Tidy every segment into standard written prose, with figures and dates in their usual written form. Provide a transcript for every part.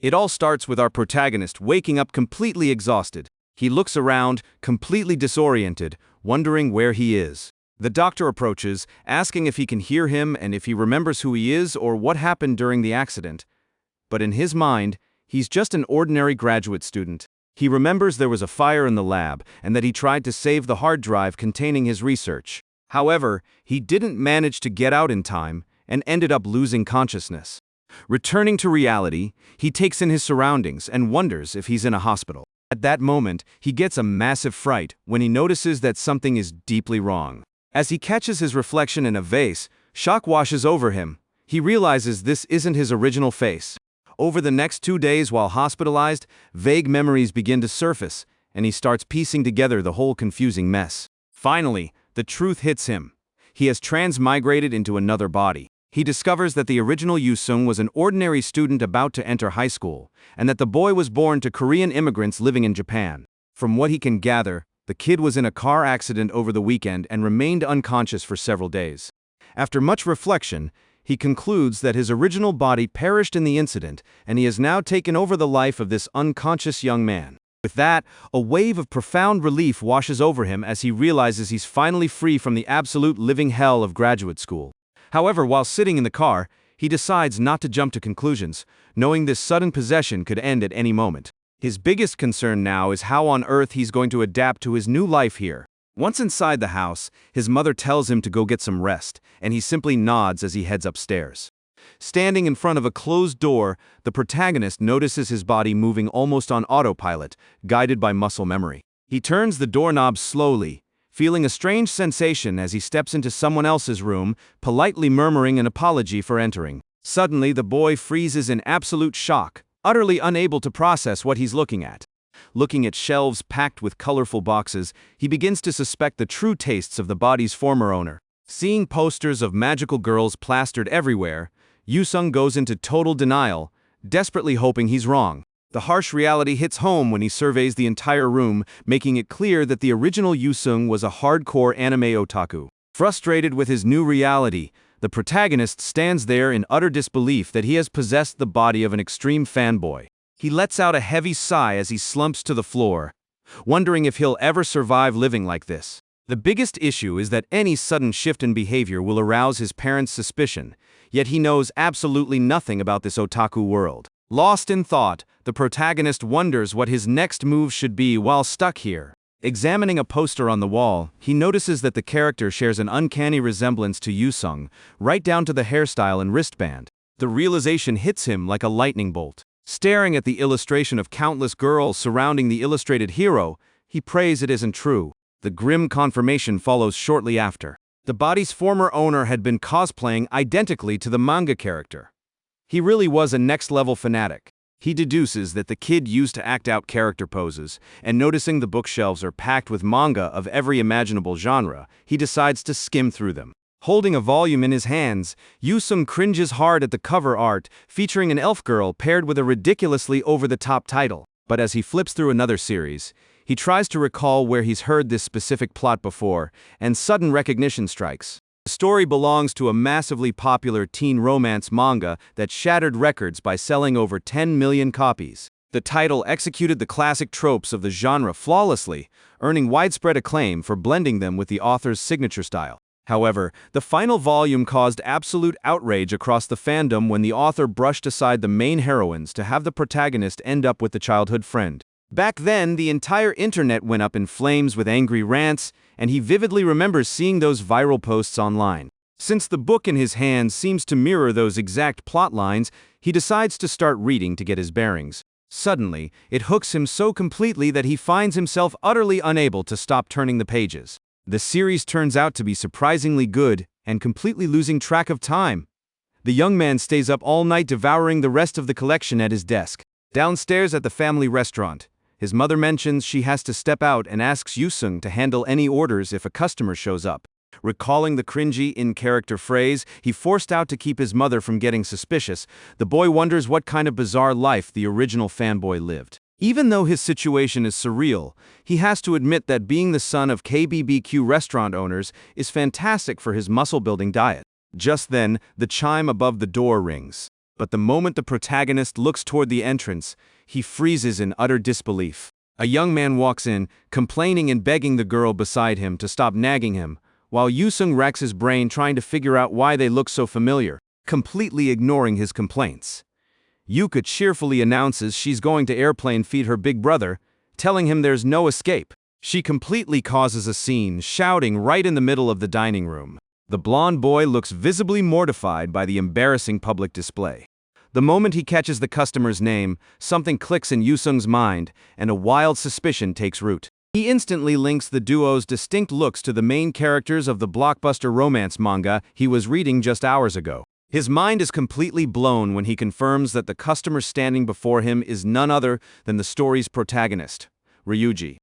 It all starts with our protagonist waking up completely exhausted. He looks around, completely disoriented, wondering where he is. The doctor approaches, asking if he can hear him and if he remembers who he is or what happened during the accident. But in his mind, he's just an ordinary graduate student. He remembers there was a fire in the lab and that he tried to save the hard drive containing his research. However, he didn't manage to get out in time and ended up losing consciousness. Returning to reality, he takes in his surroundings and wonders if he's in a hospital. At that moment, he gets a massive fright when he notices that something is deeply wrong. As he catches his reflection in a vase, shock washes over him. He realizes this isn't his original face. Over the next 2 days while hospitalized, vague memories begin to surface, and he starts piecing together the whole confusing mess. Finally, the truth hits him. He has transmigrated into another body. He discovers that the original Yusung was an ordinary student about to enter high school, and that the boy was born to Korean immigrants living in Japan. From what he can gather, the kid was in a car accident over the weekend and remained unconscious for several days. After much reflection, he concludes that his original body perished in the incident, and he has now taken over the life of this unconscious young man. With that, a wave of profound relief washes over him as he realizes he's finally free from the absolute living hell of graduate school. However, while sitting in the car, he decides not to jump to conclusions, knowing this sudden possession could end at any moment. His biggest concern now is how on earth he's going to adapt to his new life here. Once inside the house, his mother tells him to go get some rest, and he simply nods as he heads upstairs. Standing in front of a closed door, the protagonist notices his body moving almost on autopilot, guided by muscle memory. He turns the doorknob slowly, feeling a strange sensation as he steps into someone else's room, politely murmuring an apology for entering. Suddenly, the boy freezes in absolute shock, utterly unable to process what he's looking at. Looking at shelves packed with colorful boxes, he begins to suspect the true tastes of the body's former owner. Seeing posters of magical girls plastered everywhere, Yusung goes into total denial, desperately hoping he's wrong. The harsh reality hits home when he surveys the entire room, making it clear that the original Yusung was a hardcore anime otaku. Frustrated with his new reality, the protagonist stands there in utter disbelief that he has possessed the body of an extreme fanboy. He lets out a heavy sigh as he slumps to the floor, wondering if he'll ever survive living like this. The biggest issue is that any sudden shift in behavior will arouse his parents' suspicion, yet he knows absolutely nothing about this otaku world. Lost in thought, the protagonist wonders what his next move should be while stuck here. Examining a poster on the wall, he notices that the character shares an uncanny resemblance to Yusung, right down to the hairstyle and wristband. The realization hits him like a lightning bolt. Staring at the illustration of countless girls surrounding the illustrated hero, he prays it isn't true. The grim confirmation follows shortly after. The body's former owner had been cosplaying identically to the manga character. He really was a next-level fanatic. He deduces that the kid used to act out character poses, and noticing the bookshelves are packed with manga of every imaginable genre, he decides to skim through them. Holding a volume in his hands, Yusung cringes hard at the cover art, featuring an elf girl paired with a ridiculously over-the-top title. But as he flips through another series, he tries to recall where he's heard this specific plot before, and sudden recognition strikes. The story belongs to a massively popular teen romance manga that shattered records by selling over 10 million copies. The title executed the classic tropes of the genre flawlessly, earning widespread acclaim for blending them with the author's signature style. However, the final volume caused absolute outrage across the fandom when the author brushed aside the main heroines to have the protagonist end up with the childhood friend. Back then, the entire internet went up in flames with angry rants, and he vividly remembers seeing those viral posts online. Since the book in his hands seems to mirror those exact plot lines, he decides to start reading to get his bearings. Suddenly, it hooks him so completely that he finds himself utterly unable to stop turning the pages. The series turns out to be surprisingly good and completely losing track of time. The young man stays up all night devouring the rest of the collection at his desk. Downstairs at the family restaurant, his mother mentions she has to step out and asks Yusung to handle any orders if a customer shows up. Recalling the cringy, in-character phrase he forced out to keep his mother from getting suspicious, the boy wonders what kind of bizarre life the original fanboy lived. Even though his situation is surreal, he has to admit that being the son of KBBQ restaurant owners is fantastic for his muscle-building diet. Just then, the chime above the door rings. But the moment the protagonist looks toward the entrance, he freezes in utter disbelief. A young man walks in, complaining and begging the girl beside him to stop nagging him, while Yusung racks his brain trying to figure out why they look so familiar, completely ignoring his complaints. Yuka cheerfully announces she's going to airplane feed her big brother, telling him there's no escape. She completely causes a scene, shouting right in the middle of the dining room. The blonde boy looks visibly mortified by the embarrassing public display. The moment he catches the customer's name, something clicks in Yusung's mind, and a wild suspicion takes root. He instantly links the duo's distinct looks to the main characters of the blockbuster romance manga he was reading just hours ago. His mind is completely blown when he confirms that the customer standing before him is none other than the story's protagonist, Ryuji.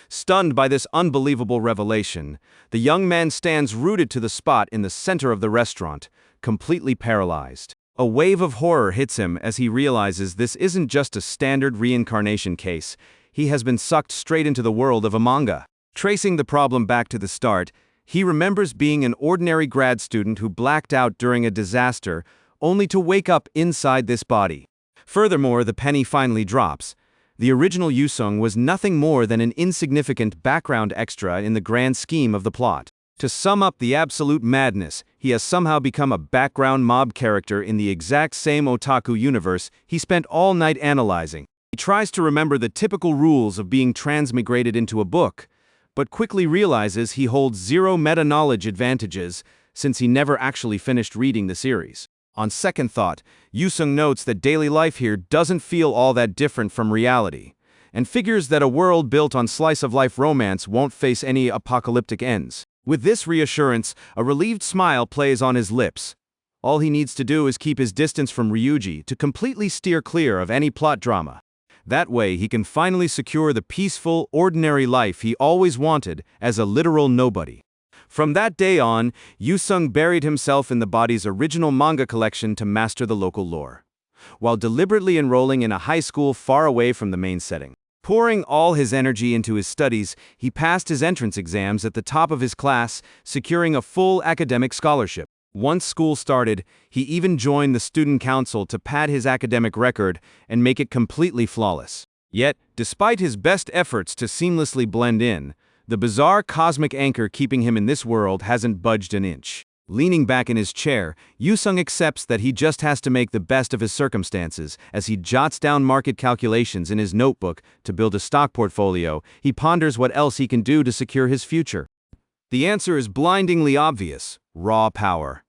Stunned by this unbelievable revelation, the young man stands rooted to the spot in the center of the restaurant, completely paralyzed. A wave of horror hits him as he realizes this isn't just a standard reincarnation case. He has been sucked straight into the world of a manga. Tracing the problem back to the start, he remembers being an ordinary grad student who blacked out during a disaster, only to wake up inside this body. Furthermore, the penny finally drops. The original Yusung was nothing more than an insignificant background extra in the grand scheme of the plot. To sum up the absolute madness, he has somehow become a background mob character in the exact same otaku universe he spent all night analyzing. He tries to remember the typical rules of being transmigrated into a book, but quickly realizes he holds zero meta-knowledge advantages since he never actually finished reading the series. On second thought, Yusung notes that daily life here doesn't feel all that different from reality, and figures that a world built on slice-of-life romance won't face any apocalyptic ends. With this reassurance, a relieved smile plays on his lips. All he needs to do is keep his distance from Ryuji to completely steer clear of any plot drama. That way, he can finally secure the peaceful, ordinary life he always wanted as a literal nobody. From that day on, Yusung buried himself in the body's original manga collection to master the local lore, while deliberately enrolling in a high school far away from the main setting. Pouring all his energy into his studies, he passed his entrance exams at the top of his class, securing a full academic scholarship. Once school started, he even joined the student council to pad his academic record and make it completely flawless. Yet, despite his best efforts to seamlessly blend in, the bizarre cosmic anchor keeping him in this world hasn't budged an inch. Leaning back in his chair, Yusung accepts that he just has to make the best of his circumstances. As he jots down market calculations in his notebook to build a stock portfolio, he ponders what else he can do to secure his future. The answer is blindingly obvious: raw power.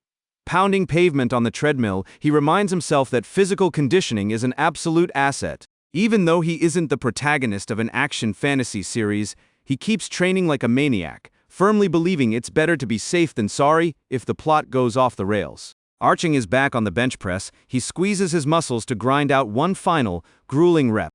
Pounding pavement on the treadmill, he reminds himself that physical conditioning is an absolute asset. Even though he isn't the protagonist of an action fantasy series, he keeps training like a maniac, firmly believing it's better to be safe than sorry if the plot goes off the rails. Arching his back on the bench press, he squeezes his muscles to grind out one final, grueling rep.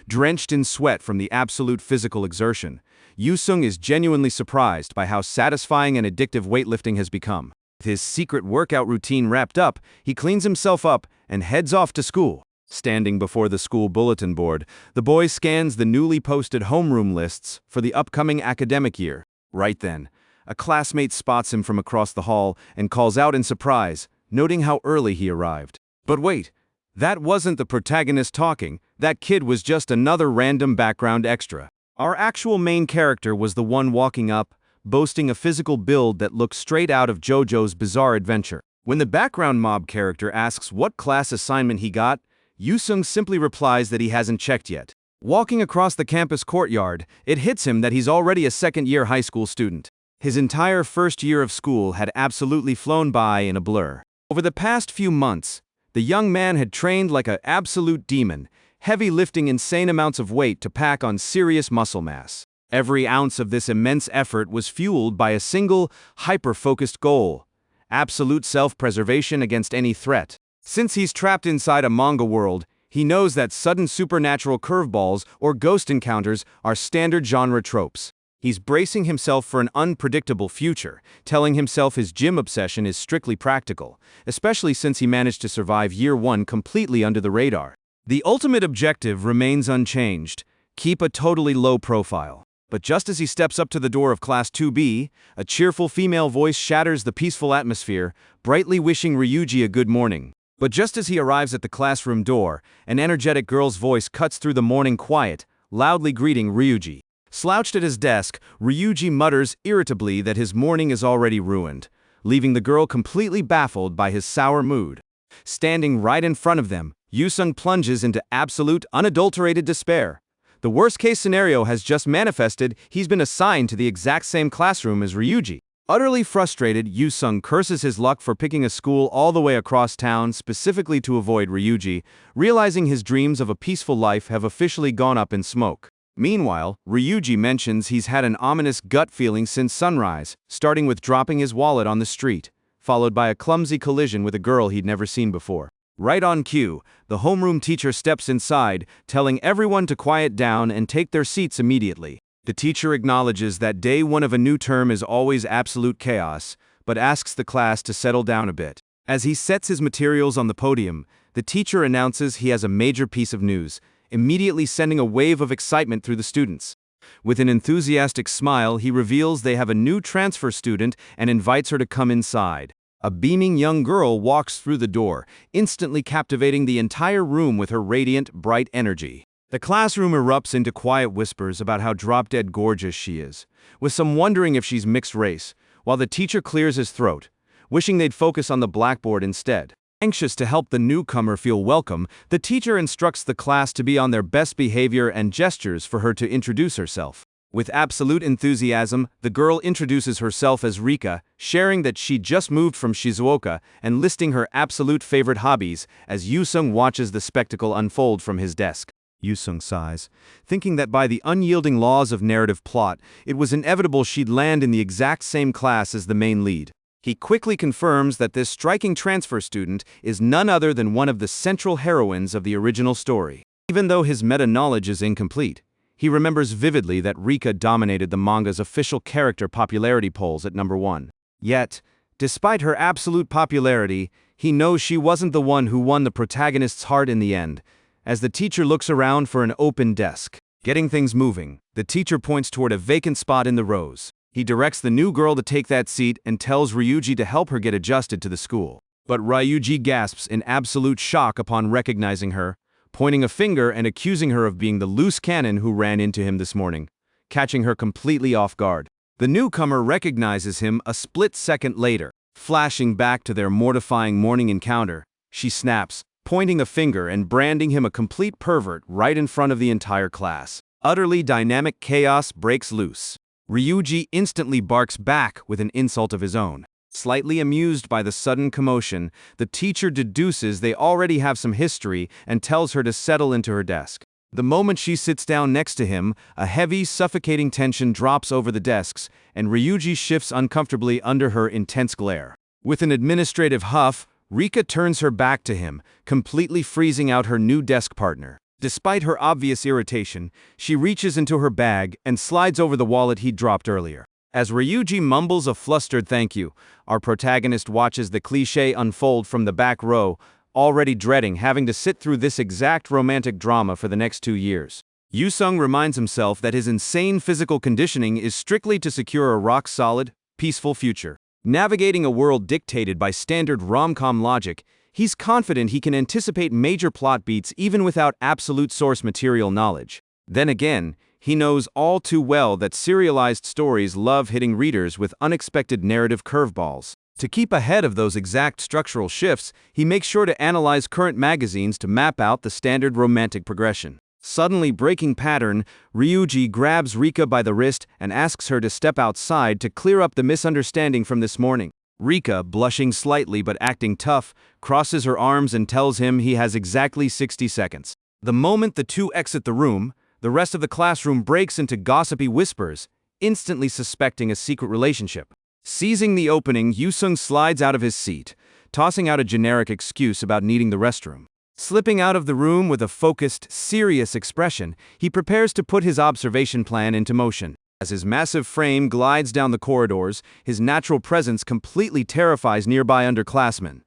Drenched in sweat from the absolute physical exertion, Yusung is genuinely surprised by how satisfying and addictive weightlifting has become. With his secret workout routine wrapped up, he cleans himself up and heads off to school. Standing before the school bulletin board, the boy scans the newly posted homeroom lists for the upcoming academic year. Right then, a classmate spots him from across the hall and calls out in surprise, noting how early he arrived. But wait, that wasn't the protagonist talking. That kid was just another random background extra. Our actual main character was the one walking up, boasting a physical build that looked straight out of JoJo's Bizarre Adventure. When the background mob character asks what class assignment he got, Yusung simply replies that he hasn't checked yet. Walking across the campus courtyard, it hits him that he's already a second-year high school student. His entire first year of school had absolutely flown by in a blur. Over the past few months, the young man had trained like an absolute demon, heavy lifting insane amounts of weight to pack on serious muscle mass. Every ounce of this immense effort was fueled by a single, hyper-focused goal: absolute self-preservation against any threat. Since he's trapped inside a manga world, he knows that sudden supernatural curveballs or ghost encounters are standard genre tropes. He's bracing himself for an unpredictable future, telling himself his gym obsession is strictly practical, especially since he managed to survive year one completely under the radar. The ultimate objective remains unchanged: keep a totally low profile. But just as he steps up to the door of Class 2B, a cheerful female voice shatters the peaceful atmosphere, brightly wishing Ryuji a good morning. But just as he arrives at the classroom door, an energetic girl's voice cuts through the morning quiet, loudly greeting Ryuji. Slouched at his desk, Ryuji mutters irritably that his morning is already ruined, leaving the girl completely baffled by his sour mood. Standing right in front of them, Yusung plunges into absolute, unadulterated despair. The worst-case scenario has just manifested. He's been assigned to the exact same classroom as Ryuji. Utterly frustrated, Yusung curses his luck for picking a school all the way across town specifically to avoid Ryuji, realizing his dreams of a peaceful life have officially gone up in smoke. Meanwhile, Ryuji mentions he's had an ominous gut feeling since sunrise, starting with dropping his wallet on the street, followed by a clumsy collision with a girl he'd never seen before. Right on cue, the homeroom teacher steps inside, telling everyone to quiet down and take their seats immediately. The teacher acknowledges that day one of a new term is always absolute chaos, but asks the class to settle down a bit. As he sets his materials on the podium, the teacher announces he has a major piece of news, immediately sending a wave of excitement through the students. With an enthusiastic smile, he reveals they have a new transfer student and invites her to come inside. A beaming young girl walks through the door, instantly captivating the entire room with her radiant, bright energy. The classroom erupts into quiet whispers about how drop-dead gorgeous she is, with some wondering if she's mixed race, while the teacher clears his throat, wishing they'd focus on the blackboard instead. Anxious to help the newcomer feel welcome, the teacher instructs the class to be on their best behavior and gestures for her to introduce herself. With absolute enthusiasm, the girl introduces herself as Rika, sharing that she just moved from Shizuoka and listing her absolute favorite hobbies as Yusung watches the spectacle unfold from his desk. Yusung sighs, thinking that by the unyielding laws of narrative plot, it was inevitable she'd land in the exact same class as the main lead. He quickly confirms that this striking transfer student is none other than one of the central heroines of the original story. Even though his meta-knowledge is incomplete, he remembers vividly that Rika dominated the manga's official character popularity polls at number 1. Yet, despite her absolute popularity, he knows she wasn't the one who won the protagonist's heart in the end. As the teacher looks around for an open desk, getting things moving, the teacher points toward a vacant spot in the rows. He directs the new girl to take that seat and tells Ryuji to help her get adjusted to the school. But Ryuji gasps in absolute shock upon recognizing her, pointing a finger and accusing her of being the loose cannon who ran into him this morning, catching her completely off guard. The newcomer recognizes him a split second later. Flashing back to their mortifying morning encounter, she snaps, pointing a finger and branding him a complete pervert right in front of the entire class. Utterly dynamic chaos breaks loose. Ryuji instantly barks back with an insult of his own. Slightly amused by the sudden commotion, the teacher deduces they already have some history and tells her to settle into her desk. The moment she sits down next to him, a heavy, suffocating tension drops over the desks, and Ryuji shifts uncomfortably under her intense glare. With an administrative huff, Rika turns her back to him, completely freezing out her new desk partner. Despite her obvious irritation, she reaches into her bag and slides over the wallet he'd dropped earlier. As Ryuji mumbles a flustered thank you, our protagonist watches the cliché unfold from the back row, already dreading having to sit through this exact romantic drama for the next 2 years. Yusung reminds himself that his insane physical conditioning is strictly to secure a rock-solid, peaceful future. Navigating a world dictated by standard rom-com logic, he's confident he can anticipate major plot beats even without absolute source material knowledge. Then again, he knows all too well that serialized stories love hitting readers with unexpected narrative curveballs. To keep ahead of those exact structural shifts, he makes sure to analyze current magazines to map out the standard romantic progression. Suddenly breaking pattern, Ryuji grabs Rika by the wrist and asks her to step outside to clear up the misunderstanding from this morning. Rika, blushing slightly but acting tough, crosses her arms and tells him he has exactly 60 seconds. The moment the two exit the room, the rest of the classroom breaks into gossipy whispers, instantly suspecting a secret relationship. Seizing the opening, Yusung slides out of his seat, tossing out a generic excuse about needing the restroom. Slipping out of the room with a focused, serious expression, he prepares to put his observation plan into motion. As his massive frame glides down the corridors, his natural presence completely terrifies nearby underclassmen,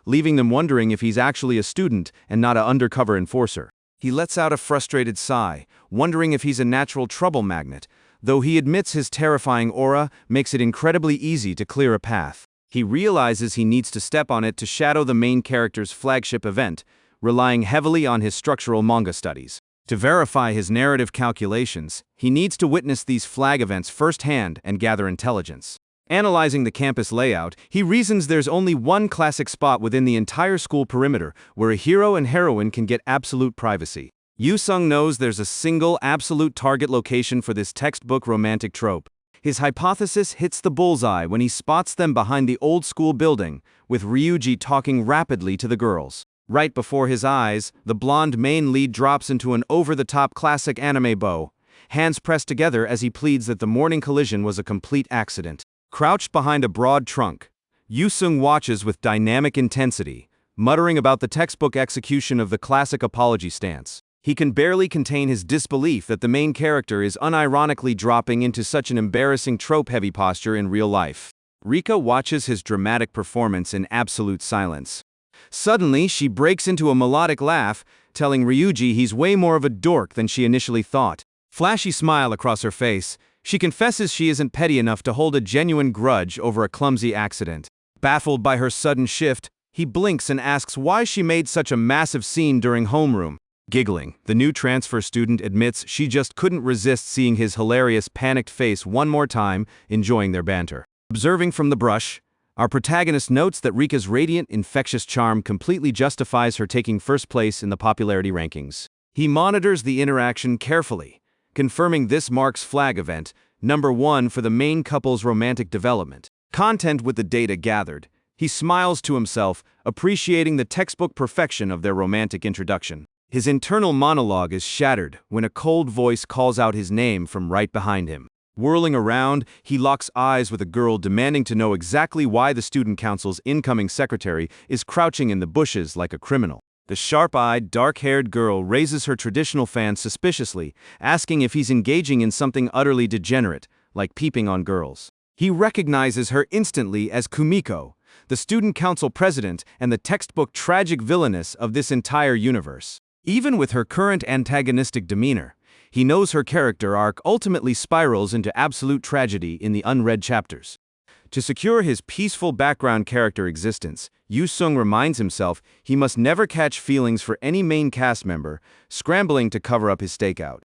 leaving them wondering if he's actually a student and not an undercover enforcer. He lets out a frustrated sigh, wondering if he's a natural trouble magnet, though he admits his terrifying aura makes it incredibly easy to clear a path. He realizes he needs to step on it to shadow the main character's flagship event, relying heavily on his structural manga studies. To verify his narrative calculations, he needs to witness these flag events firsthand and gather intelligence. Analyzing the campus layout, he reasons there's only one classic spot within the entire school perimeter where a hero and heroine can get absolute privacy. Yusung knows there's a single, absolute target location for this textbook romantic trope. His hypothesis hits the bullseye when he spots them behind the old-school building, with Ryuji talking rapidly to the girls. Right before his eyes, the blonde main lead drops into an over-the-top classic anime bow, hands pressed together as he pleads that the morning collision was a complete accident. Crouched behind a broad trunk, Yusung watches with dynamic intensity, muttering about the textbook execution of the classic apology stance. He can barely contain his disbelief that the main character is unironically dropping into such an embarrassing trope-heavy posture in real life. Rika watches his dramatic performance in absolute silence. Suddenly, she breaks into a melodic laugh, telling Ryuji he's way more of a dork than she initially thought. Flashy smile across her face, she confesses she isn't petty enough to hold a genuine grudge over a clumsy accident. Baffled by her sudden shift, he blinks and asks why she made such a massive scene during homeroom. Giggling, the new transfer student admits she just couldn't resist seeing his hilarious panicked face one more time, enjoying their banter. Observing from the brush, our protagonist notes that Rika's radiant, infectious charm completely justifies her taking first place in the popularity rankings. He monitors the interaction carefully, confirming this marks flag event, #1 for the main couple's romantic development. Content with the data gathered, he smiles to himself, appreciating the textbook perfection of their romantic introduction. His internal monologue is shattered when a cold voice calls out his name from right behind him. Whirling around, he locks eyes with a girl demanding to know exactly why the student council's incoming secretary is crouching in the bushes like a criminal. The sharp-eyed, dark-haired girl raises her traditional fan suspiciously, asking if he's engaging in something utterly degenerate, like peeping on girls. He recognizes her instantly as Kumiko, the student council president and the textbook tragic villainess of this entire universe. Even with her current antagonistic demeanor, he knows her character arc ultimately spirals into absolute tragedy in the unread chapters. To secure his peaceful background character existence, Yusung reminds himself he must never catch feelings for any main cast member, scrambling to cover up his stakeout.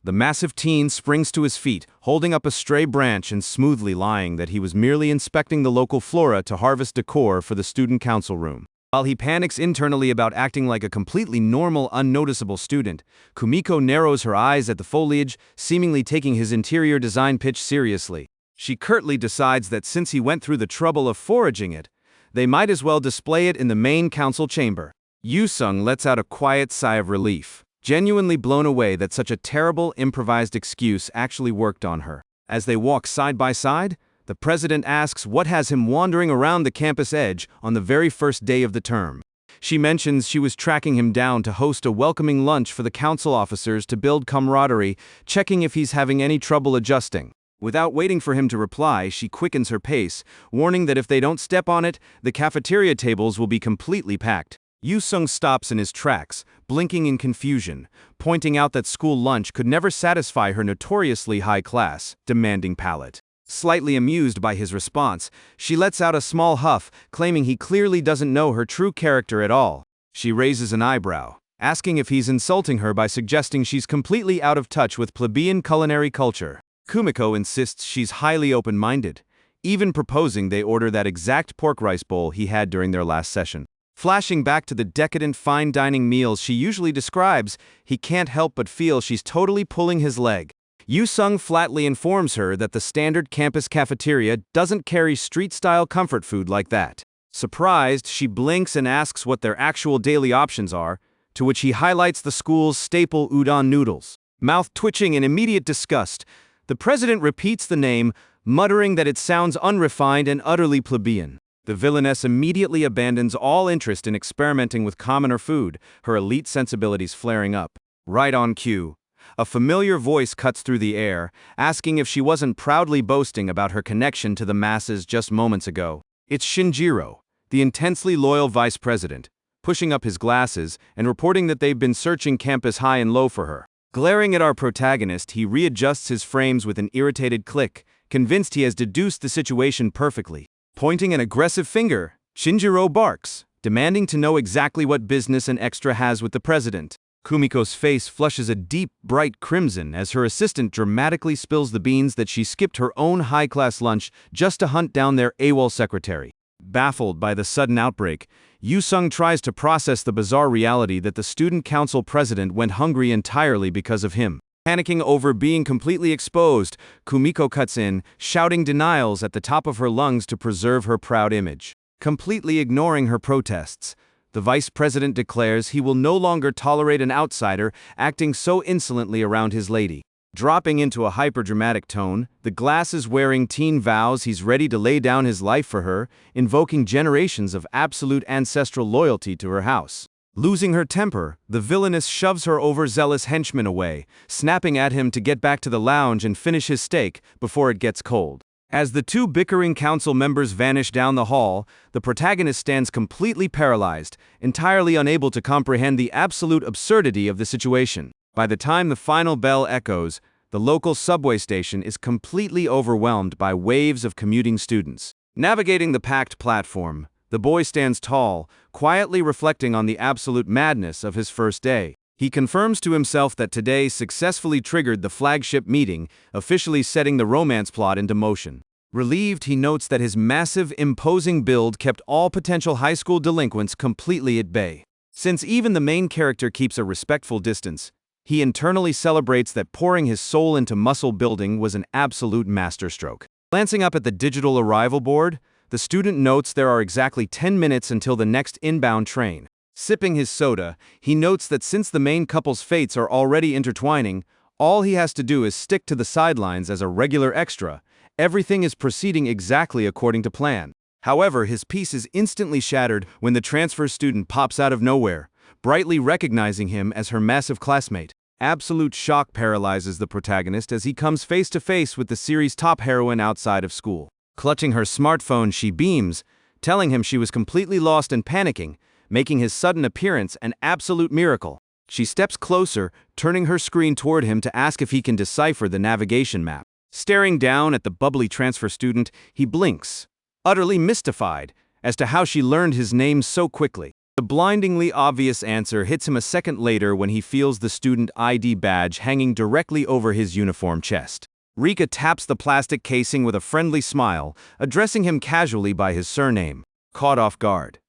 The massive teen springs to his feet, holding up a stray branch and smoothly lying that he was merely inspecting the local flora to harvest decor for the student council room. While he panics internally about acting like a completely normal, unnoticeable student, Kumiko narrows her eyes at the foliage, seemingly taking his interior design pitch seriously. She curtly decides that since he went through the trouble of foraging it, they might as well display it in the main council chamber. Yusung lets out a quiet sigh of relief, genuinely blown away that such a terrible, improvised excuse actually worked on her. As they walk side by side, the president asks what has him wandering around the campus edge on the very first day of the term. She mentions she was tracking him down to host a welcoming lunch for the council officers to build camaraderie, checking if he's having any trouble adjusting. Without waiting for him to reply, she quickens her pace, warning that if they don't step on it, the cafeteria tables will be completely packed. Yusung stops in his tracks, blinking in confusion, pointing out that school lunch could never satisfy her notoriously high-class, demanding palate. Slightly amused by his response, she lets out a small huff, claiming he clearly doesn't know her true character at all. She raises an eyebrow, asking if he's insulting her by suggesting she's completely out of touch with plebeian culinary culture. Kumiko insists she's highly open-minded, even proposing they order that exact pork rice bowl he had during their last session. Flashing back to the decadent fine dining meals she usually describes, he can't help but feel she's totally pulling his leg. Yusung flatly informs her that the standard campus cafeteria doesn't carry street-style comfort food like that. Surprised, she blinks and asks what their actual daily options are, to which he highlights the school's staple udon noodles. Mouth twitching in immediate disgust, the president repeats the name, muttering that it sounds unrefined and utterly plebeian. The villainess immediately abandons all interest in experimenting with commoner food, her elite sensibilities flaring up. Right on cue, a familiar voice cuts through the air, asking if she wasn't proudly boasting about her connection to the masses just moments ago. It's Shinjiro, the intensely loyal vice president, pushing up his glasses and reporting that they've been searching campus high and low for her. Glaring at our protagonist, he readjusts his frames with an irritated click, convinced he has deduced the situation perfectly. Pointing an aggressive finger, Shinjiro barks, demanding to know exactly what business an extra has with the president. Kumiko's face flushes a deep, bright crimson as her assistant dramatically spills the beans that she skipped her own high-class lunch just to hunt down their AWOL secretary. Baffled by the sudden outbreak, Yusung tries to process the bizarre reality that the student council president went hungry entirely because of him. Panicking over being completely exposed, Kumiko cuts in, shouting denials at the top of her lungs to preserve her proud image. Completely ignoring her protests, the vice president declares he will no longer tolerate an outsider acting so insolently around his lady. Dropping into a hyperdramatic tone, the glasses-wearing teen vows he's ready to lay down his life for her, invoking generations of absolute ancestral loyalty to her house. Losing her temper, the villainess shoves her overzealous henchman away, snapping at him to get back to the lounge and finish his steak before it gets cold. As the two bickering council members vanish down the hall, the protagonist stands completely paralyzed, entirely unable to comprehend the absolute absurdity of the situation. By the time the final bell echoes, the local subway station is completely overwhelmed by waves of commuting students. Navigating the packed platform, the boy stands tall, quietly reflecting on the absolute madness of his first day. He confirms to himself that today successfully triggered the flagship meeting, officially setting the romance plot into motion. Relieved, he notes that his massive, imposing build kept all potential high school delinquents completely at bay. Since even the main character keeps a respectful distance, he internally celebrates that pouring his soul into muscle building was an absolute masterstroke. Glancing up at the digital arrival board, the student notes there are exactly 10 minutes until the next inbound train. Sipping his soda, he notes that since the main couple's fates are already intertwining, all he has to do is stick to the sidelines as a regular extra. Everything is proceeding exactly according to plan. However, his peace is instantly shattered when the transfer student pops out of nowhere, brightly recognizing him as her massive classmate. Absolute shock paralyzes the protagonist as he comes face to face with the series' top heroine outside of school. Clutching her smartphone, she beams, telling him she was completely lost and panicking, making his sudden appearance an absolute miracle. She steps closer, turning her screen toward him to ask if he can decipher the navigation map. Staring down at the bubbly transfer student, he blinks, utterly mystified as to how she learned his name so quickly. The blindingly obvious answer hits him a second later when he feels the student ID badge hanging directly over his uniform chest. Rika taps the plastic casing with a friendly smile, addressing him casually by his surname. Caught off guard,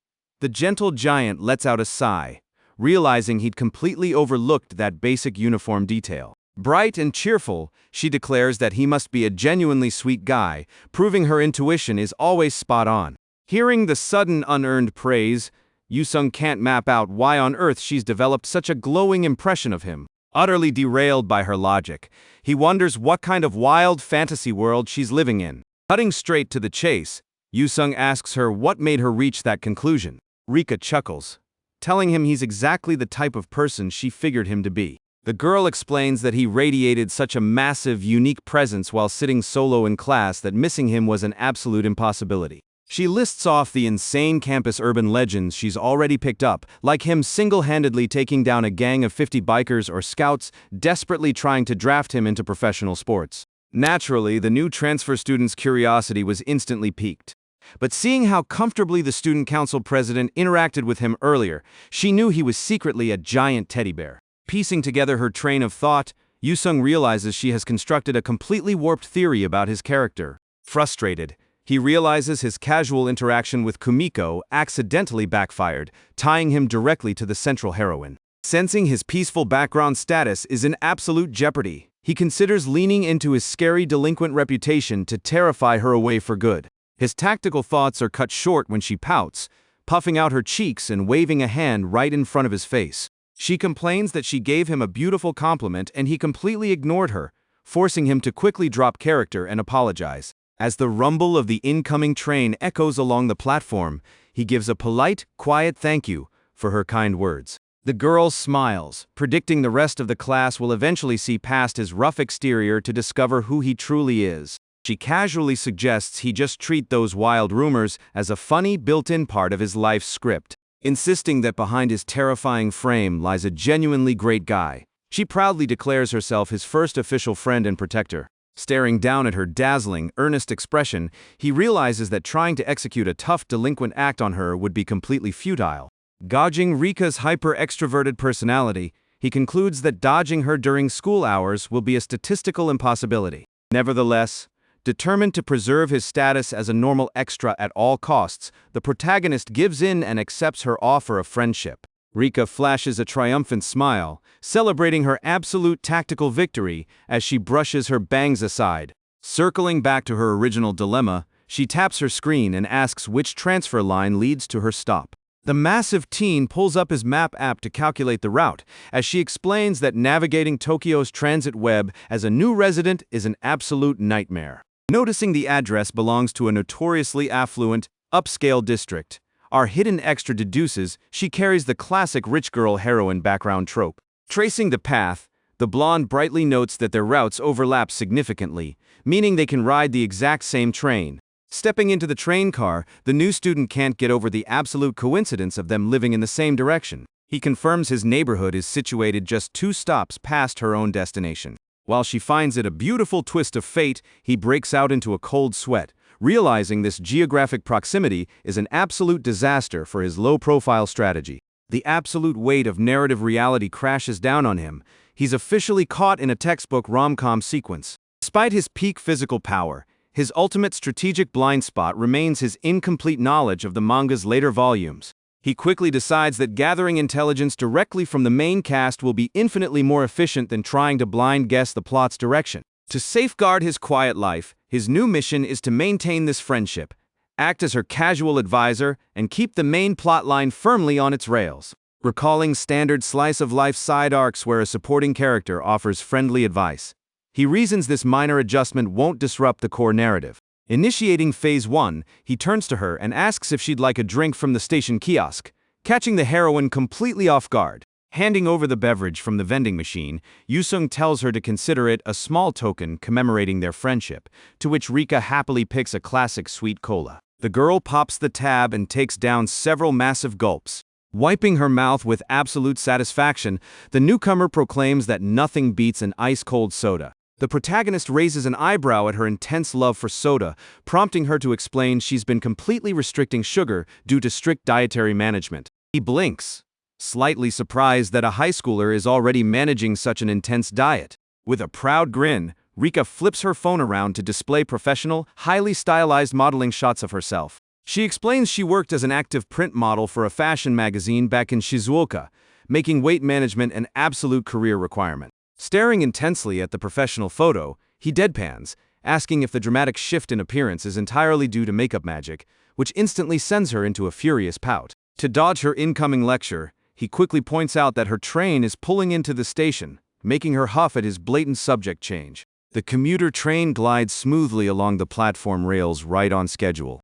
the gentle giant lets out a sigh, realizing he'd completely overlooked that basic uniform detail. Bright and cheerful, she declares that he must be a genuinely sweet guy, proving her intuition is always spot on. Hearing the sudden unearned praise, Yusung can't map out why on earth she's developed such a glowing impression of him. Utterly derailed by her logic, he wonders what kind of wild fantasy world she's living in. Cutting straight to the chase, Yusung asks her what made her reach that conclusion. Rika chuckles, telling him he's exactly the type of person she figured him to be. The girl explains that he radiated such a massive, unique presence while sitting solo in class that missing him was an absolute impossibility. She lists off the insane campus urban legends she's already picked up, like him single-handedly taking down a gang of 50 bikers or scouts desperately trying to draft him into professional sports. Naturally, the new transfer student's curiosity was instantly piqued. But seeing how comfortably the student council president interacted with him earlier, she knew he was secretly a giant teddy bear. Piecing together her train of thought, Yusung realizes she has constructed a completely warped theory about his character. Frustrated, he realizes his casual interaction with Kumiko accidentally backfired, tying him directly to the central heroine. Sensing his peaceful background status is in absolute jeopardy, he considers leaning into his scary delinquent reputation to terrify her away for good. His tactical thoughts are cut short when she pouts, puffing out her cheeks and waving a hand right in front of his face. She complains that she gave him a beautiful compliment and he completely ignored her, forcing him to quickly drop character and apologize. As the rumble of the incoming train echoes along the platform, he gives a polite, quiet thank you for her kind words. The girl smiles, predicting the rest of the class will eventually see past his rough exterior to discover who he truly is. She casually suggests he just treat those wild rumors as a funny, built-in part of his life's script, insisting that behind his terrifying frame lies a genuinely great guy. She proudly declares herself his first official friend and protector. Staring down at her dazzling, earnest expression, he realizes that trying to execute a tough delinquent act on her would be completely futile. Gauging Rika's hyper-extroverted personality, he concludes that dodging her during school hours will be a statistical impossibility. Nevertheless, determined to preserve his status as a normal extra at all costs, the protagonist gives in and accepts her offer of friendship. Rika flashes a triumphant smile, celebrating her absolute tactical victory as she brushes her bangs aside. Circling back to her original dilemma, she taps her screen and asks which transfer line leads to her stop. The massive teen pulls up his map app to calculate the route, as she explains that navigating Tokyo's transit web as a new resident is an absolute nightmare. Noticing the address belongs to a notoriously affluent, upscale district, our hidden extra deduces she carries the classic rich girl heroine background trope. Tracing the path, the blonde brightly notes that their routes overlap significantly, meaning they can ride the exact same train. Stepping into the train car, the new student can't get over the absolute coincidence of them living in the same direction. He confirms his neighborhood is situated just 2 stops past her own destination. While she finds it a beautiful twist of fate, he breaks out into a cold sweat, realizing this geographic proximity is an absolute disaster for his low-profile strategy. The absolute weight of narrative reality crashes down on him. He's officially caught in a textbook rom-com sequence. Despite his peak physical power, his ultimate strategic blind spot remains his incomplete knowledge of the manga's later volumes. He quickly decides that gathering intelligence directly from the main cast will be infinitely more efficient than trying to blind guess the plot's direction. To safeguard his quiet life, his new mission is to maintain this friendship, act as her casual advisor, and keep the main plotline firmly on its rails. Recalling standard slice-of-life side arcs where a supporting character offers friendly advice, he reasons this minor adjustment won't disrupt the core narrative. Initiating Phase 1, he turns to her and asks if she'd like a drink from the station kiosk, catching the heroine completely off guard. Handing over the beverage from the vending machine, Yusung tells her to consider it a small token commemorating their friendship, to which Rika happily picks a classic sweet cola. The girl pops the tab and takes down several massive gulps. Wiping her mouth with absolute satisfaction, the newcomer proclaims that nothing beats an ice-cold soda. The protagonist raises an eyebrow at her intense love for soda, prompting her to explain she's been completely restricting sugar due to strict dietary management. He blinks, slightly surprised that a high schooler is already managing such an intense diet. With a proud grin, Rika flips her phone around to display professional, highly stylized modeling shots of herself. She explains she worked as an active print model for a fashion magazine back in Shizuoka, making weight management an absolute career requirement. Staring intensely at the professional photo, he deadpans, asking if the dramatic shift in appearance is entirely due to makeup magic, which instantly sends her into a furious pout. To dodge her incoming lecture, he quickly points out that her train is pulling into the station, making her huff at his blatant subject change. The commuter train glides smoothly along the platform rails right on schedule.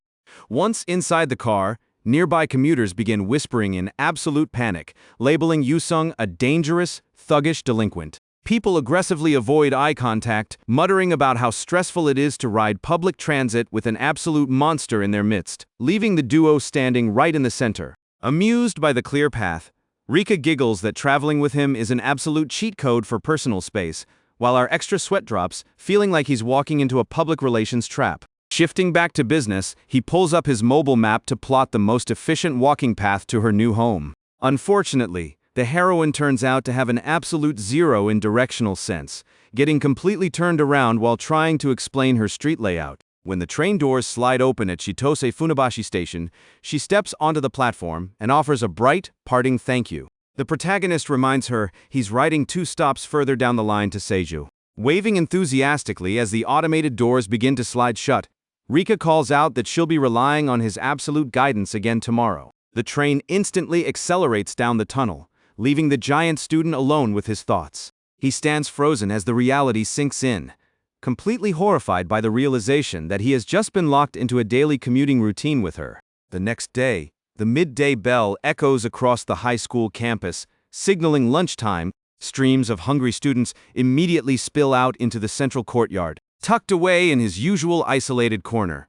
Once inside the car, nearby commuters begin whispering in absolute panic, labeling Yusung a dangerous, thuggish delinquent. People aggressively avoid eye contact, muttering about how stressful it is to ride public transit with an absolute monster in their midst, leaving the duo standing right in the center. Amused by the clear path, Rika giggles that traveling with him is an absolute cheat code for personal space, while our extra sweat drops, feeling like he's walking into a public relations trap. Shifting back to business, he pulls up his mobile map to plot the most efficient walking path to her new home. Unfortunately, the heroine turns out to have an absolute zero in directional sense, getting completely turned around while trying to explain her street layout. When the train doors slide open at Chitose Funabashi Station, she steps onto the platform and offers a bright, parting thank you. The protagonist reminds her he's riding 2 stops further down the line to Seiju. Waving enthusiastically as the automated doors begin to slide shut, Rika calls out that she'll be relying on his absolute guidance again tomorrow. The train instantly accelerates down the tunnel, leaving the giant student alone with his thoughts. He stands frozen as the reality sinks in, completely horrified by the realization that he has just been locked into a daily commuting routine with her. The next day, the midday bell echoes across the high school campus, signaling lunchtime. Streams of hungry students immediately spill out into the central courtyard. Tucked away in his usual isolated corner,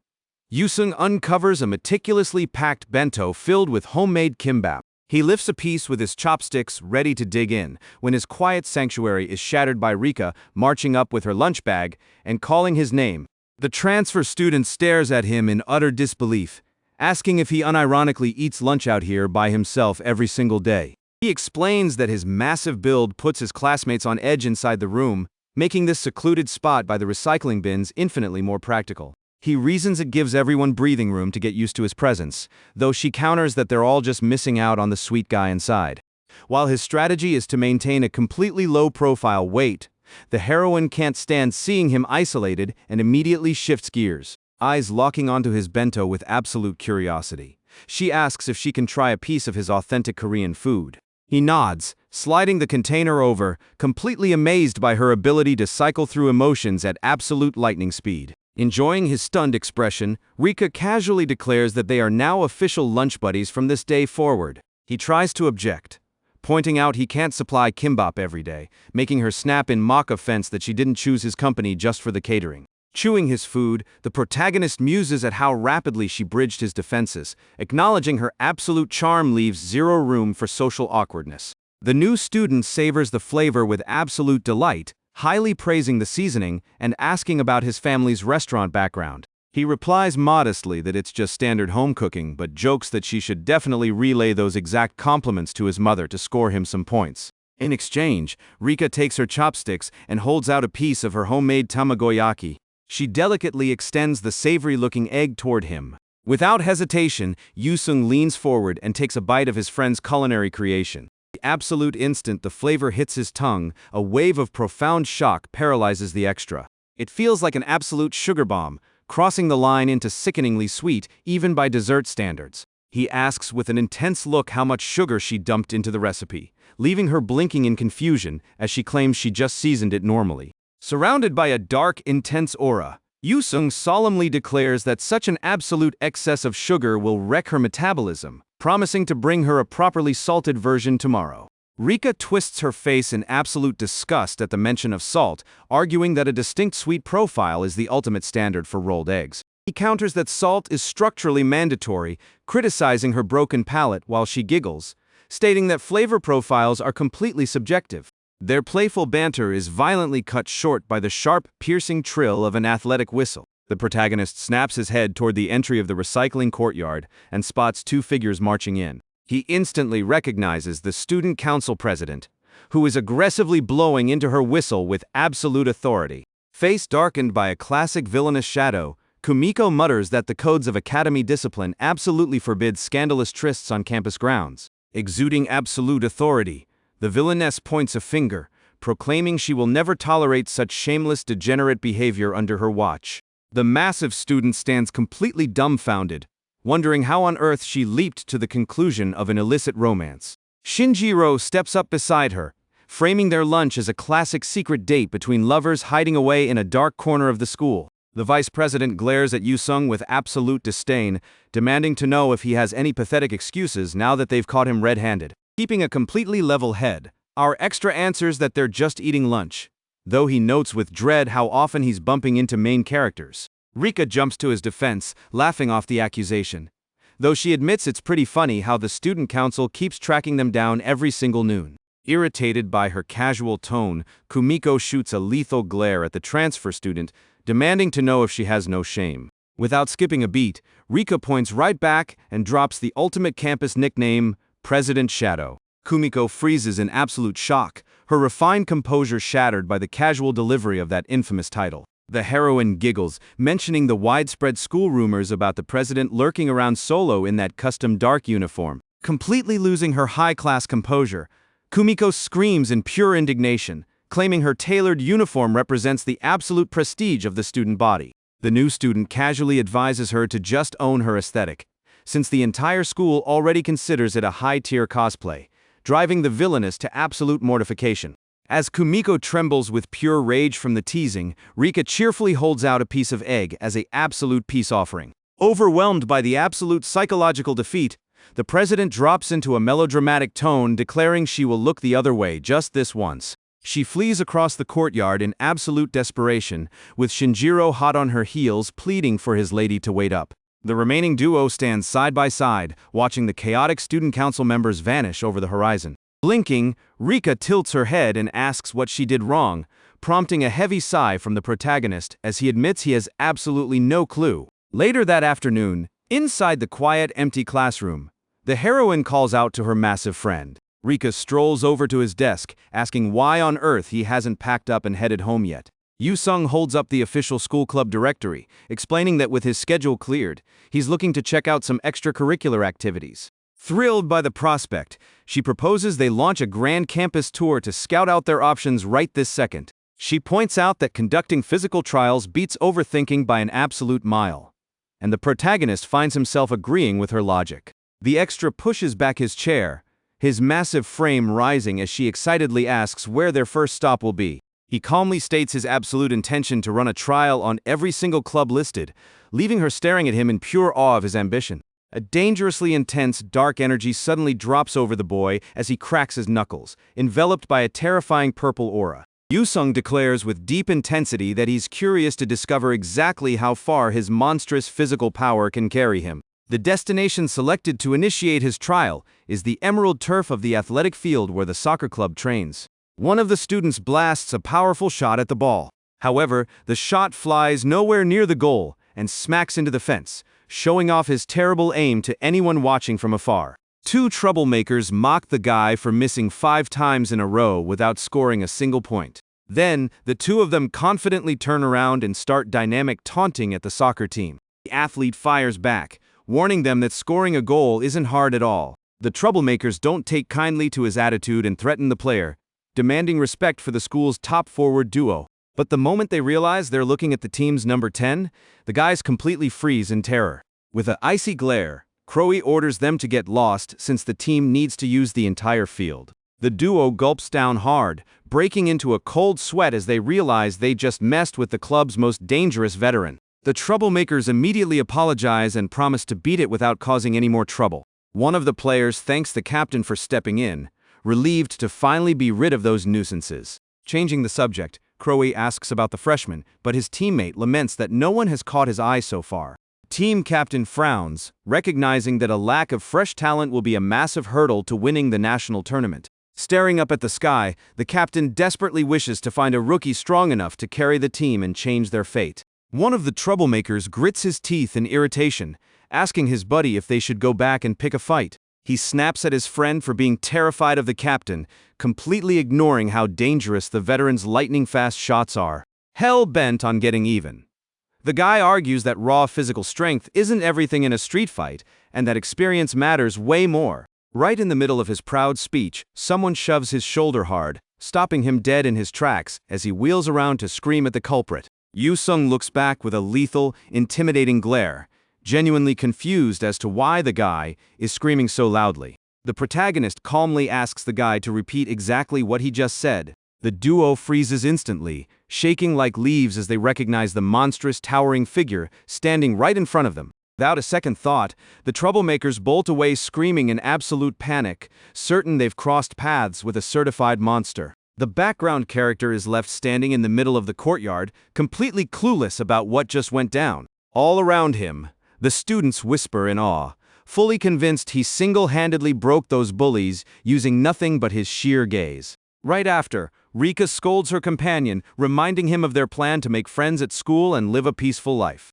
Yusung uncovers a meticulously packed bento filled with homemade kimbap. He lifts a piece with his chopsticks, ready to dig in, when his quiet sanctuary is shattered by Rika marching up with her lunch bag and calling his name. The transfer student stares at him in utter disbelief, asking if he unironically eats lunch out here by himself every single day. He explains that his massive build puts his classmates on edge inside the room, making this secluded spot by the recycling bins infinitely more practical. He reasons it gives everyone breathing room to get used to his presence, though she counters that they're all just missing out on the sweet guy inside. While his strategy is to maintain a completely low-profile weight, the heroine can't stand seeing him isolated and immediately shifts gears, eyes locking onto his bento with absolute curiosity. She asks if she can try a piece of his authentic Korean food. He nods, sliding the container over, completely amazed by her ability to cycle through emotions at absolute lightning speed. Enjoying his stunned expression, Rika casually declares that they are now official lunch buddies from this day forward. He tries to object, pointing out he can't supply kimbap every day, making her snap in mock offense that she didn't choose his company just for the catering. Chewing his food, the protagonist muses at how rapidly she bridged his defenses, acknowledging her absolute charm leaves zero room for social awkwardness. The new student savors the flavor with absolute delight, highly praising the seasoning and asking about his family's restaurant background. He replies modestly that it's just standard home cooking, but jokes that she should definitely relay those exact compliments to his mother to score him some points. In exchange, Rika takes her chopsticks and holds out a piece of her homemade tamagoyaki. She delicately extends the savory-looking egg toward him. Without hesitation, Yusung leans forward and takes a bite of his friend's culinary creation. The absolute instant the flavor hits his tongue, a wave of profound shock paralyzes the extra. It feels like an absolute sugar bomb, crossing the line into sickeningly sweet, even by dessert standards. He asks with an intense look how much sugar she dumped into the recipe, leaving her blinking in confusion as she claims she just seasoned it normally. Surrounded by a dark, intense aura, Yusung solemnly declares that such an absolute excess of sugar will wreck her metabolism, promising to bring her a properly salted version tomorrow. Rika twists her face in absolute disgust at the mention of salt, arguing that a distinct sweet profile is the ultimate standard for rolled eggs. He counters that salt is structurally mandatory, criticizing her broken palate while she giggles, stating that flavor profiles are completely subjective. Their playful banter is violently cut short by the sharp, piercing trill of an athletic whistle. The protagonist snaps his head toward the entry of the recycling courtyard and spots two figures marching in. He instantly recognizes the student council president, who is aggressively blowing into her whistle with absolute authority. Face darkened by a classic villainous shadow, Kumiko mutters that the codes of academy discipline absolutely forbid scandalous trysts on campus grounds. Exuding absolute authority, the villainess points a finger, proclaiming she will never tolerate such shameless, degenerate behavior under her watch. The massive student stands completely dumbfounded, wondering how on earth she leaped to the conclusion of an illicit romance. Shinjiro steps up beside her, framing their lunch as a classic secret date between lovers hiding away in a dark corner of the school. The vice president glares at Yusung with absolute disdain, demanding to know if he has any pathetic excuses now that they've caught him red-handed. Keeping a completely level head, our extra answers that they're just eating lunch, though he notes with dread how often he's bumping into main characters. Rika jumps to his defense, laughing off the accusation, though she admits it's pretty funny how the student council keeps tracking them down every single noon. Irritated by her casual tone, Kumiko shoots a lethal glare at the transfer student, demanding to know if she has no shame. Without skipping a beat, Rika points right back and drops the ultimate campus nickname, President Shadow. Kumiko freezes in absolute shock, her refined composure shattered by the casual delivery of that infamous title. The heroine giggles, mentioning the widespread school rumors about the president lurking around solo in that custom dark uniform. Completely losing her high-class composure, Kumiko screams in pure indignation, claiming her tailored uniform represents the absolute prestige of the student body. The new student casually advises her to just own her aesthetic, since the entire school already considers it a high-tier cosplay, driving the villainess to absolute mortification. As Kumiko trembles with pure rage from the teasing, Rika cheerfully holds out a piece of egg as an absolute peace offering. Overwhelmed by the absolute psychological defeat, the president drops into a melodramatic tone, declaring she will look the other way just this once. She flees across the courtyard in absolute desperation, with Shinjiro hot on her heels pleading for his lady to wait up. The remaining duo stands side by side, watching the chaotic student council members vanish over the horizon. Blinking, Rika tilts her head and asks what she did wrong, prompting a heavy sigh from the protagonist as he admits he has absolutely no clue. Later that afternoon, inside the quiet, empty classroom, the heroine calls out to her massive friend. Rika strolls over to his desk, asking why on earth he hasn't packed up and headed home yet. Yusung holds up the official school club directory, explaining that with his schedule cleared, he's looking to check out some extracurricular activities. Thrilled by the prospect, she proposes they launch a grand campus tour to scout out their options right this second. She points out that conducting physical trials beats overthinking by an absolute mile. And the protagonist finds himself agreeing with her logic. The extra pushes back his chair, his massive frame rising as she excitedly asks where their first stop will be. He calmly states his absolute intention to run a trial on every single club listed, leaving her staring at him in pure awe of his ambition. A dangerously intense, dark energy suddenly drops over the boy as he cracks his knuckles, enveloped by a terrifying purple aura. Yusung declares with deep intensity that he's curious to discover exactly how far his monstrous physical power can carry him. The destination selected to initiate his trial is the emerald turf of the athletic field where the soccer club trains. One of the students blasts a powerful shot at the ball. However, the shot flies nowhere near the goal and smacks into the fence, showing off his terrible aim to anyone watching from afar. Two troublemakers mock the guy for missing 5 times in a row without scoring a single point. Then, the two of them confidently turn around and start dynamic taunting at the soccer team. The athlete fires back, warning them that scoring a goal isn't hard at all. The troublemakers don't take kindly to his attitude and threaten the player, demanding respect for the school's top forward duo. But the moment they realize they're looking at the team's number 10, the guys completely freeze in terror. With an icy glare, Crowe orders them to get lost since the team needs to use the entire field. The duo gulps down hard, breaking into a cold sweat as they realize they just messed with the club's most dangerous veteran. The troublemakers immediately apologize and promise to beat it without causing any more trouble. One of the players thanks the captain for stepping in, relieved to finally be rid of those nuisances. Changing the subject, Crowe asks about the freshman, but his teammate laments that no one has caught his eye so far. Team captain frowns, recognizing that a lack of fresh talent will be a massive hurdle to winning the national tournament. Staring up at the sky, the captain desperately wishes to find a rookie strong enough to carry the team and change their fate. One of the troublemakers grits his teeth in irritation, asking his buddy if they should go back and pick a fight. He snaps at his friend for being terrified of the captain, completely ignoring how dangerous the veteran's lightning-fast shots are. Hell-bent on getting even. The guy argues that raw physical strength isn't everything in a street fight, and that experience matters way more. Right in the middle of his proud speech, someone shoves his shoulder hard, stopping him dead in his tracks as he wheels around to scream at the culprit. Yusung looks back with a lethal, intimidating glare, genuinely confused as to why the guy is screaming so loudly. The protagonist calmly asks the guy to repeat exactly what he just said. The duo freezes instantly, shaking like leaves as they recognize the monstrous, towering figure standing right in front of them. Without a second thought, the troublemakers bolt away screaming in absolute panic, certain they've crossed paths with a certified monster. The background character is left standing in the middle of the courtyard, completely clueless about what just went down. All around him, the students whisper in awe, fully convinced he single-handedly broke those bullies using nothing but his sheer gaze. Right after, Rika scolds her companion, reminding him of their plan to make friends at school and live a peaceful life.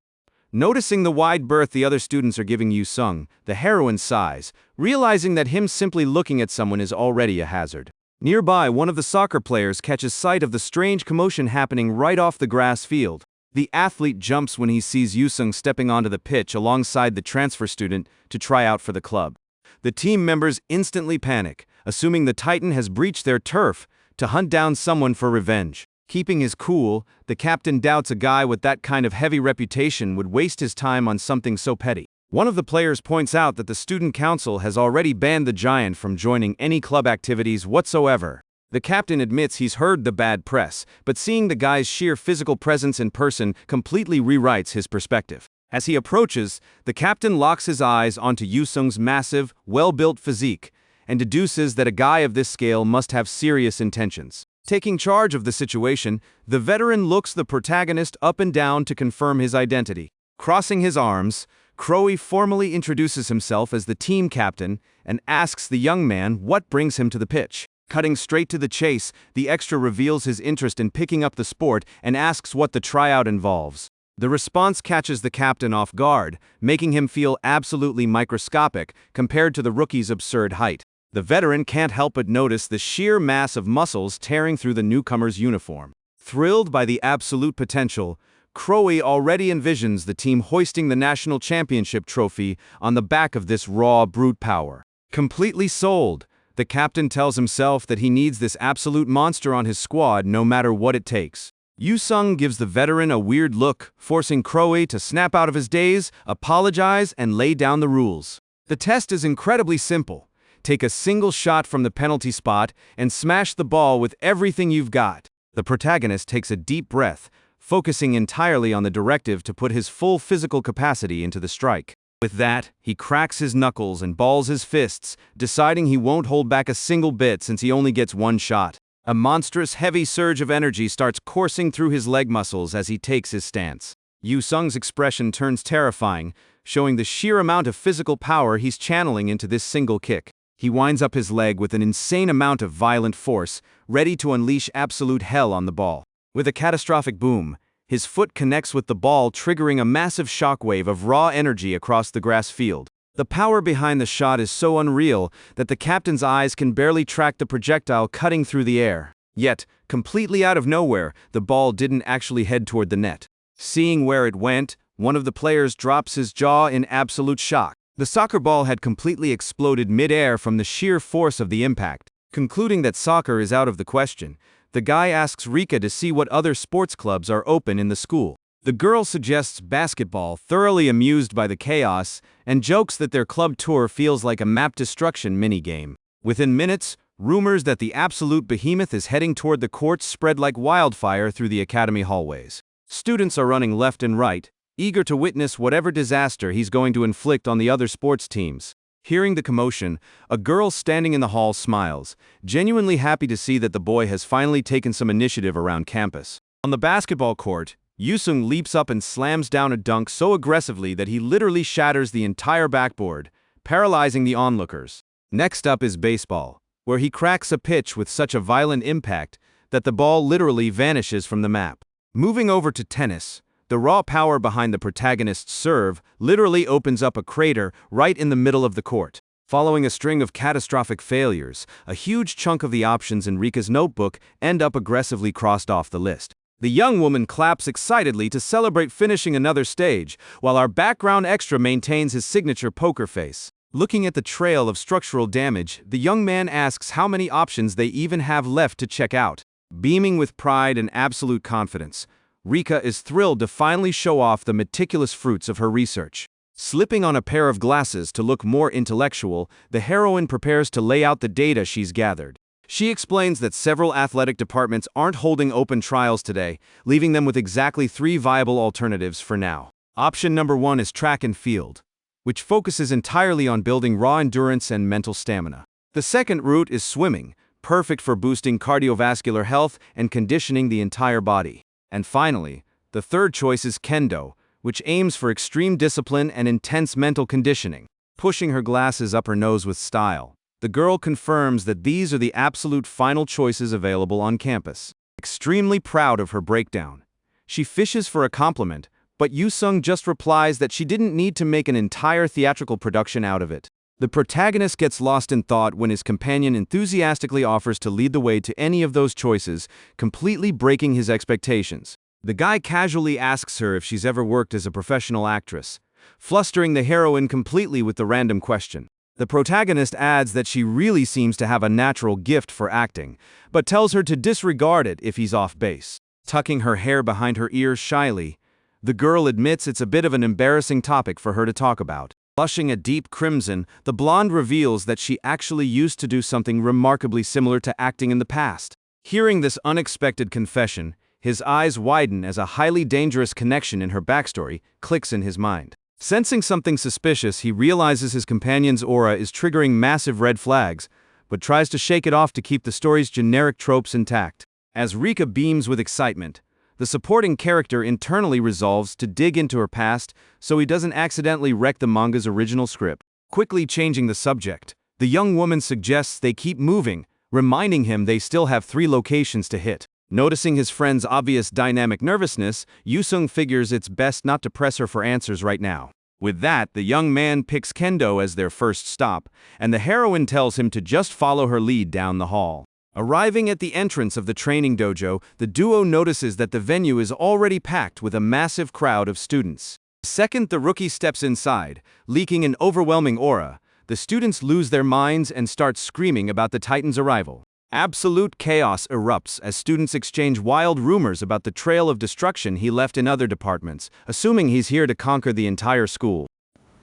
Noticing the wide berth the other students are giving Yusung, the heroine sighs, realizing that him simply looking at someone is already a hazard. Nearby, one of the soccer players catches sight of the strange commotion happening right off the grass field. The athlete jumps when he sees Yusung stepping onto the pitch alongside the transfer student to try out for the club. The team members instantly panic, assuming the Titan has breached their turf to hunt down someone for revenge. Keeping his cool, the captain doubts a guy with that kind of heavy reputation would waste his time on something so petty. One of the players points out that the student council has already banned the giant from joining any club activities whatsoever. The captain admits he's heard the bad press, but seeing the guy's sheer physical presence in person completely rewrites his perspective. As he approaches, the captain locks his eyes onto Yusung's massive, well-built physique, and deduces that a guy of this scale must have serious intentions. Taking charge of the situation, the veteran looks the protagonist up and down to confirm his identity. Crossing his arms, Crowley formally introduces himself as the team captain and asks the young man what brings him to the pitch. Cutting straight to the chase, the extra reveals his interest in picking up the sport and asks what the tryout involves. The response catches the captain off guard, making him feel absolutely microscopic compared to the rookie's absurd height. The veteran can't help but notice the sheer mass of muscles tearing through the newcomer's uniform. Thrilled by the absolute potential, Crowley already envisions the team hoisting the national championship trophy on the back of this raw brute power. Completely sold, the captain tells himself that he needs this absolute monster on his squad no matter what it takes. Yusung gives the veteran a weird look, forcing Crowley to snap out of his daze, apologize, and lay down the rules. The test is incredibly simple. Take a single shot from the penalty spot and smash the ball with everything you've got. The protagonist takes a deep breath, focusing entirely on the directive to put his full physical capacity into the strike. With that, he cracks his knuckles and balls his fists, deciding he won't hold back a single bit since he only gets one shot. A monstrous, heavy surge of energy starts coursing through his leg muscles as he takes his stance. Yusung's expression turns terrifying, showing the sheer amount of physical power he's channeling into this single kick. He winds up his leg with an insane amount of violent force, ready to unleash absolute hell on the ball. With a catastrophic boom, his foot connects with the ball, triggering a massive shockwave of raw energy across the grass field. The power behind the shot is so unreal that the captain's eyes can barely track the projectile cutting through the air. Yet, completely out of nowhere, the ball didn't actually head toward the net. Seeing where it went, one of the players drops his jaw in absolute shock. The soccer ball had completely exploded mid-air from the sheer force of the impact. Concluding that soccer is out of the question, the guy asks Rika to see what other sports clubs are open in the school. The girl suggests basketball, thoroughly amused by the chaos, and jokes that their club tour feels like a map destruction minigame. Within minutes, rumors that the absolute behemoth is heading toward the courts spread like wildfire through the academy hallways. Students are running left and right, eager to witness whatever disaster he's going to inflict on the other sports teams. Hearing the commotion, a girl standing in the hall smiles, genuinely happy to see that the boy has finally taken some initiative around campus. On the basketball court, Yusung leaps up and slams down a dunk so aggressively that he literally shatters the entire backboard, paralyzing the onlookers. Next up is baseball, where he cracks a pitch with such a violent impact that the ball literally vanishes from the map. Moving over to tennis, the raw power behind the protagonist's serve literally opens up a crater right in the middle of the court. Following a string of catastrophic failures, a huge chunk of the options in Rika's notebook end up aggressively crossed off the list. The young woman claps excitedly to celebrate finishing another stage, while our background extra maintains his signature poker face. Looking at the trail of structural damage, the young man asks how many options they even have left to check out. Beaming with pride and absolute confidence, Rika is thrilled to finally show off the meticulous fruits of her research. Slipping on a pair of glasses to look more intellectual, the heroine prepares to lay out the data she's gathered. She explains that several athletic departments aren't holding open trials today, leaving them with exactly 3 viable alternatives for now. Option number 1 is track and field, which focuses entirely on building raw endurance and mental stamina. The second route is swimming, perfect for boosting cardiovascular health and conditioning the entire body. And finally, the third choice is kendo, which aims for extreme discipline and intense mental conditioning. Pushing her glasses up her nose with style, the girl confirms that these are the absolute final choices available on campus. Extremely proud of her breakdown, she fishes for a compliment, but Yusung just replies that she didn't need to make an entire theatrical production out of it. The protagonist gets lost in thought when his companion enthusiastically offers to lead the way to any of those choices, completely breaking his expectations. The guy casually asks her if she's ever worked as a professional actress, flustering the heroine completely with the random question. The protagonist adds that she really seems to have a natural gift for acting, but tells her to disregard it if he's off base. Tucking her hair behind her ears shyly, the girl admits it's a bit of an embarrassing topic for her to talk about. Blushing a deep crimson, the blonde reveals that she actually used to do something remarkably similar to acting in the past. Hearing this unexpected confession, his eyes widen as a highly dangerous connection in her backstory clicks in his mind. Sensing something suspicious, he realizes his companion's aura is triggering massive red flags, but tries to shake it off to keep the story's generic tropes intact. As Rika beams with excitement, The supporting character internally resolves to dig into her past so he doesn't accidentally wreck the manga's original script. Quickly changing the subject, the young woman suggests they keep moving, reminding him they still have 3 locations to hit. Noticing his friend's obvious dynamic nervousness, Yusung figures it's best not to press her for answers right now. With that, the young man picks kendo as their first stop, and the heroine tells him to just follow her lead down the hall. Arriving at the entrance of the training dojo, the duo notices that the venue is already packed with a massive crowd of students. The second the rookie steps inside, leaking an overwhelming aura, the students lose their minds and start screaming about the Titan's arrival. Absolute chaos erupts as students exchange wild rumors about the trail of destruction he left in other departments, assuming he's here to conquer the entire school.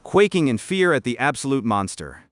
Quaking in fear at the absolute monster,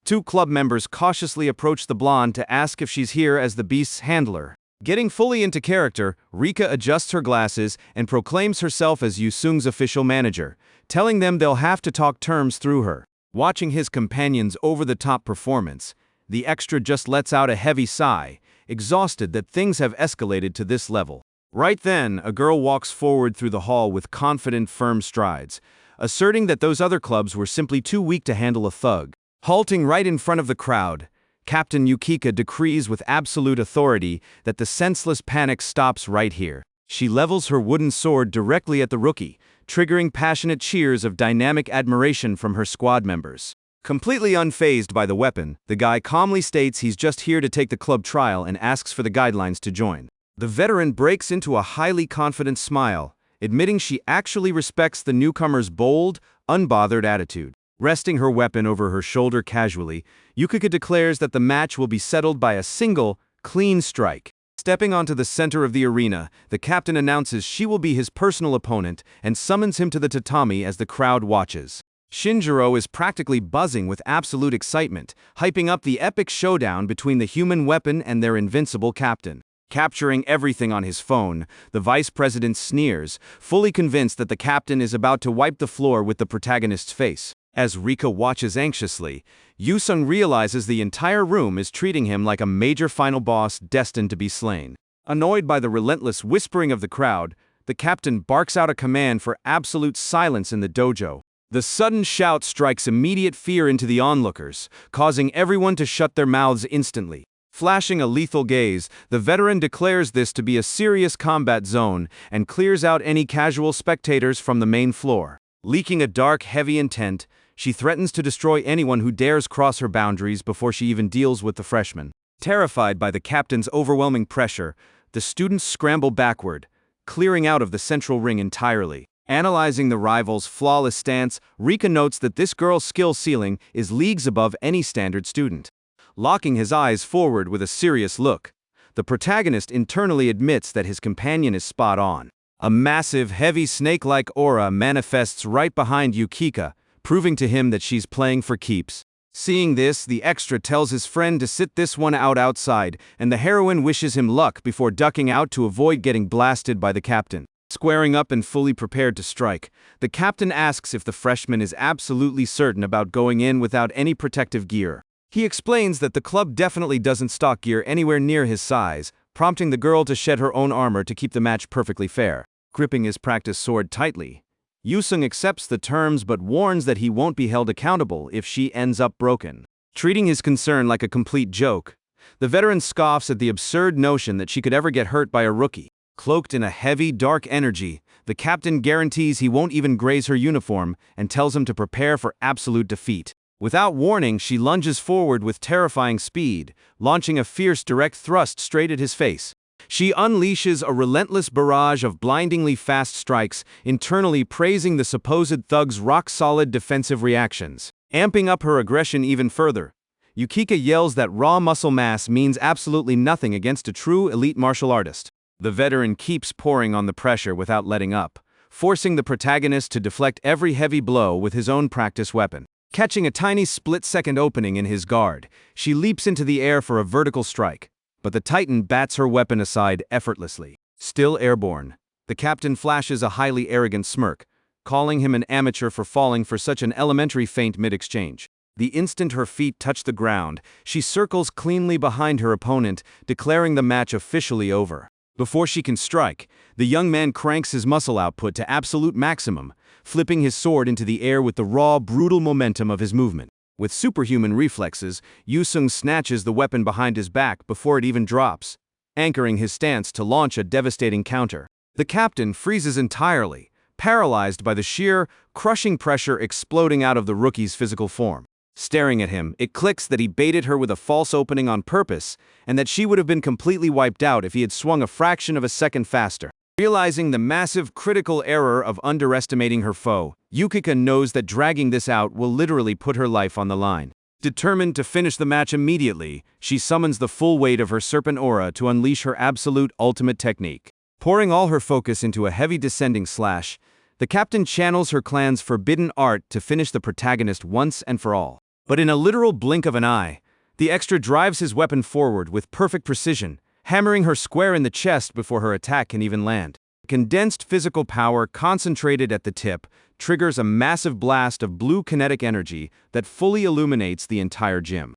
2 club members cautiously approach the blonde to ask if she's here as the beast's handler. Getting fully into character, Rika adjusts her glasses and proclaims herself as Yusung's official manager, telling them they'll have to talk terms through her. Watching his companion's over-the-top performance, the extra just lets out a heavy sigh, exhausted that things have escalated to this level. Right then, a girl walks forward through the hall with confident, firm strides, asserting that those other clubs were simply too weak to handle a thug. Halting right in front of the crowd, Captain Yukika decrees with absolute authority that the senseless panic stops right here. She levels her wooden sword directly at the rookie, triggering passionate cheers of dynamic admiration from her squad members. Completely unfazed by the weapon, the guy calmly states he's just here to take the club trial and asks for the guidelines to join. The veteran breaks into a highly confident smile, admitting she actually respects the newcomer's bold, unbothered attitude. Resting her weapon over her shoulder casually, Yukika declares that the match will be settled by a single, clean strike. Stepping onto the center of the arena, the captain announces she will be his personal opponent and summons him to the tatami as the crowd watches. Shinjiro is practically buzzing with absolute excitement, hyping up the epic showdown between the human weapon and their invincible captain. Capturing everything on his phone, the vice president sneers, fully convinced that the captain is about to wipe the floor with the protagonist's face. As Rika watches anxiously, Yusung realizes the entire room is treating him like a major final boss destined to be slain. Annoyed by the relentless whispering of the crowd, the captain barks out a command for absolute silence in the dojo. The sudden shout strikes immediate fear into the onlookers, causing everyone to shut their mouths instantly. Flashing a lethal gaze, the veteran declares this to be a serious combat zone and clears out any casual spectators from the main floor. Leaking a dark, heavy intent, she threatens to destroy anyone who dares cross her boundaries before she even deals with the freshman. Terrified by the captain's overwhelming pressure, the students scramble backward, clearing out of the central ring entirely. Analyzing the rival's flawless stance, Rika notes that this girl's skill ceiling is leagues above any standard student. Locking his eyes forward with a serious look, the protagonist internally admits that his companion is spot on. A massive, heavy snake-like aura manifests right behind Yukika, proving to him that she's playing for keeps. Seeing this, the extra tells his friend to sit this one out outside, and the heroine wishes him luck before ducking out to avoid getting blasted by the captain. Squaring up and fully prepared to strike, the captain asks if the freshman is absolutely certain about going in without any protective gear. He explains that the club definitely doesn't stock gear anywhere near his size, prompting the girl to shed her own armor to keep the match perfectly fair. Gripping his practice sword tightly, Yusung accepts the terms but warns that he won't be held accountable if she ends up broken. Treating his concern like a complete joke, the veteran scoffs at the absurd notion that she could ever get hurt by a rookie. Cloaked in a heavy, dark energy, the captain guarantees he won't even graze her uniform and tells him to prepare for absolute defeat. Without warning, she lunges forward with terrifying speed, launching a fierce direct thrust straight at his face. She unleashes a relentless barrage of blindingly fast strikes, internally praising the supposed thug's rock-solid defensive reactions. Amping up her aggression even further, Yukika yells that raw muscle mass means absolutely nothing against a true elite martial artist. The veteran keeps pouring on the pressure without letting up, forcing the protagonist to deflect every heavy blow with his own practice weapon. Catching a tiny split-second opening in his guard, she leaps into the air for a vertical strike, but the Titan bats her weapon aside effortlessly. Still airborne, the captain flashes a highly arrogant smirk, calling him an amateur for falling for such an elementary feint mid-exchange. The instant her feet touch the ground, she circles cleanly behind her opponent, declaring the match officially over. Before she can strike, the young man cranks his muscle output to absolute maximum, flipping his sword into the air with the raw, brutal momentum of his movement. With superhuman reflexes, Yusung snatches the weapon behind his back before it even drops, anchoring his stance to launch a devastating counter. The captain freezes entirely, paralyzed by the sheer, crushing pressure exploding out of the rookie's physical form. Staring at him, it clicks that he baited her with a false opening on purpose, and that she would have been completely wiped out if he had swung a fraction of a second faster. Realizing the massive critical error of underestimating her foe, Yukika knows that dragging this out will literally put her life on the line. Determined to finish the match immediately, she summons the full weight of her serpent aura to unleash her absolute ultimate technique. Pouring all her focus into a heavy descending slash, the captain channels her clan's forbidden art to finish the protagonist once and for all. But in a literal blink of an eye, the extra drives his weapon forward with perfect precision, hammering her square in the chest before her attack can even land. Condensed physical power concentrated at the tip triggers a massive blast of blue kinetic energy that fully illuminates the entire gym.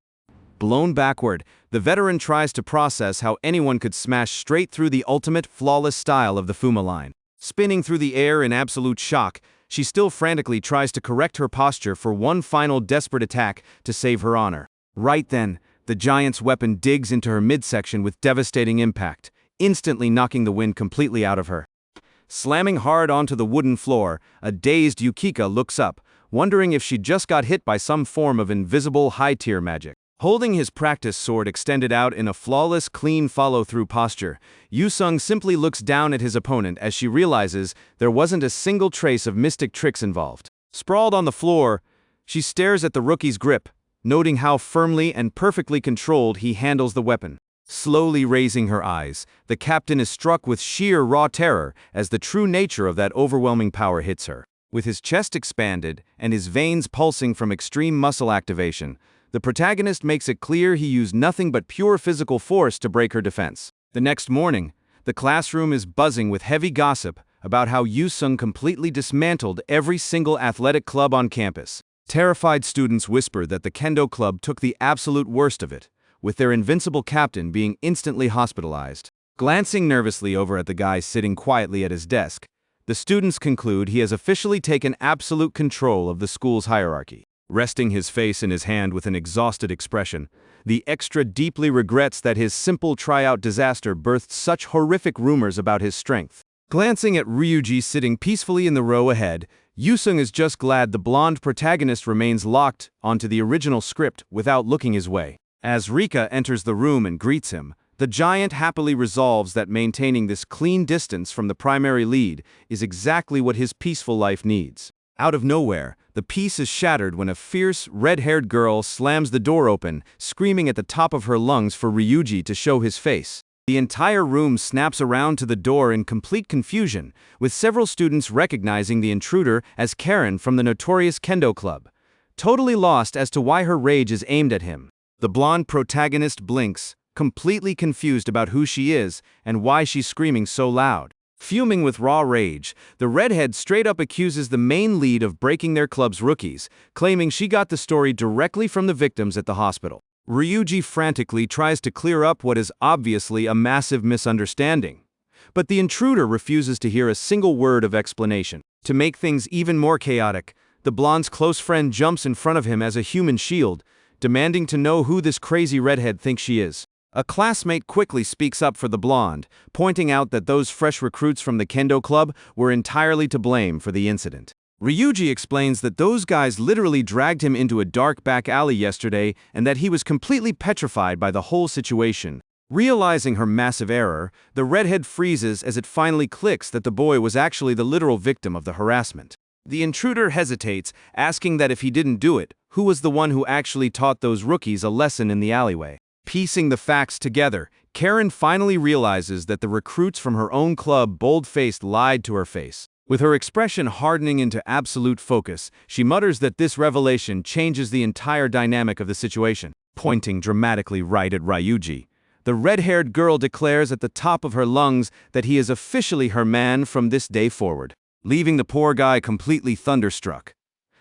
Blown backward, the veteran tries to process how anyone could smash straight through the ultimate flawless style of the Fuma line. Spinning through the air in absolute shock, she still frantically tries to correct her posture for one final desperate attack to save her honor. Right then, the giant's weapon digs into her midsection with devastating impact, instantly knocking the wind completely out of her. Slamming hard onto the wooden floor, a dazed Yukika looks up, wondering if she just got hit by some form of invisible high-tier magic. Holding his practice sword extended out in a flawless, clean follow-through posture, Yusung simply looks down at his opponent as she realizes there wasn't a single trace of mystic tricks involved. Sprawled on the floor, she stares at the rookie's grip, noting how firmly and perfectly controlled he handles the weapon. Slowly raising her eyes, the captain is struck with sheer raw terror as the true nature of that overwhelming power hits her. With his chest expanded and his veins pulsing from extreme muscle activation, the protagonist makes it clear he used nothing but pure physical force to break her defense. The next morning, the classroom is buzzing with heavy gossip about how Yusung completely dismantled every single athletic club on campus. Terrified students whisper that the kendo club took the absolute worst of it, with their invincible captain being instantly hospitalized. Glancing nervously over at the guy sitting quietly at his desk, the students conclude he has officially taken absolute control of the school's hierarchy. Resting his face in his hand with an exhausted expression, the extra deeply regrets that his simple tryout disaster birthed such horrific rumors about his strength. Glancing at Ryuji sitting peacefully in the row ahead, Yusung is just glad the blonde protagonist remains locked onto the original script without looking his way. As Rika enters the room and greets him, the giant happily resolves that maintaining this clean distance from the primary lead is exactly what his peaceful life needs. Out of nowhere, the peace is shattered when a fierce, red-haired girl slams the door open, screaming at the top of her lungs for Ryuji to show his face. The entire room snaps around to the door in complete confusion, with several students recognizing the intruder as Karen from the notorious kendo club, totally lost as to why her rage is aimed at him. The blonde protagonist blinks, completely confused about who she is and why she's screaming so loud. Fuming with raw rage, the redhead straight up accuses the main lead of breaking their club's rookies, claiming she got the story directly from the victims at the hospital. Ryuji frantically tries to clear up what is obviously a massive misunderstanding, but the intruder refuses to hear a single word of explanation. To make things even more chaotic, the blonde's close friend jumps in front of him as a human shield, demanding to know who this crazy redhead thinks she is. A classmate quickly speaks up for the blonde, pointing out that those fresh recruits from the kendo club were entirely to blame for the incident. Ryuji explains that those guys literally dragged him into a dark back alley yesterday and that he was completely petrified by the whole situation. Realizing her massive error, the redhead freezes as it finally clicks that the boy was actually the literal victim of the harassment. The intruder hesitates, asking that if he didn't do it, who was the one who actually taught those rookies a lesson in the alleyway. Piecing the facts together, Karen finally realizes that the recruits from her own club bold-faced lied to her face. With her expression hardening into absolute focus, she mutters that this revelation changes the entire dynamic of the situation. Pointing dramatically right at Ryuji, the red-haired girl declares at the top of her lungs that he is officially her man from this day forward, leaving the poor guy completely thunderstruck.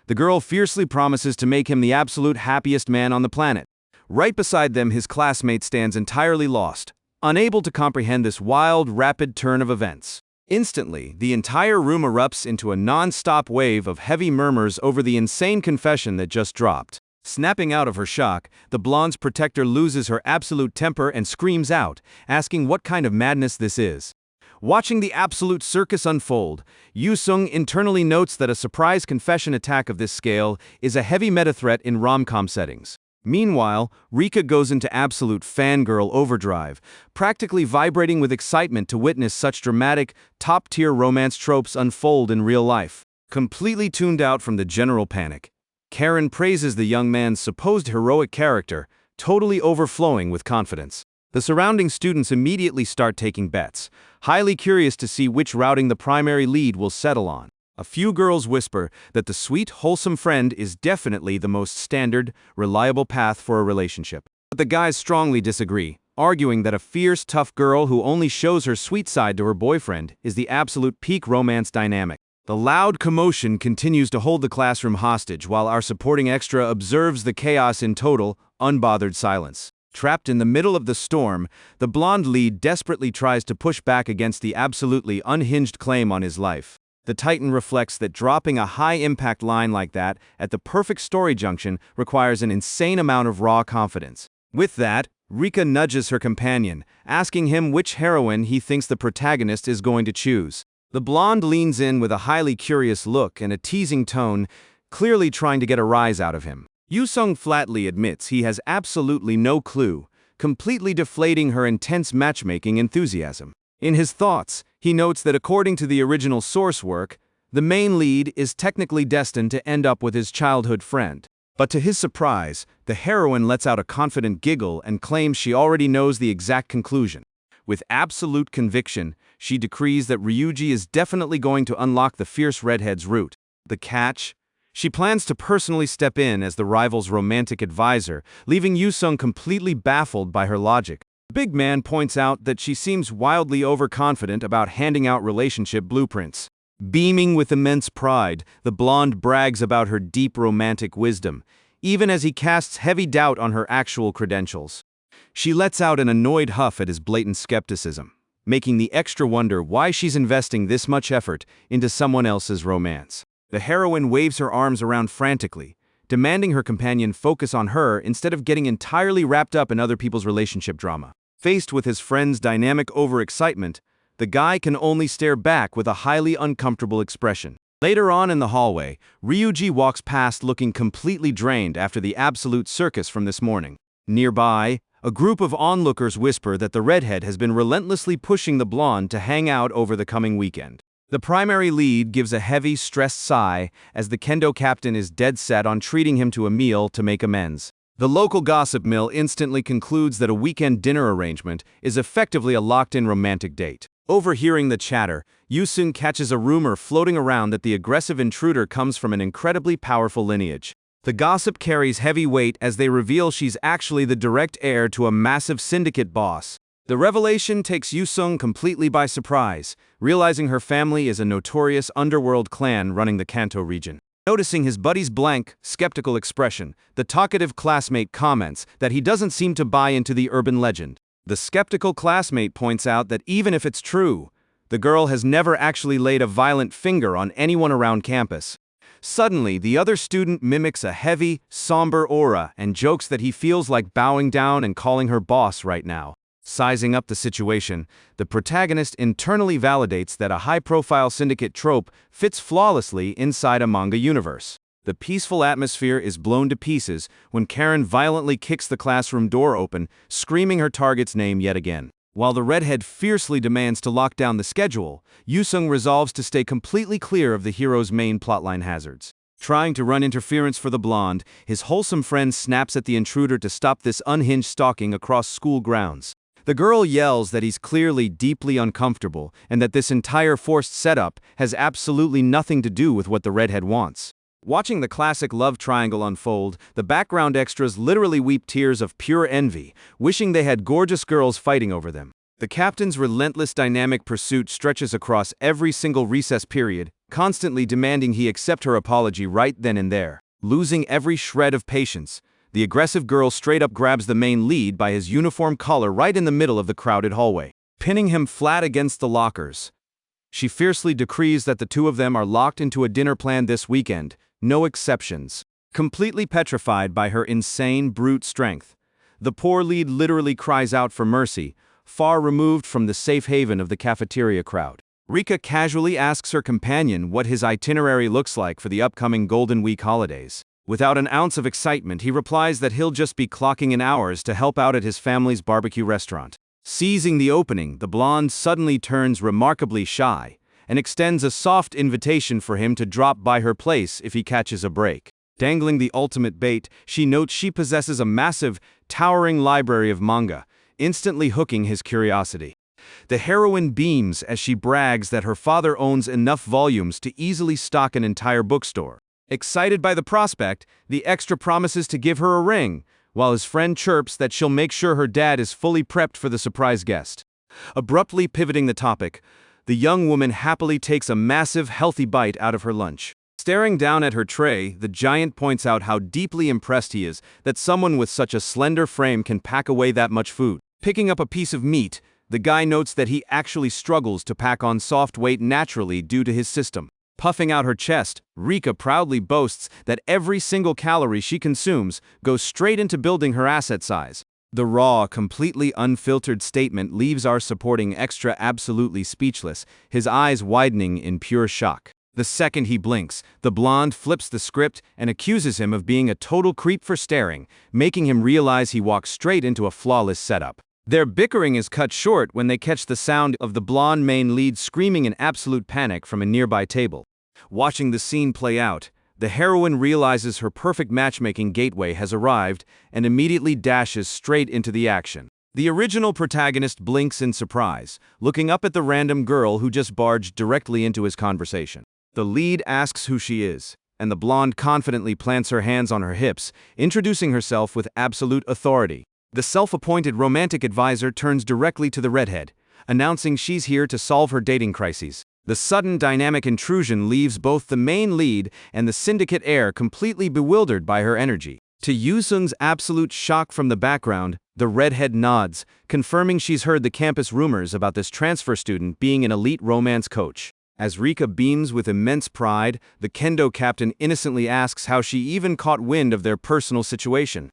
The girl fiercely promises to make him the absolute happiest man on the planet. Right beside them, his classmate stands entirely lost, unable to comprehend this wild, rapid turn of events. Instantly, the entire room erupts into a non-stop wave of heavy murmurs over the insane confession that just dropped. Snapping out of her shock, the blonde's protector loses her absolute temper and screams out, asking what kind of madness this is. Watching the absolute circus unfold, Yusung internally notes that a surprise confession attack of this scale is a heavy meta-threat in rom-com settings. Meanwhile, Rika goes into absolute fangirl overdrive, practically vibrating with excitement to witness such dramatic, top-tier romance tropes unfold in real life. Completely tuned out from the general panic, Karen praises the young man's supposed heroic character, totally overflowing with confidence. The surrounding students immediately start taking bets, highly curious to see which routing the primary lead will settle on. A few girls whisper that the sweet, wholesome friend is definitely the most standard, reliable path for a relationship. But the guys strongly disagree, arguing that a fierce, tough girl who only shows her sweet side to her boyfriend is the absolute peak romance dynamic. The loud commotion continues to hold the classroom hostage while our supporting extra observes the chaos in total, unbothered silence. Trapped in the middle of the storm, the blonde lead desperately tries to push back against the absolutely unhinged claim on his life. The Titan reflects that dropping a high-impact line like that at the perfect story junction requires an insane amount of raw confidence. With that, Rika nudges her companion, asking him which heroine he thinks the protagonist is going to choose. The blonde leans in with a highly curious look and a teasing tone, clearly trying to get a rise out of him. Yusung flatly admits he has absolutely no clue, completely deflating her intense matchmaking enthusiasm. In his thoughts, he notes that according to the original source work, the main lead is technically destined to end up with his childhood friend. But to his surprise, the heroine lets out a confident giggle and claims she already knows the exact conclusion. With absolute conviction, she decrees that Ryuji is definitely going to unlock the fierce redhead's route. The catch? She plans to personally step in as the rival's romantic advisor, leaving Yusung completely baffled by her logic. The big man points out that she seems wildly overconfident about handing out relationship blueprints. Beaming with immense pride, the blonde brags about her deep romantic wisdom, even as he casts heavy doubt on her actual credentials. She lets out an annoyed huff at his blatant skepticism, making the extra wonder why she's investing this much effort into someone else's romance. The heroine waves her arms around frantically, demanding her companion focus on her instead of getting entirely wrapped up in other people's relationship drama. Faced with his friend's dynamic overexcitement, the guy can only stare back with a highly uncomfortable expression. Later on in the hallway, Ryuji walks past looking completely drained after the absolute circus from this morning. Nearby, a group of onlookers whisper that the redhead has been relentlessly pushing the blonde to hang out over the coming weekend. The primary lead gives a heavy, stressed sigh as the kendo captain is dead set on treating him to a meal to make amends. The local gossip mill instantly concludes that a weekend dinner arrangement is effectively a locked-in romantic date. Overhearing the chatter, Yusung catches a rumor floating around that the aggressive intruder comes from an incredibly powerful lineage. The gossip carries heavy weight as they reveal she's actually the direct heir to a massive syndicate boss. The revelation takes Yusung completely by surprise, realizing her family is a notorious underworld clan running the Kanto region. Noticing his buddy's blank, skeptical expression, the talkative classmate comments that he doesn't seem to buy into the urban legend. The skeptical classmate points out that even if it's true, the girl has never actually laid a violent finger on anyone around campus. Suddenly, the other student mimics a heavy, somber aura and jokes that he feels like bowing down and calling her boss right now. Sizing up the situation, the protagonist internally validates that a high-profile syndicate trope fits flawlessly inside a manga universe. The peaceful atmosphere is blown to pieces when Karen violently kicks the classroom door open, screaming her target's name yet again. While the redhead fiercely demands to lock down the schedule, Yusung resolves to stay completely clear of the hero's main plotline hazards. Trying to run interference for the blonde, his wholesome friend snaps at the intruder to stop this unhinged stalking across school grounds. The girl yells that he's clearly deeply uncomfortable and that this entire forced setup has absolutely nothing to do with what the redhead wants. Watching the classic love triangle unfold, the background extras literally weep tears of pure envy, wishing they had gorgeous girls fighting over them. The captain's relentless dynamic pursuit stretches across every single recess period, constantly demanding he accept her apology right then and there. Losing every shred of patience, The aggressive girl straight up grabs the main lead by his uniform collar right in the middle of the crowded hallway, pinning him flat against the lockers. She fiercely decrees that the two of them are locked into a dinner plan this weekend, no exceptions. Completely petrified by her insane brute strength, the poor lead literally cries out for mercy, far removed from the safe haven of the cafeteria crowd. Rika casually asks her companion what his itinerary looks like for the upcoming Golden Week holidays. Without an ounce of excitement, he replies that he'll just be clocking in hours to help out at his family's barbecue restaurant. Seizing the opening, the blonde suddenly turns remarkably shy and extends a soft invitation for him to drop by her place if he catches a break. Dangling the ultimate bait, she notes she possesses a massive, towering library of manga, instantly hooking his curiosity. The heroine beams as she brags that her father owns enough volumes to easily stock an entire bookstore. Excited by the prospect, the extra promises to give her a ring, while his friend chirps that she'll make sure her dad is fully prepped for the surprise guest. Abruptly pivoting the topic, the young woman happily takes a massive, healthy bite out of her lunch. Staring down at her tray, the giant points out how deeply impressed he is that someone with such a slender frame can pack away that much food. Picking up a piece of meat, the guy notes that he actually struggles to pack on soft weight naturally due to his system. Puffing out her chest, Rika proudly boasts that every single calorie she consumes goes straight into building her asset size. The raw, completely unfiltered statement leaves our supporting extra absolutely speechless, his eyes widening in pure shock. The second he blinks, the blonde flips the script and accuses him of being a total creep for staring, making him realize he walked straight into a flawless setup. Their bickering is cut short when they catch the sound of the blonde main lead screaming in absolute panic from a nearby table. Watching the scene play out, the heroine realizes her perfect matchmaking gateway has arrived and immediately dashes straight into the action. The original protagonist blinks in surprise, looking up at the random girl who just barged directly into his conversation. The lead asks who she is, and the blonde confidently plants her hands on her hips, introducing herself with absolute authority. The self-appointed romantic advisor turns directly to the redhead, announcing she's here to solve her dating crises. The sudden dynamic intrusion leaves both the main lead and the syndicate heir completely bewildered by her energy. To Yusung's absolute shock from the background, the redhead nods, confirming she's heard the campus rumors about this transfer student being an elite romance coach. As Rika beams with immense pride, the kendo captain innocently asks how she even caught wind of their personal situation.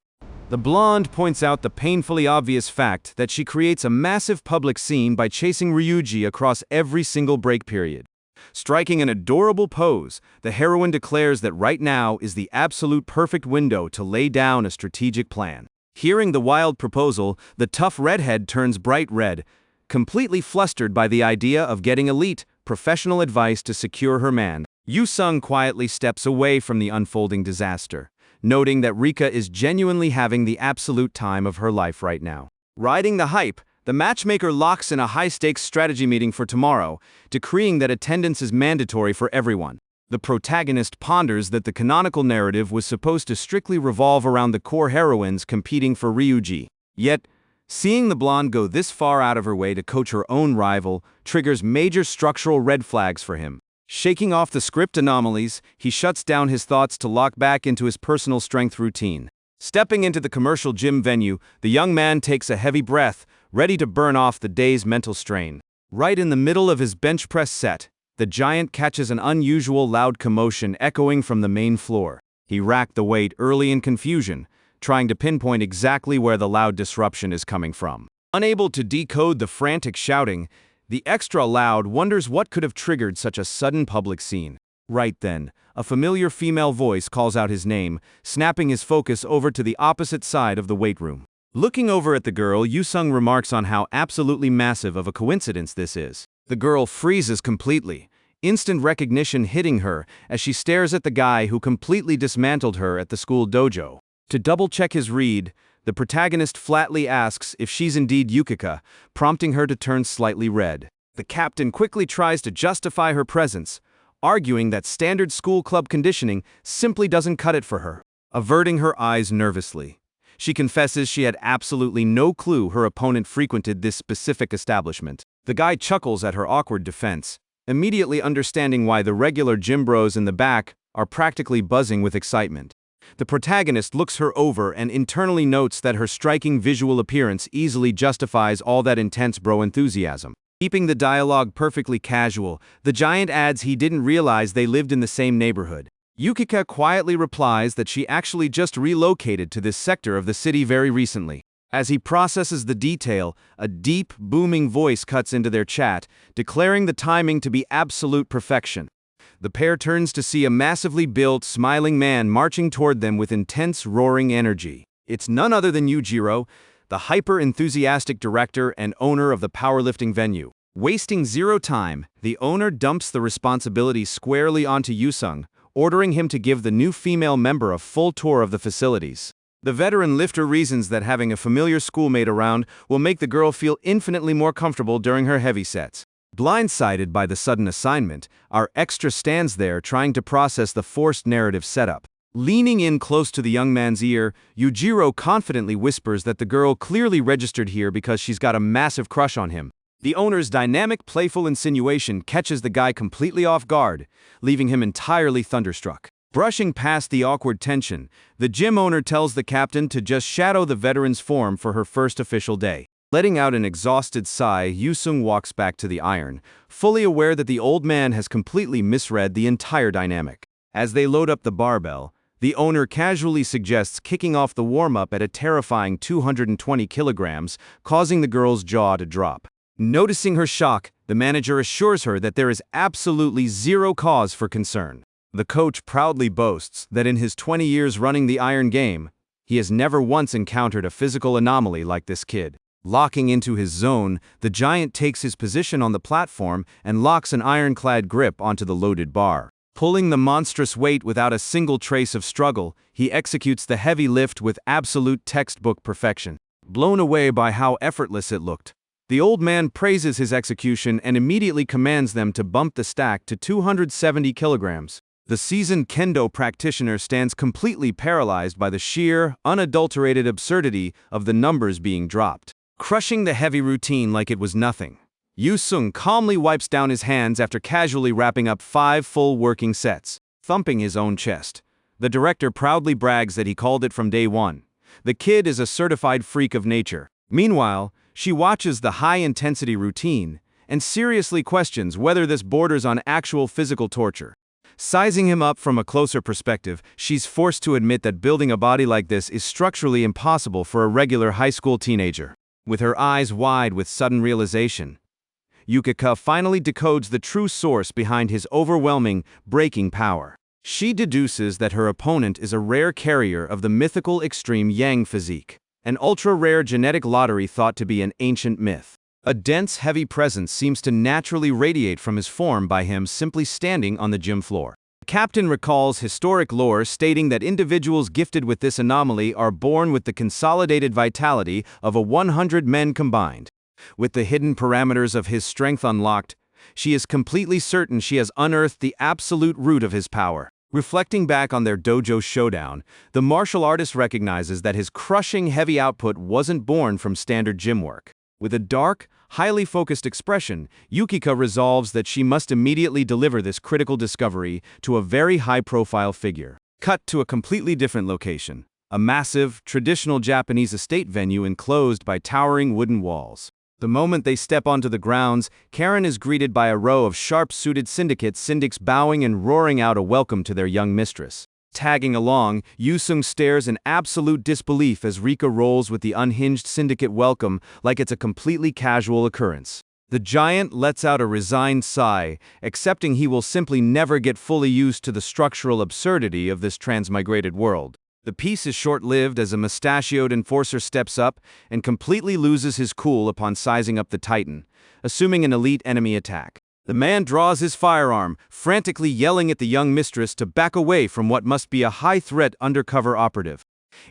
The blonde points out the painfully obvious fact that she creates a massive public scene by chasing Ryuji across every single break period. Striking an adorable pose, the heroine declares that right now is the absolute perfect window to lay down a strategic plan. Hearing the wild proposal, the tough redhead turns bright red, completely flustered by the idea of getting elite, professional advice to secure her man. Yusung quietly steps away from the unfolding disaster, noting that Rika is genuinely having the absolute time of her life right now. Riding the hype, the matchmaker locks in a high-stakes strategy meeting for tomorrow, decreeing that attendance is mandatory for everyone. The protagonist ponders that the canonical narrative was supposed to strictly revolve around the core heroines competing for Ryuji. Yet, seeing the blonde go this far out of her way to coach her own rival triggers major structural red flags for him. Shaking off the script anomalies, he shuts down his thoughts to lock back into his personal strength routine. Stepping into the commercial gym venue, the young man takes a heavy breath, ready to burn off the day's mental strain. Right in the middle of his bench press set, the giant catches an unusual loud commotion echoing from the main floor. He racked the weight early in confusion, trying to pinpoint exactly where the loud disruption is coming from. Unable to decode the frantic shouting, the extra loud wonders what could have triggered such a sudden public scene. Right then, a familiar female voice calls out his name, snapping his focus over to the opposite side of the weight room. Looking over at the girl, Yusung remarks on how absolutely massive of a coincidence this is. The girl freezes completely, instant recognition hitting her as she stares at the guy who completely dismantled her at the school dojo. To double-check his read, the protagonist flatly asks if she's indeed Yukika, prompting her to turn slightly red. The captain quickly tries to justify her presence, arguing that standard school club conditioning simply doesn't cut it for her. Averting her eyes nervously, she confesses she had absolutely no clue her opponent frequented this specific establishment. The guy chuckles at her awkward defense, immediately understanding why the regular gym bros in the back are practically buzzing with excitement. The protagonist looks her over and internally notes that her striking visual appearance easily justifies all that intense bro enthusiasm. Keeping the dialogue perfectly casual, the giant adds he didn't realize they lived in the same neighborhood. Yukika quietly replies that she actually just relocated to this sector of the city very recently. As he processes the detail, a deep, booming voice cuts into their chat, declaring the timing to be absolute perfection. The pair turns to see a massively built, smiling man marching toward them with intense, roaring energy. It's none other than Yujiro, the hyper-enthusiastic director and owner of the powerlifting venue. Wasting zero time, the owner dumps the responsibility squarely onto Yusung, ordering him to give the new female member a full tour of the facilities. The veteran lifter reasons that having a familiar schoolmate around will make the girl feel infinitely more comfortable during her heavy sets. Blindsided by the sudden assignment, our extra stands there trying to process the forced narrative setup. Leaning in close to the young man's ear, Yujiro confidently whispers that the girl clearly registered here because she's got a massive crush on him. The owner's dynamic, playful insinuation catches the guy completely off guard, leaving him entirely thunderstruck. Brushing past the awkward tension, the gym owner tells the captain to just shadow the veteran's form for her first official day. Letting out an exhausted sigh, Yusung walks back to the iron, fully aware that the old man has completely misread the entire dynamic. As they load up the barbell, the owner casually suggests kicking off the warm-up at a terrifying 220 kilograms, causing the girl's jaw to drop. Noticing her shock, the manager assures her that there is absolutely zero cause for concern. The coach proudly boasts that in his 20 years running the iron game, he has never once encountered a physical anomaly like this kid. Locking into his zone, the giant takes his position on the platform and locks an ironclad grip onto the loaded bar. Pulling the monstrous weight without a single trace of struggle, he executes the heavy lift with absolute textbook perfection. Blown away by how effortless it looked, the old man praises his execution and immediately commands them to bump the stack to 270 kilograms. The seasoned kendo practitioner stands completely paralyzed by the sheer, unadulterated absurdity of the numbers being dropped. Crushing the heavy routine like it was nothing, Yusung calmly wipes down his hands after casually wrapping up 5 full working sets, thumping his own chest. The director proudly brags that he called it from day one. The kid is a certified freak of nature. Meanwhile, she watches the high-intensity routine and seriously questions whether this borders on actual physical torture. Sizing him up from a closer perspective, she's forced to admit that building a body like this is structurally impossible for a regular high school teenager. With her eyes wide with sudden realization, Yukika finally decodes the true source behind his overwhelming, breaking power. She deduces that her opponent is a rare carrier of the mythical extreme Yang physique, an ultra-rare genetic lottery thought to be an ancient myth. A dense, heavy presence seems to naturally radiate from his form by him simply standing on the gym floor. The captain recalls historic lore stating that individuals gifted with this anomaly are born with the consolidated vitality of 100 men combined. With the hidden parameters of his strength unlocked, she is completely certain she has unearthed the absolute root of his power. Reflecting back on their dojo showdown, the martial artist recognizes that his crushing heavy output wasn't born from standard gym work. With a dark, highly focused expression, Yukika resolves that she must immediately deliver this critical discovery to a very high-profile figure. Cut to a completely different location, a massive, traditional Japanese estate venue enclosed by towering wooden walls. The moment they step onto the grounds, Karen is greeted by a row of sharp-suited syndics bowing and roaring out a welcome to their young mistress. Tagging along, Yusung stares in absolute disbelief as Rika rolls with the unhinged syndicate welcome like it's a completely casual occurrence. The giant lets out a resigned sigh, accepting he will simply never get fully used to the structural absurdity of this transmigrated world. The piece is short-lived as a mustachioed enforcer steps up and completely loses his cool upon sizing up the Titan, assuming an elite enemy attack. The man draws his firearm, frantically yelling at the young mistress to back away from what must be a high-threat undercover operative.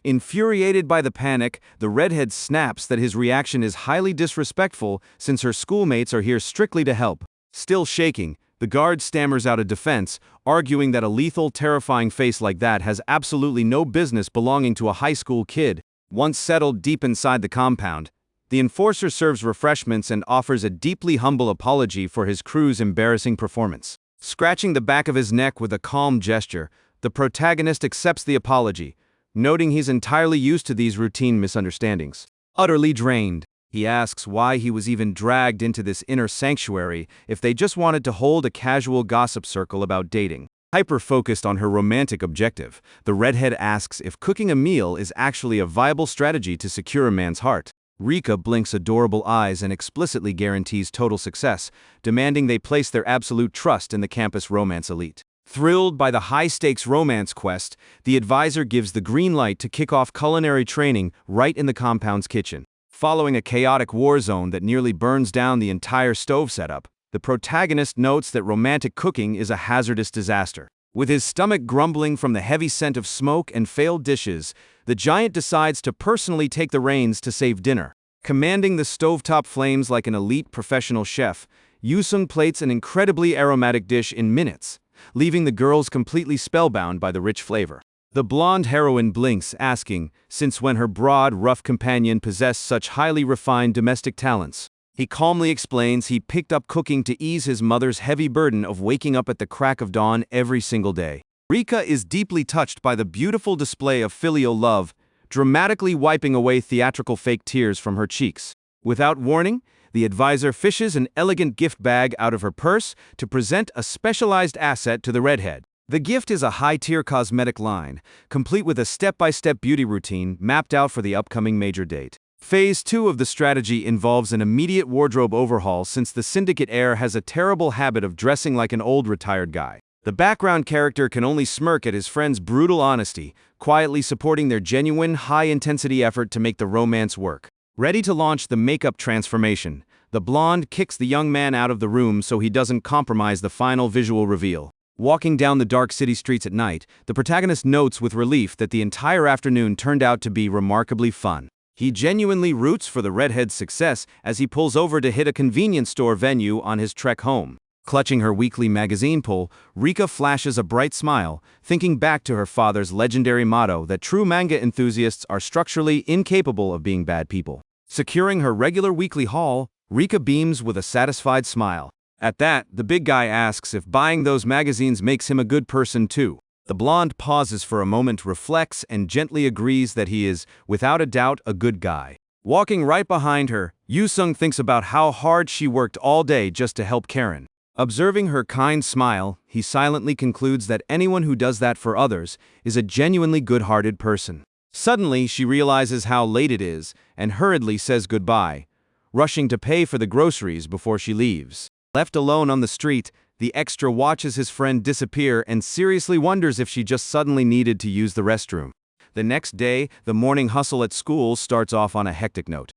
Infuriated by the panic, the redhead snaps that his reaction is highly disrespectful since her schoolmates are here strictly to help. Still shaking, the guard stammers out a defense, arguing that a lethal, terrifying face like that has absolutely no business belonging to a high school kid. Once settled deep inside the compound, the enforcer serves refreshments and offers a deeply humble apology for his crew's embarrassing performance. Scratching the back of his neck with a calm gesture, The protagonist accepts the apology, noting he's entirely used to these routine misunderstandings. Utterly drained, he asks why he was even dragged into this inner sanctuary if they just wanted to hold a casual gossip circle about dating. Hyper-focused on her romantic objective, the redhead asks if cooking a meal is actually a viable strategy to secure a man's heart. Rika blinks adorable eyes and explicitly guarantees total success, demanding they place their absolute trust in the campus romance elite. Thrilled by the high-stakes romance quest, the advisor gives the green light to kick off culinary training right in the compound's kitchen. Following a chaotic war zone that nearly burns down the entire stove setup, the protagonist notes that romantic cooking is a hazardous disaster. With his stomach grumbling from the heavy scent of smoke and failed dishes, the giant decides to personally take the reins to save dinner. Commanding the stovetop flames like an elite professional chef, Yusung plates an incredibly aromatic dish in minutes, leaving the girls completely spellbound by the rich flavor. The blonde heroine blinks, asking, since when her broad, rough companion possessed such highly refined domestic talents. He calmly explains he picked up cooking to ease his mother's heavy burden of waking up at the crack of dawn every single day. Rika is deeply touched by the beautiful display of filial love, dramatically wiping away theatrical fake tears from her cheeks. Without warning, the advisor fishes an elegant gift bag out of her purse to present a specialized asset to the redhead. The gift is a high-tier cosmetic line, complete with a step-by-step beauty routine mapped out for the upcoming major date. Phase 2 of the strategy involves an immediate wardrobe overhaul since the syndicate heir has a terrible habit of dressing like an old retired guy. The background character can only smirk at his friend's brutal honesty, quietly supporting their genuine, high-intensity effort to make the romance work. Ready to launch the makeup transformation, the blonde kicks the young man out of the room so he doesn't compromise the final visual reveal. Walking down the dark city streets at night, the protagonist notes with relief that the entire afternoon turned out to be remarkably fun. He genuinely roots for the redhead's success as he pulls over to hit a convenience store venue on his trek home. Clutching her weekly magazine pull, Rika flashes a bright smile, thinking back to her father's legendary motto that true manga enthusiasts are structurally incapable of being bad people. Securing her regular weekly haul, Rika beams with a satisfied smile. At that, the big guy asks if buying those magazines makes him a good person too. The blonde pauses for a moment, reflects, and gently agrees that he is, without a doubt, a good guy. Walking right behind her, Yusung thinks about how hard she worked all day just to help Karen. Observing her kind smile, he silently concludes that anyone who does that for others is a genuinely good-hearted person. Suddenly, she realizes how late it is and hurriedly says goodbye, rushing to pay for the groceries before she leaves. Left alone on the street, the extra watches his friend disappear and seriously wonders if she just suddenly needed to use the restroom. The next day, the morning hustle at school starts off on a hectic note.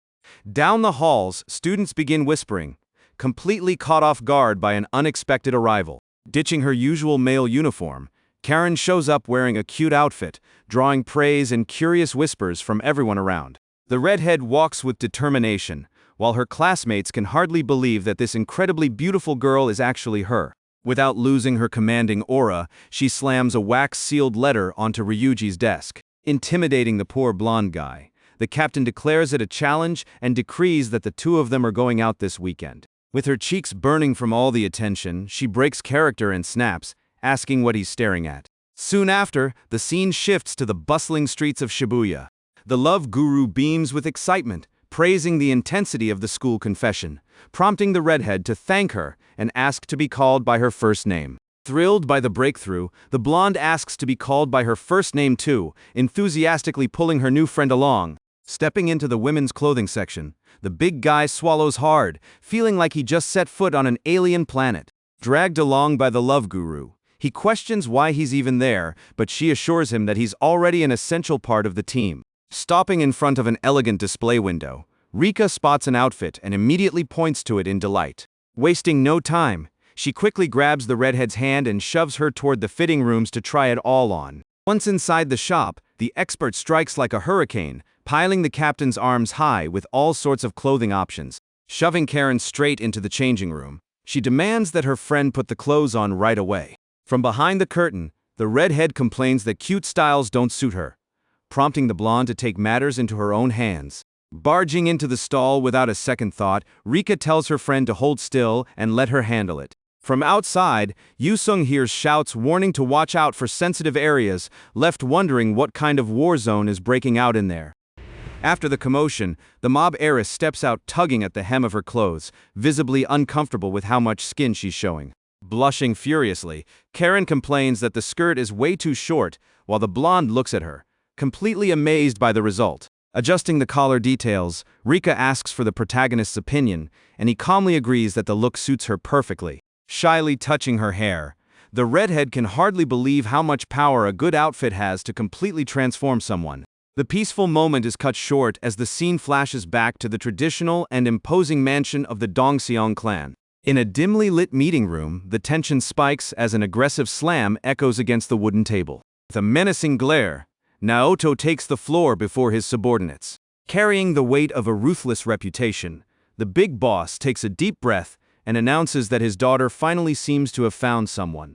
Down the halls, students begin whispering, completely caught off guard by an unexpected arrival. Ditching her usual male uniform, Karen shows up wearing a cute outfit, drawing praise and curious whispers from everyone around. The redhead walks with determination, while her classmates can hardly believe that this incredibly beautiful girl is actually her. Without losing her commanding aura, she slams a wax-sealed letter onto Ryuji's desk. Intimidating the poor blonde guy, the captain declares it a challenge and decrees that the two of them are going out this weekend. With her cheeks burning from all the attention, she breaks character and snaps, asking what he's staring at. Soon after, the scene shifts to the bustling streets of Shibuya. The love guru beams with excitement, praising the intensity of the school confession, prompting the redhead to thank her and ask to be called by her first name. Thrilled by the breakthrough, the blonde asks to be called by her first name too, enthusiastically pulling her new friend along. Stepping into the women's clothing section, the big guy swallows hard, feeling like he just set foot on an alien planet. Dragged along by the love guru, he questions why he's even there, but she assures him that he's already an essential part of the team. Stopping in front of an elegant display window, Rika spots an outfit and immediately points to it in delight. Wasting no time, she quickly grabs the redhead's hand and shoves her toward the fitting rooms to try it all on. Once inside the shop, the expert strikes like a hurricane, piling the captain's arms high with all sorts of clothing options. Shoving Karen straight into the changing room, she demands that her friend put the clothes on right away. From behind the curtain, the redhead complains that cute styles don't suit her, prompting the blonde to take matters into her own hands. Barging into the stall without a second thought, Rika tells her friend to hold still and let her handle it. From outside, Yusung hears shouts warning to watch out for sensitive areas, left wondering what kind of war zone is breaking out in there. After the commotion, the mob heiress steps out tugging at the hem of her clothes, visibly uncomfortable with how much skin she's showing. Blushing furiously, Karen complains that the skirt is way too short, while the blonde looks at her, completely amazed by the result. Adjusting the collar details, Rika asks for the protagonist's opinion, and he calmly agrees that the look suits her perfectly. Shyly touching her hair, the redhead can hardly believe how much power a good outfit has to completely transform someone. The peaceful moment is cut short as the scene flashes back to the traditional and imposing mansion of the Dongseong clan. In a dimly lit meeting room, the tension spikes as an aggressive slam echoes against the wooden table. With a menacing glare, Naoto takes the floor before his subordinates. Carrying the weight of a ruthless reputation, the big boss takes a deep breath and announces that his daughter finally seems to have found someone.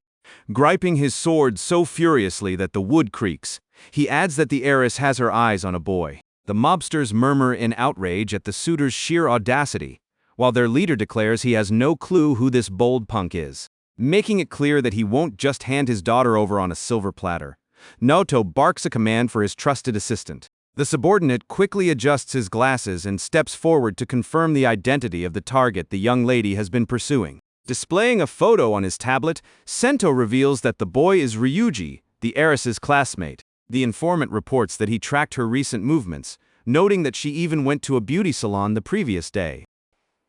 Griping his sword so furiously that the wood creaks, he adds that the heiress has her eyes on a boy. The mobsters murmur in outrage at the suitor's sheer audacity, while their leader declares he has no clue who this bold punk is. Making it clear that he won't just hand his daughter over on a silver platter, Naoto barks a command for his trusted assistant. The subordinate quickly adjusts his glasses and steps forward to confirm the identity of the target the young lady has been pursuing. Displaying a photo on his tablet, Sento reveals that the boy is Ryuji, the heiress's classmate. The informant reports that he tracked her recent movements, noting that she even went to a beauty salon the previous day.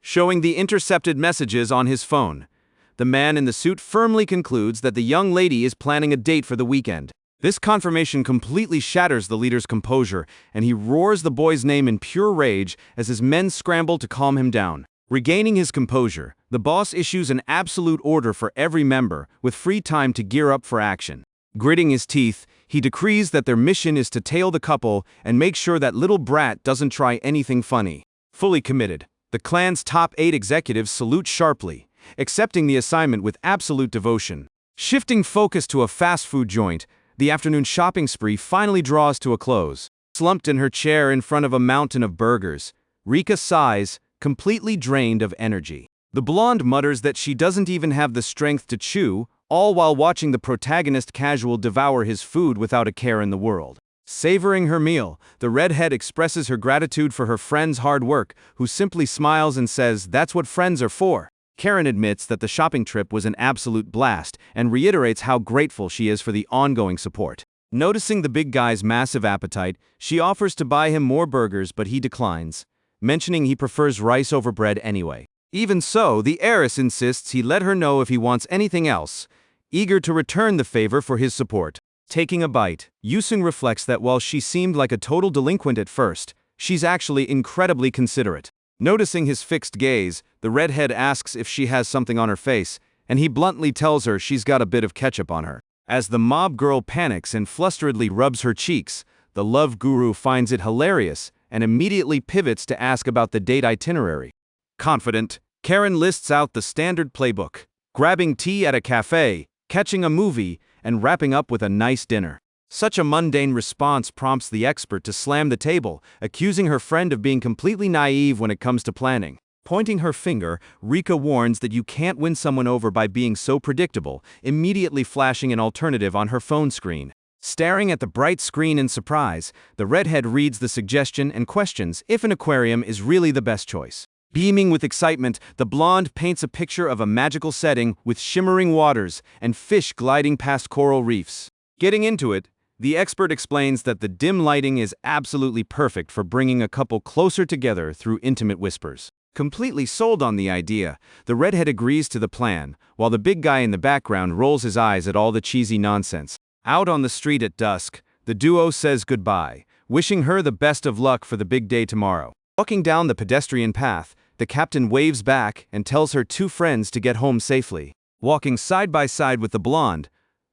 Showing the intercepted messages on his phone, the man in the suit firmly concludes that the young lady is planning a date for the weekend. This confirmation completely shatters the leader's composure, and he roars the boy's name in pure rage as his men scramble to calm him down. Regaining his composure, the boss issues an absolute order for every member, with free time to gear up for action. Gritting his teeth, he decrees that their mission is to tail the couple and make sure that little brat doesn't try anything funny. Fully committed, the clan's top 8 executives salute sharply, accepting the assignment with absolute devotion. Shifting focus to a fast food joint, the afternoon shopping spree finally draws to a close. Slumped in her chair in front of a mountain of burgers, Rika sighs, completely drained of energy. The blonde mutters that she doesn't even have the strength to chew, all while watching the protagonist casual devour his food without a care in the world. Savoring her meal, the redhead expresses her gratitude for her friend's hard work, who simply smiles and says that's what friends are for. Karen admits that the shopping trip was an absolute blast and reiterates how grateful she is for the ongoing support. Noticing the big guy's massive appetite, she offers to buy him more burgers, but he declines, mentioning he prefers rice over bread anyway. Even so, the heiress insists he let her know if he wants anything else, eager to return the favor for his support. Taking a bite, Yusung reflects that while she seemed like a total delinquent at first, she's actually incredibly considerate. Noticing his fixed gaze, the redhead asks if she has something on her face, and he bluntly tells her she's got a bit of ketchup on her. As the mob girl panics and flusteredly rubs her cheeks, the love guru finds it hilarious and immediately pivots to ask about the date itinerary. Confident, Karen lists out the standard playbook: grabbing tea at a cafe, catching a movie, and wrapping up with a nice dinner. Such a mundane response prompts the expert to slam the table, accusing her friend of being completely naive when it comes to planning. Pointing her finger, Rika warns that you can't win someone over by being so predictable, immediately flashing an alternative on her phone screen. Staring at the bright screen in surprise, the redhead reads the suggestion and questions if an aquarium is really the best choice. Beaming with excitement, the blonde paints a picture of a magical setting with shimmering waters and fish gliding past coral reefs. Getting into it, the expert explains that the dim lighting is absolutely perfect for bringing a couple closer together through intimate whispers. Completely sold on the idea, the redhead agrees to the plan, while the big guy in the background rolls his eyes at all the cheesy nonsense. Out on the street at dusk, the duo says goodbye, wishing her the best of luck for the big day tomorrow. Walking down the pedestrian path, the captain waves back and tells her 2 friends to get home safely. Walking side by side with the blonde,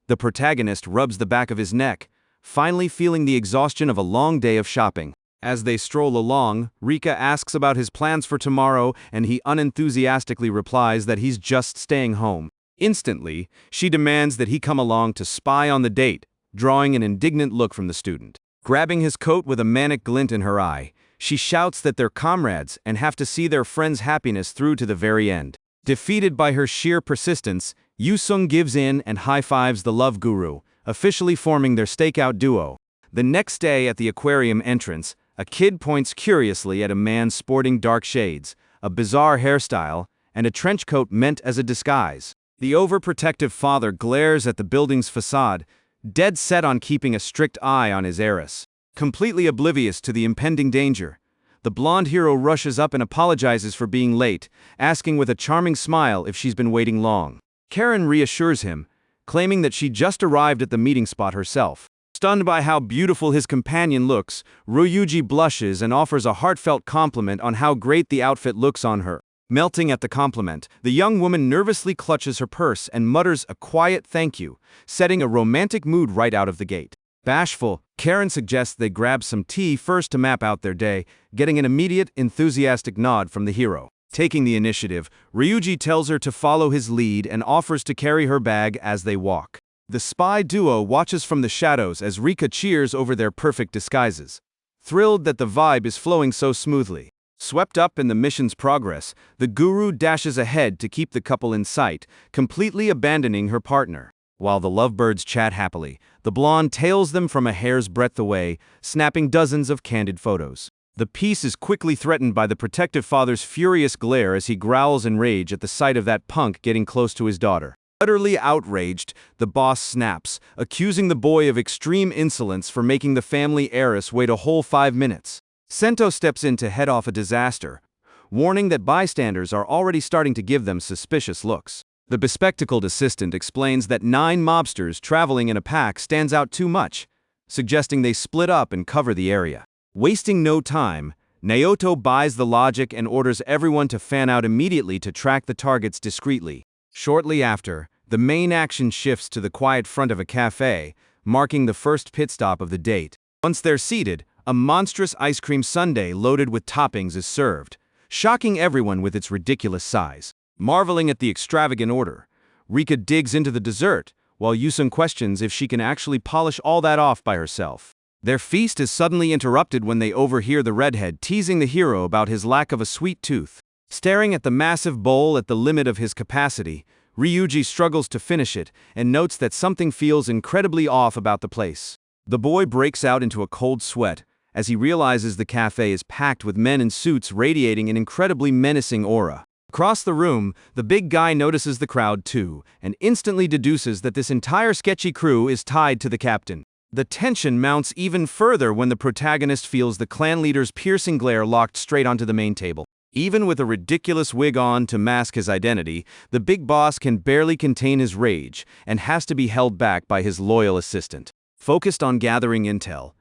the protagonist rubs the back of his neck, finally feeling the exhaustion of a long day of shopping. As they stroll along, Rika asks about his plans for tomorrow, and he unenthusiastically replies that he's just staying home. Instantly, she demands that he come along to spy on the date, drawing an indignant look from the student. Grabbing his coat with a manic glint in her eye, she shouts that they're comrades and have to see their friend's happiness through to the very end. Defeated by her sheer persistence, Yusung gives in and high-fives the love guru, officially forming their stakeout duo. The next day at the aquarium entrance, a kid points curiously at a man sporting dark shades, a bizarre hairstyle, and a trench coat meant as a disguise. The overprotective father glares at the building's facade, dead set on keeping a strict eye on his heiress. Completely oblivious to the impending danger, the blonde hero rushes up and apologizes for being late, asking with a charming smile if she's been waiting long. Karen reassures him, claiming that she just arrived at the meeting spot herself. Stunned by how beautiful his companion looks, Ryuji blushes and offers a heartfelt compliment on how great the outfit looks on her. Melting at the compliment, the young woman nervously clutches her purse and mutters a quiet thank you, setting a romantic mood right out of the gate. Bashful, Karen suggests they grab some tea first to map out their day, getting an immediate, enthusiastic nod from the hero. Taking the initiative, Ryuji tells her to follow his lead and offers to carry her bag as they walk. The spy duo watches from the shadows as Rika cheers over their perfect disguises, thrilled that the vibe is flowing so smoothly. Swept up in the mission's progress, the guru dashes ahead to keep the couple in sight, completely abandoning her partner. While the lovebirds chat happily, the blonde tails them from a hair's breadth away, snapping dozens of candid photos. The peace is quickly threatened by the protective father's furious glare as he growls in rage at the sight of that punk getting close to his daughter. Utterly outraged, the boss snaps, accusing the boy of extreme insolence for making the family heiress wait a whole 5 minutes. Sento steps in to head off a disaster, warning that bystanders are already starting to give them suspicious looks. The bespectacled assistant explains that 9 mobsters traveling in a pack stands out too much, suggesting they split up and cover the area. Wasting no time, Naoto buys the logic and orders everyone to fan out immediately to track the targets discreetly. Shortly after, the main action shifts to the quiet front of a cafe, marking the first pit stop of the date. Once they're seated, a monstrous ice cream sundae loaded with toppings is served, shocking everyone with its ridiculous size. Marveling at the extravagant order, Rika digs into the dessert, while Yusung questions if she can actually polish all that off by herself. Their feast is suddenly interrupted when they overhear the redhead teasing the hero about his lack of a sweet tooth. Staring at the massive bowl at the limit of his capacity, Ryuji struggles to finish it and notes that something feels incredibly off about the place. The boy breaks out into a cold sweat as he realizes the cafe is packed with men in suits radiating an incredibly menacing aura. Across the room, the big guy notices the crowd too, and instantly deduces that this entire sketchy crew is tied to the captain. The tension mounts even further when the protagonist feels the clan leader's piercing glare locked straight onto the main table. Even with a ridiculous wig on to mask his identity, the big boss can barely contain his rage and has to be held back by his loyal assistant. Focused on gathering intel,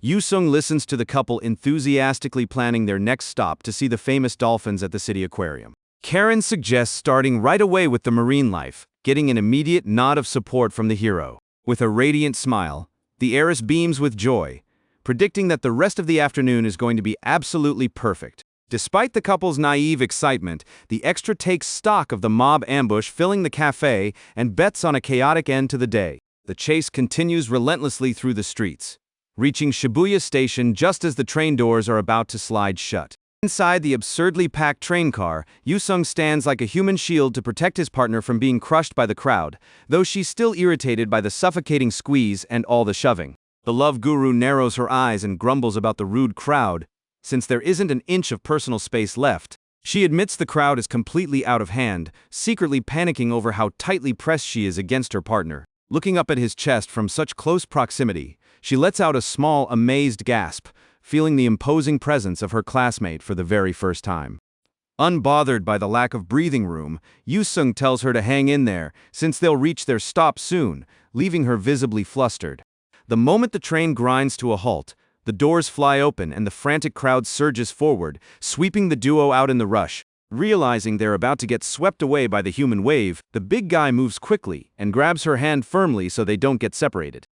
Yusung listens to the couple enthusiastically planning their next stop to see the famous dolphins at the city aquarium. Karen suggests starting right away with the marine life, getting an immediate nod of support from the hero. With a radiant smile, the heiress beams with joy, predicting that the rest of the afternoon is going to be absolutely perfect. Despite the couple's naive excitement, the extra takes stock of the mob ambush filling the cafe and bets on a chaotic end to the day. The chase continues relentlessly through the streets, reaching Shibuya Station just as the train doors are about to slide shut. Inside the absurdly packed train car, Yusung stands like a human shield to protect his partner from being crushed by the crowd, though she's still irritated by the suffocating squeeze and all the shoving. The love guru narrows her eyes and grumbles about the rude crowd, since there isn't an inch of personal space left. She admits the crowd is completely out of hand, secretly panicking over how tightly pressed she is against her partner. Looking up at his chest from such close proximity, she lets out a small, amazed gasp, feeling the imposing presence of her classmate for the very first time. Unbothered by the lack of breathing room, Yusung tells her to hang in there, since they'll reach their stop soon, leaving her visibly flustered. The moment the train grinds to a halt, the doors fly open and the frantic crowd surges forward, sweeping the duo out in the rush. Realizing they're about to get swept away by the human wave, the big guy moves quickly and grabs her hand firmly so they don't get separated.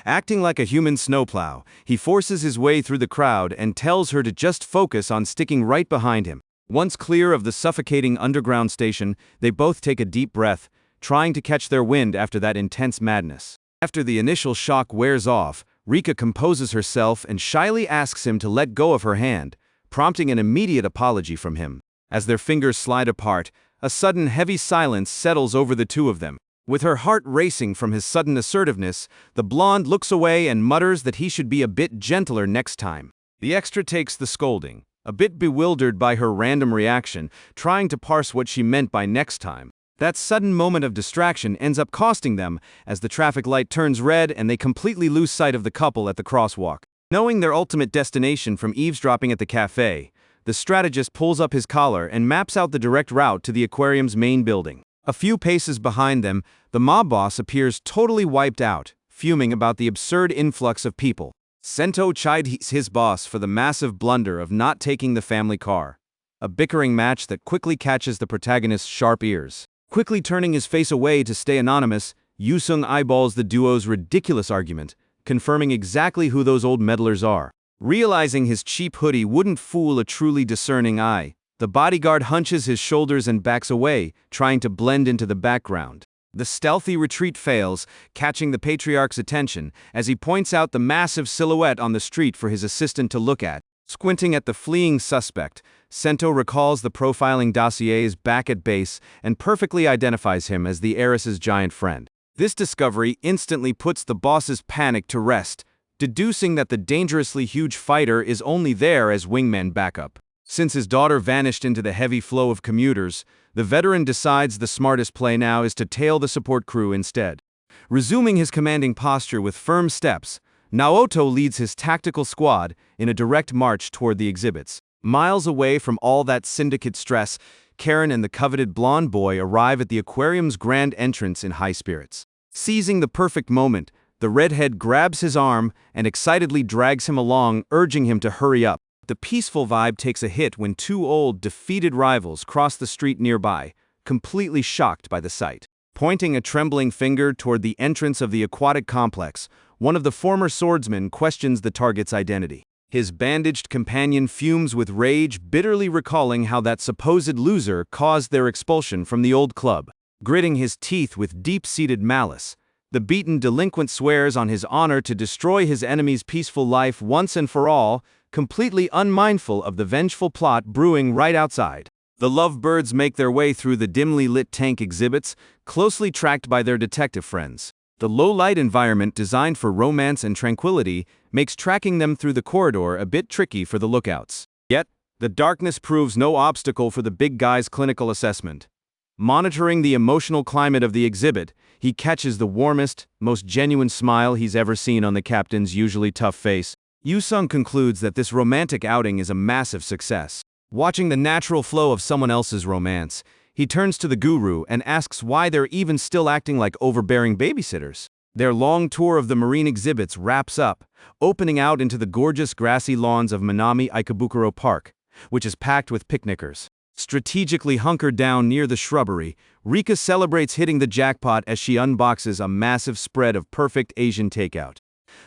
Acting like a human snowplow, he forces his way through the crowd and tells her to just focus on sticking right behind him. Once clear of the suffocating underground station, they both take a deep breath, trying to catch their wind after that intense madness. After the initial shock wears off, Rika composes herself and shyly asks him to let go of her hand, prompting an immediate apology from him. As their fingers slide apart, A sudden heavy silence settles over the two of them. With her heart racing from his sudden assertiveness, the blonde looks away and mutters that he should be a bit gentler next time. The extra takes the scolding, a bit bewildered by her random reaction, trying to parse what she meant by next time. That sudden moment of distraction ends up costing them, as the traffic light turns red and they completely lose sight of the couple at the crosswalk. Knowing their ultimate destination from eavesdropping at the cafe, the strategist pulls up his collar and maps out the direct route to the aquarium's main building. A few paces behind them, the mob boss appears totally wiped out, fuming about the absurd influx of people. Sento chides his boss for the massive blunder of not taking the family car. A bickering match that quickly catches the protagonist's sharp ears. Quickly turning his face away to stay anonymous, Yusung eyeballs the duo's ridiculous argument, confirming exactly who those old meddlers are. Realizing his cheap hoodie wouldn't fool a truly discerning eye, the bodyguard hunches his shoulders and backs away, trying to blend into the background. The stealthy retreat fails, catching the patriarch's attention as he points out the massive silhouette on the street for his assistant to look at. Squinting at the fleeing suspect, Sento recalls the profiling dossiers back at base and perfectly identifies him as the heiress's giant friend. This discovery instantly puts the boss's panic to rest, deducing that the dangerously huge fighter is only there as wingman backup. Since his daughter vanished into the heavy flow of commuters, the veteran decides the smartest play now is to tail the support crew instead. Resuming his commanding posture with firm steps, Naoto leads his tactical squad in a direct march toward the exhibits. Miles away from all that syndicate stress, Karen and the coveted blonde boy arrive at the aquarium's grand entrance in high spirits. Seizing the perfect moment, the redhead grabs his arm and excitedly drags him along, urging him to hurry up. The peaceful vibe takes a hit when two old, defeated rivals cross the street nearby, completely shocked by the sight. Pointing a trembling finger toward the entrance of the aquatic complex, one of the former swordsmen questions the target's identity. His bandaged companion fumes with rage, bitterly recalling how that supposed loser caused their expulsion from the old club. Gritting his teeth with deep-seated malice, the beaten delinquent swears on his honor to destroy his enemy's peaceful life once and for all, completely unmindful of the vengeful plot brewing right outside. The lovebirds make their way through the dimly lit tank exhibits, closely tracked by their detective friends. The low-light environment designed for romance and tranquility makes tracking them through the corridor a bit tricky for the lookouts. Yet, the darkness proves no obstacle for the big guy's clinical assessment. Monitoring the emotional climate of the exhibit, he catches the warmest, most genuine smile he's ever seen on the captain's usually tough face. Yusung concludes that this romantic outing is a massive success. Watching the natural flow of someone else's romance, he turns to the guru and asks why they're even still acting like overbearing babysitters. Their long tour of the marine exhibits wraps up, opening out into the gorgeous grassy lawns of Minami Ikebukuro Park, which is packed with picnickers. Strategically hunkered down near the shrubbery, Rika celebrates hitting the jackpot as she unboxes a massive spread of perfect Asian takeout.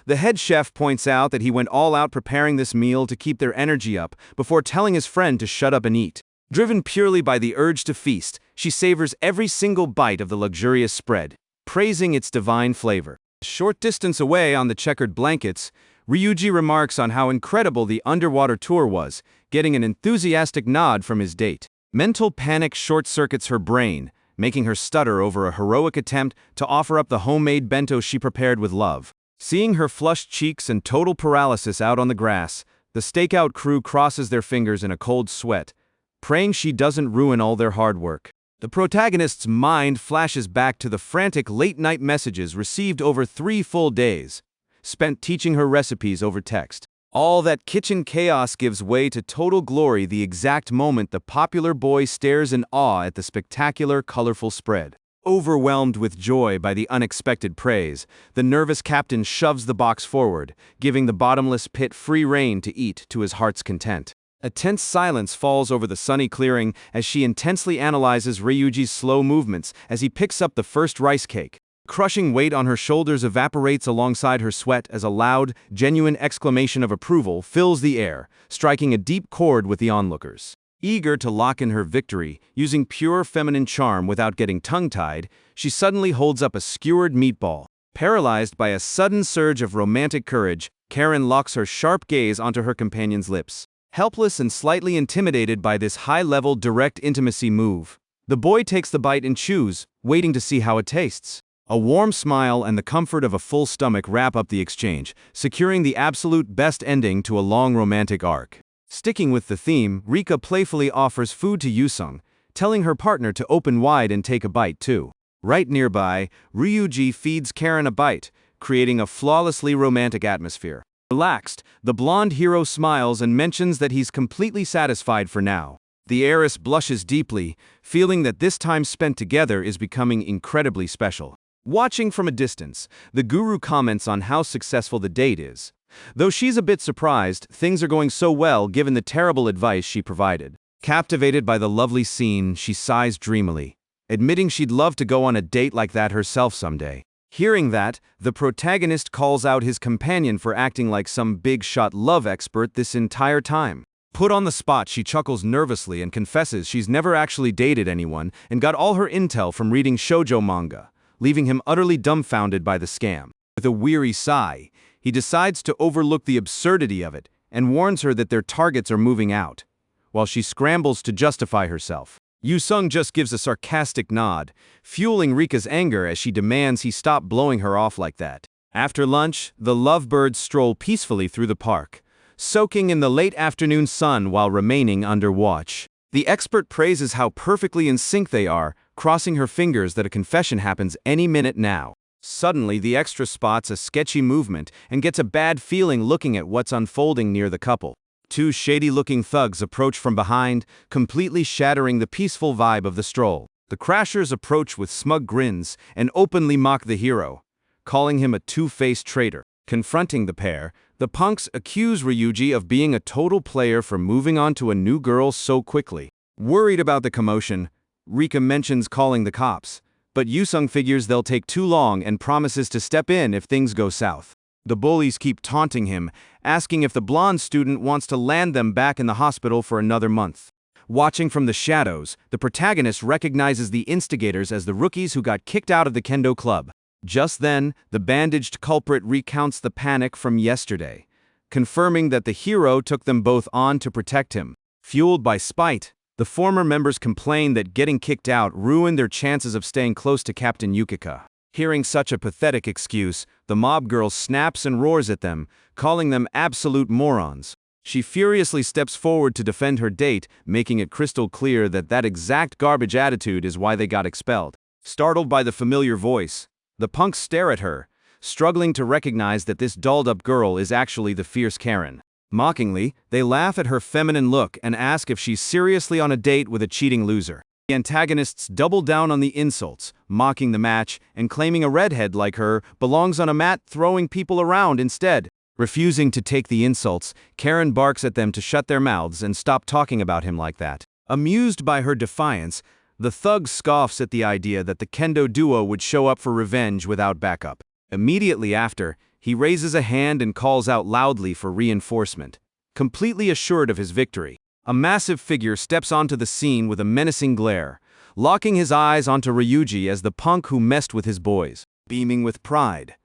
The head chef points out that he went all out preparing this meal to keep their energy up before telling his friend to shut up and eat. Driven purely by the urge to feast, she savors every single bite of the luxurious spread, praising its divine flavor. A short distance away on the checkered blankets, Ryuji remarks on how incredible the underwater tour was, getting an enthusiastic nod from his date. Mental panic short-circuits her brain, making her stutter over a heroic attempt to offer up the homemade bento she prepared with love. Seeing her flushed cheeks and total paralysis out on the grass, the stakeout crew crosses their fingers in a cold sweat, praying she doesn't ruin all their hard work. The protagonist's mind flashes back to the frantic late-night messages received over 3 full days, spent teaching her recipes over text. All that kitchen chaos gives way to total glory the exact moment the popular boy stares in awe at the spectacular, colorful spread. Overwhelmed with joy by the unexpected praise, the nervous captain shoves the box forward, giving the bottomless pit free rein to eat to his heart's content. A tense silence falls over the sunny clearing as she intensely analyzes Ryuji's slow movements as he picks up the first rice cake. Crushing weight on her shoulders evaporates alongside her sweat as a loud, genuine exclamation of approval fills the air, striking a deep chord with the onlookers. Eager to lock in her victory, using pure feminine charm without getting tongue-tied, she suddenly holds up a skewered meatball. Paralyzed by a sudden surge of romantic courage, Karen locks her sharp gaze onto her companion's lips. Helpless and slightly intimidated by this high-level direct intimacy move, The boy takes the bite and chews, waiting to see how it tastes. A warm smile and the comfort of a full stomach wrap up the exchange, securing the absolute best ending to a long romantic arc. Sticking with the theme, Rika playfully offers food to Yusung, telling her partner to open wide and take a bite too. Right nearby, Ryuji feeds Karen a bite, creating a flawlessly romantic atmosphere. Relaxed, the blonde hero smiles and mentions that he's completely satisfied for now. The heiress blushes deeply, feeling that this time spent together is becoming incredibly special. Watching from a distance, the guru comments on how successful the date is. Though she's a bit surprised, things are going so well given the terrible advice she provided. Captivated by the lovely scene, she sighs dreamily, admitting she'd love to go on a date like that herself someday. Hearing that, the protagonist calls out his companion for acting like some big-shot love expert this entire time. Put on the spot, she chuckles nervously and confesses she's never actually dated anyone and got all her intel from reading shoujo manga, leaving him utterly dumbfounded by the scam. With a weary sigh, he decides to overlook the absurdity of it and warns her that their targets are moving out, while she scrambles to justify herself. Yusung just gives a sarcastic nod, fueling Rika's anger as she demands he stop blowing her off like that. After lunch, the lovebirds stroll peacefully through the park, soaking in the late afternoon sun while remaining under watch. The expert praises how perfectly in sync they are, crossing her fingers that a confession happens any minute now. Suddenly, the extra spots a sketchy movement and gets a bad feeling looking at what's unfolding near the couple. Two shady-looking thugs approach from behind, completely shattering the peaceful vibe of the stroll. The Crashers approach with smug grins and openly mock the hero, calling him a two-faced traitor. Confronting the pair, the punks accuse Ryuji of being a total player for moving on to a new girl so quickly. Worried about the commotion, Rika mentions calling the cops, but Yusung figures they'll take too long and promises to step in if things go south. The bullies keep taunting him, asking if the blonde student wants to land them back in the hospital for another month. Watching from the shadows, the protagonist recognizes the instigators as the rookies who got kicked out of the kendo club. Just then, the bandaged culprit recounts the panic from yesterday, confirming that the hero took them both on to protect him. Fueled by spite, the former members complain that getting kicked out ruined their chances of staying close to Captain Yukika. Hearing such a pathetic excuse, the mob girl snaps and roars at them, calling them absolute morons. She furiously steps forward to defend her date, making it crystal clear that that exact garbage attitude is why they got expelled. Startled by the familiar voice, the punks stare at her, struggling to recognize that this dolled-up girl is actually the fierce Karen. Mockingly, they laugh at her feminine look and ask if she's seriously on a date with a cheating loser. The antagonists double down on the insults, mocking the match and claiming a redhead like her belongs on a mat throwing people around instead. Refusing to take the insults, Karen barks at them to shut their mouths and stop talking about him like that. Amused by her defiance, the thug scoffs at the idea that the kendo duo would show up for revenge without backup. Immediately after, he raises a hand and calls out loudly for reinforcement, completely assured of his victory. A massive figure steps onto the scene with a menacing glare, locking his eyes onto Ryuji as the punk who messed with his boys. Beaming with pride,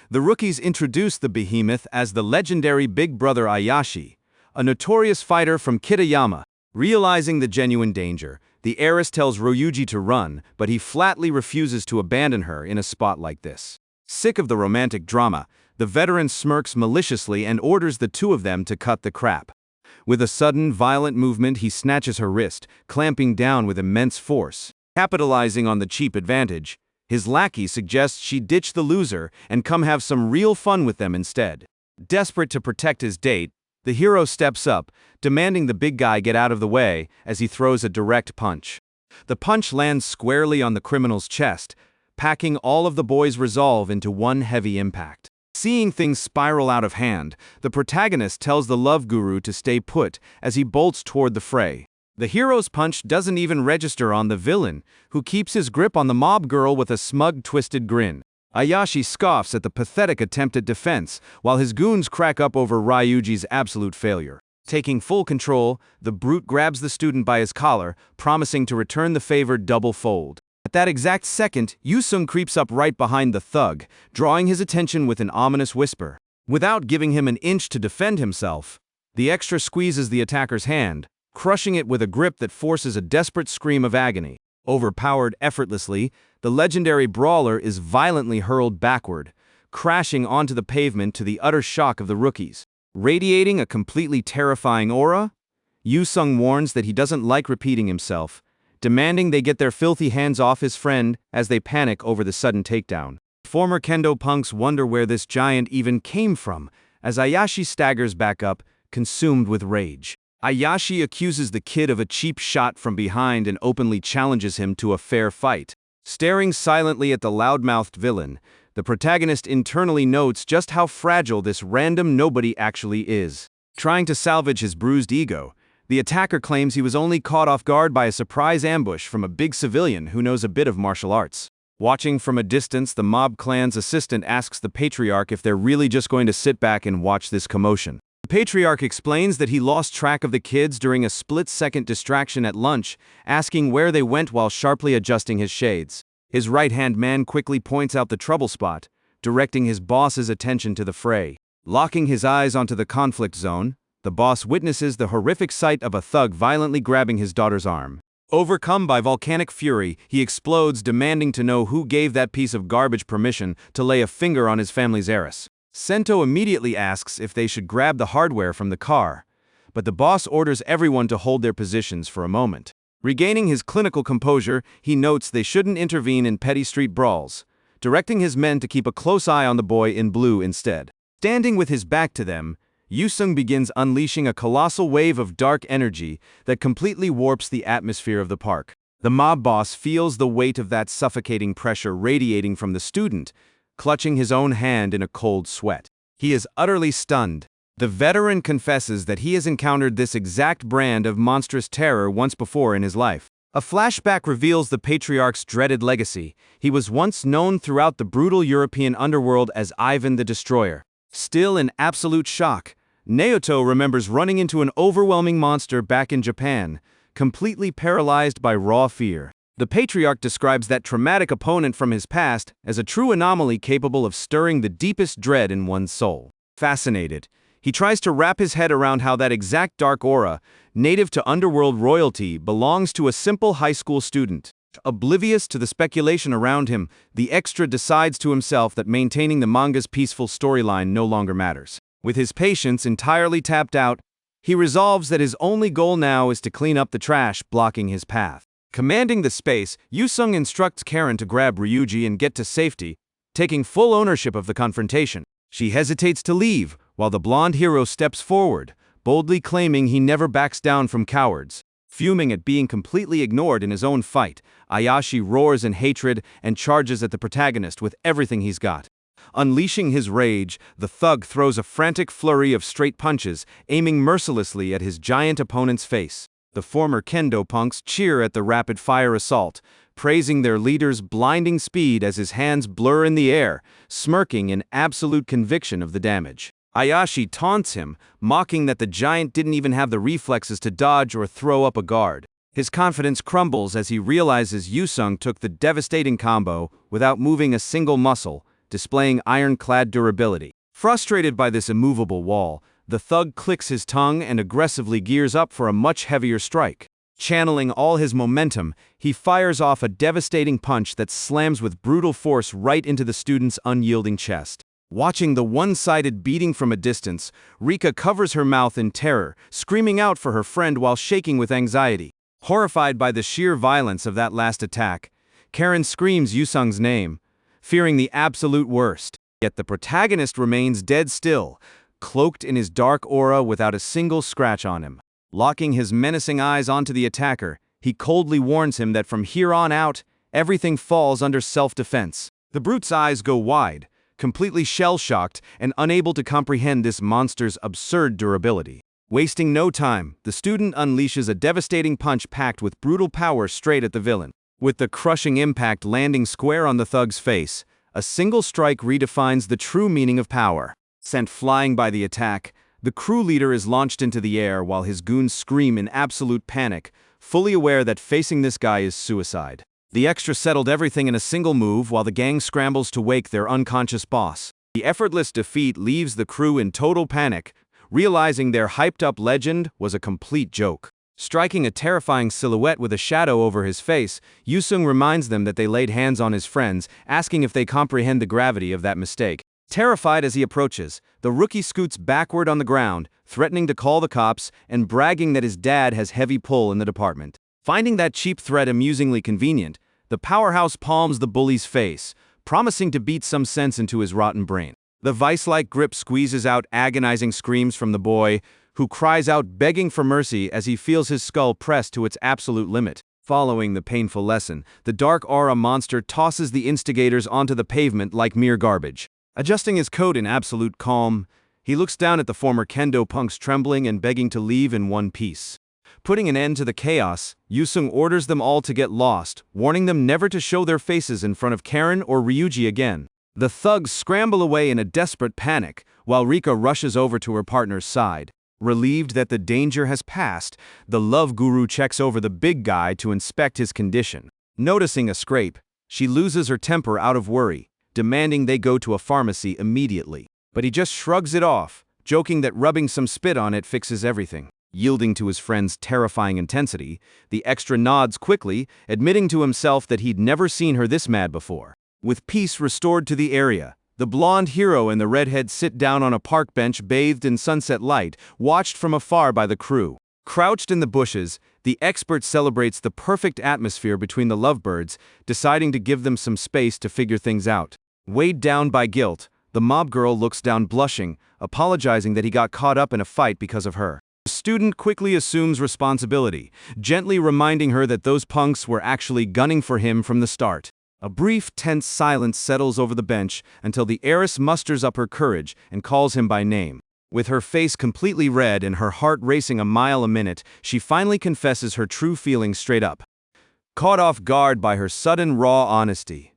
the rookies introduce the behemoth as the legendary Big Brother Ayashi, a notorious fighter from Kitayama. Realizing the genuine danger, the heiress tells Ryuji to run, but he flatly refuses to abandon her in a spot like this. Sick of the romantic drama, the veteran smirks maliciously and orders the two of them to cut the crap. With a sudden, violent movement, he snatches her wrist, clamping down with immense force. Capitalizing on the cheap advantage, his lackey suggests she ditch the loser and come have some real fun with them instead. Desperate to protect his date, the hero steps up, demanding the big guy get out of the way as he throws a direct punch. The punch lands squarely on the criminal's chest, packing all of the boys' resolve into one heavy impact. Seeing things spiral out of hand, the protagonist tells the love guru to stay put as he bolts toward the fray. The hero's punch doesn't even register on the villain, who keeps his grip on the mob girl with a smug, twisted grin. Ayashi scoffs at the pathetic attempt at defense, while his goons crack up over Ryuji's absolute failure. Taking full control, the brute grabs the student by his collar, promising to return the favor double-fold. At that exact second, Yusung creeps up right behind the thug, drawing his attention with an ominous whisper. Without giving him an inch to defend himself, the extra squeezes the attacker's hand, crushing it with a grip that forces a desperate scream of agony. Overpowered effortlessly, the legendary brawler is violently hurled backward, crashing onto the pavement to the utter shock of the rookies. Radiating a completely terrifying aura, Yusung warns that he doesn't like repeating himself, demanding they get their filthy hands off his friend as they panic over the sudden takedown. Former kendo punks wonder where this giant even came from, as Ayashi staggers back up, consumed with rage. Ayashi accuses the kid of a cheap shot from behind and openly challenges him to a fair fight. Staring silently at the loudmouthed villain, the protagonist internally notes just how fragile this random nobody actually is. Trying to salvage his bruised ego, the attacker claims he was only caught off guard by a surprise ambush from a big civilian who knows a bit of martial arts. Watching from a distance, the mob clan's assistant asks the patriarch if they're really just going to sit back and watch this commotion. The patriarch explains that he lost track of the kids during a split-second distraction at lunch, asking where they went while sharply adjusting his shades. His right-hand man quickly points out the trouble spot, directing his boss's attention to the fray. Locking his eyes onto the conflict zone, the boss witnesses the horrific sight of a thug violently grabbing his daughter's arm. Overcome by volcanic fury, he explodes, demanding to know who gave that piece of garbage permission to lay a finger on his family's heiress. Sento immediately asks if they should grab the hardware from the car, but the boss orders everyone to hold their positions for a moment. Regaining his clinical composure, he notes they shouldn't intervene in petty street brawls, directing his men to keep a close eye on the boy in blue instead. Standing with his back to them, Yusung begins unleashing a colossal wave of dark energy that completely warps the atmosphere of the park. The mob boss feels the weight of that suffocating pressure radiating from the student, clutching his own hand in a cold sweat. He is utterly stunned. The veteran confesses that he has encountered this exact brand of monstrous terror once before in his life. A flashback reveals the patriarch's dreaded legacy. He was once known throughout the brutal European underworld as Ivan the Destroyer. Still in absolute shock, Naoto remembers running into an overwhelming monster back in Japan, completely paralyzed by raw fear. The patriarch describes that traumatic opponent from his past as a true anomaly capable of stirring the deepest dread in one's soul. Fascinated, he tries to wrap his head around how that exact dark aura, native to underworld royalty, belongs to a simple high school student. Oblivious to the speculation around him, the extra decides to himself that maintaining the manga's peaceful storyline no longer matters. With his patience entirely tapped out, he resolves that his only goal now is to clean up the trash blocking his path. Commanding the space, Yusung instructs Karen to grab Ryuji and get to safety, taking full ownership of the confrontation. She hesitates to leave, while the blonde hero steps forward, boldly claiming he never backs down from cowards. Fuming at being completely ignored in his own fight, Ayashi roars in hatred and charges at the protagonist with everything he's got. Unleashing his rage, the thug throws a frantic flurry of straight punches, aiming mercilessly at his giant opponent's face. The former kendo punks cheer at the rapid-fire assault, praising their leader's blinding speed as his hands blur in the air, smirking in absolute conviction of the damage. Ayashi taunts him, mocking that the giant didn't even have the reflexes to dodge or throw up a guard. His confidence crumbles as he realizes Yusung took the devastating combo without moving a single muscle, displaying ironclad durability. Frustrated by this immovable wall, the thug clicks his tongue and aggressively gears up for a much heavier strike. Channeling all his momentum, he fires off a devastating punch that slams with brutal force right into the student's unyielding chest. Watching the one-sided beating from a distance, Rika covers her mouth in terror, screaming out for her friend while shaking with anxiety. Horrified by the sheer violence of that last attack, Karen screams Yusung's name, fearing the absolute worst. Yet the protagonist remains dead still, cloaked in his dark aura without a single scratch on him. Locking his menacing eyes onto the attacker, he coldly warns him that from here on out, everything falls under self-defense. The brute's eyes go wide, completely shell-shocked and unable to comprehend this monster's absurd durability. Wasting no time, the student unleashes a devastating punch packed with brutal power straight at the villain. With the crushing impact landing square on the thug's face, a single strike redefines the true meaning of power. Sent flying by the attack, the crew leader is launched into the air while his goons scream in absolute panic, fully aware that facing this guy is suicide. The extra settled everything in a single move while the gang scrambles to wake their unconscious boss. The effortless defeat leaves the crew in total panic, realizing their hyped-up legend was a complete joke. Striking a terrifying silhouette with a shadow over his face, Yusung reminds them that they laid hands on his friends, asking if they comprehend the gravity of that mistake. Terrified as he approaches, the rookie scoots backward on the ground, threatening to call the cops and bragging that his dad has heavy pull in the department. Finding that cheap threat amusingly convenient, the powerhouse palms the bully's face, promising to beat some sense into his rotten brain. The vice-like grip squeezes out agonizing screams from the boy, who cries out begging for mercy as he feels his skull pressed to its absolute limit. Following the painful lesson, the dark aura monster tosses the instigators onto the pavement like mere garbage. Adjusting his coat in absolute calm, he looks down at the former kendo punks trembling and begging to leave in one piece. Putting an end to the chaos, Yusung orders them all to get lost, warning them never to show their faces in front of Karen or Ryuji again. The thugs scramble away in a desperate panic, while Rika rushes over to her partner's side. Relieved that the danger has passed, the love guru checks over the big guy to inspect his condition. Noticing a scrape, she loses her temper out of worry, demanding they go to a pharmacy immediately. But he just shrugs it off, joking that rubbing some spit on it fixes everything. Yielding to his friend's terrifying intensity, the extra nods quickly, admitting to himself that he'd never seen her this mad before. With peace restored to the area, the blonde hero and the redhead sit down on a park bench bathed in sunset light, watched from afar by the crew. Crouched in the bushes, the expert celebrates the perfect atmosphere between the lovebirds, deciding to give them some space to figure things out. Weighed down by guilt, the mob girl looks down blushing, apologizing that he got caught up in a fight because of her. The student quickly assumes responsibility, gently reminding her that those punks were actually gunning for him from the start. A brief, tense silence settles over the bench until the heiress musters up her courage and calls him by name. With her face completely red and her heart racing a mile a minute, she finally confesses her true feelings straight up. Caught off guard by her sudden raw honesty,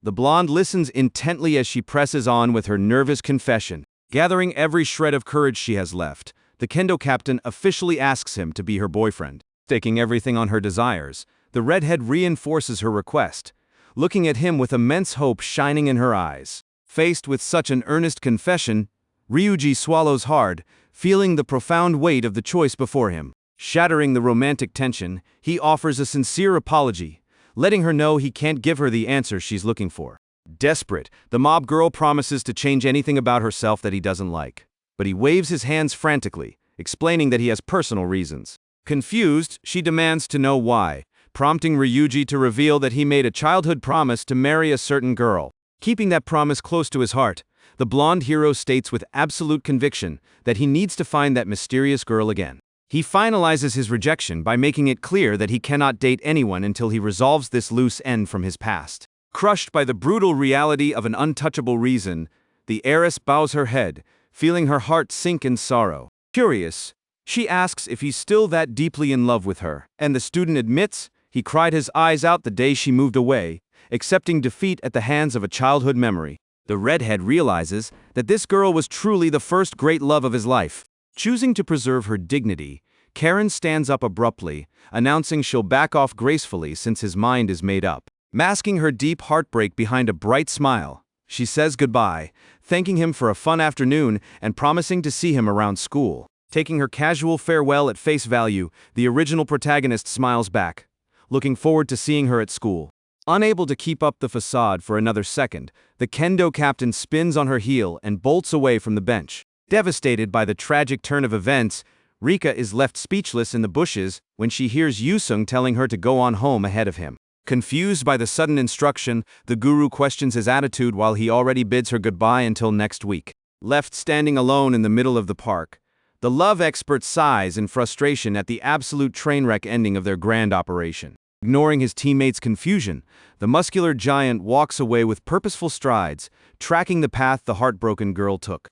the blonde listens intently as she presses on with her nervous confession. Gathering every shred of courage she has left, the kendo captain officially asks him to be her boyfriend. Staking everything on her desires, the redhead reinforces her request, looking at him with immense hope shining in her eyes. Faced with such an earnest confession, Ryuji swallows hard, feeling the profound weight of the choice before him. Shattering the romantic tension, he offers a sincere apology, letting her know he can't give her the answer she's looking for. Desperate, the mob girl promises to change anything about herself that he doesn't like. But he waves his hands frantically, explaining that he has personal reasons. Confused, she demands to know why, prompting Ryuji to reveal that he made a childhood promise to marry a certain girl. Keeping that promise close to his heart, the blonde hero states with absolute conviction that he needs to find that mysterious girl again. He finalizes his rejection by making it clear that he cannot date anyone until he resolves this loose end from his past. Crushed by the brutal reality of an untouchable reason, the heiress bows her head, feeling her heart sink in sorrow. Curious, she asks if he's still that deeply in love with her, and the student admits he cried his eyes out the day she moved away, accepting defeat at the hands of a childhood memory. The redhead realizes that this girl was truly the first great love of his life. Choosing to preserve her dignity, Karen stands up abruptly, announcing she'll back off gracefully since his mind is made up. Masking her deep heartbreak behind a bright smile, she says goodbye, thanking him for a fun afternoon and promising to see him around school. Taking her casual farewell at face value, the original protagonist smiles back, looking forward to seeing her at school. Unable to keep up the facade for another second, the kendo captain spins on her heel and bolts away from the bench. Devastated by the tragic turn of events, Rika is left speechless in the bushes when she hears Yusung telling her to go on home ahead of him. Confused by the sudden instruction, the guru questions his attitude while he already bids her goodbye until next week. Left standing alone in the middle of the park, the love expert sighs in frustration at the absolute train wreck ending of their grand operation. Ignoring his teammates' confusion, the muscular giant walks away with purposeful strides, tracking the path the heartbroken girl took.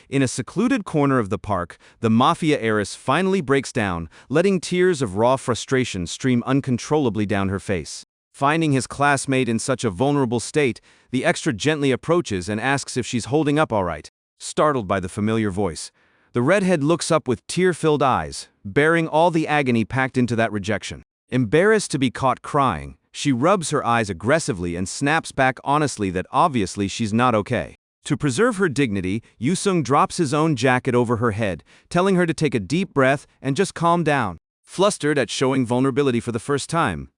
In a secluded corner of the park, the mafia heiress finally breaks down, letting tears of raw frustration stream uncontrollably down her face. Finding his classmate in such a vulnerable state, the extra gently approaches and asks if she's holding up all right. Startled by the familiar voice, the redhead looks up with tear-filled eyes, bearing all the agony packed into that rejection. Embarrassed to be caught crying, she rubs her eyes aggressively and snaps back honestly that obviously she's not okay. To preserve her dignity, Yusung drops his own jacket over her head, telling her to take a deep breath and just calm down. Flustered at showing vulnerability for the first time,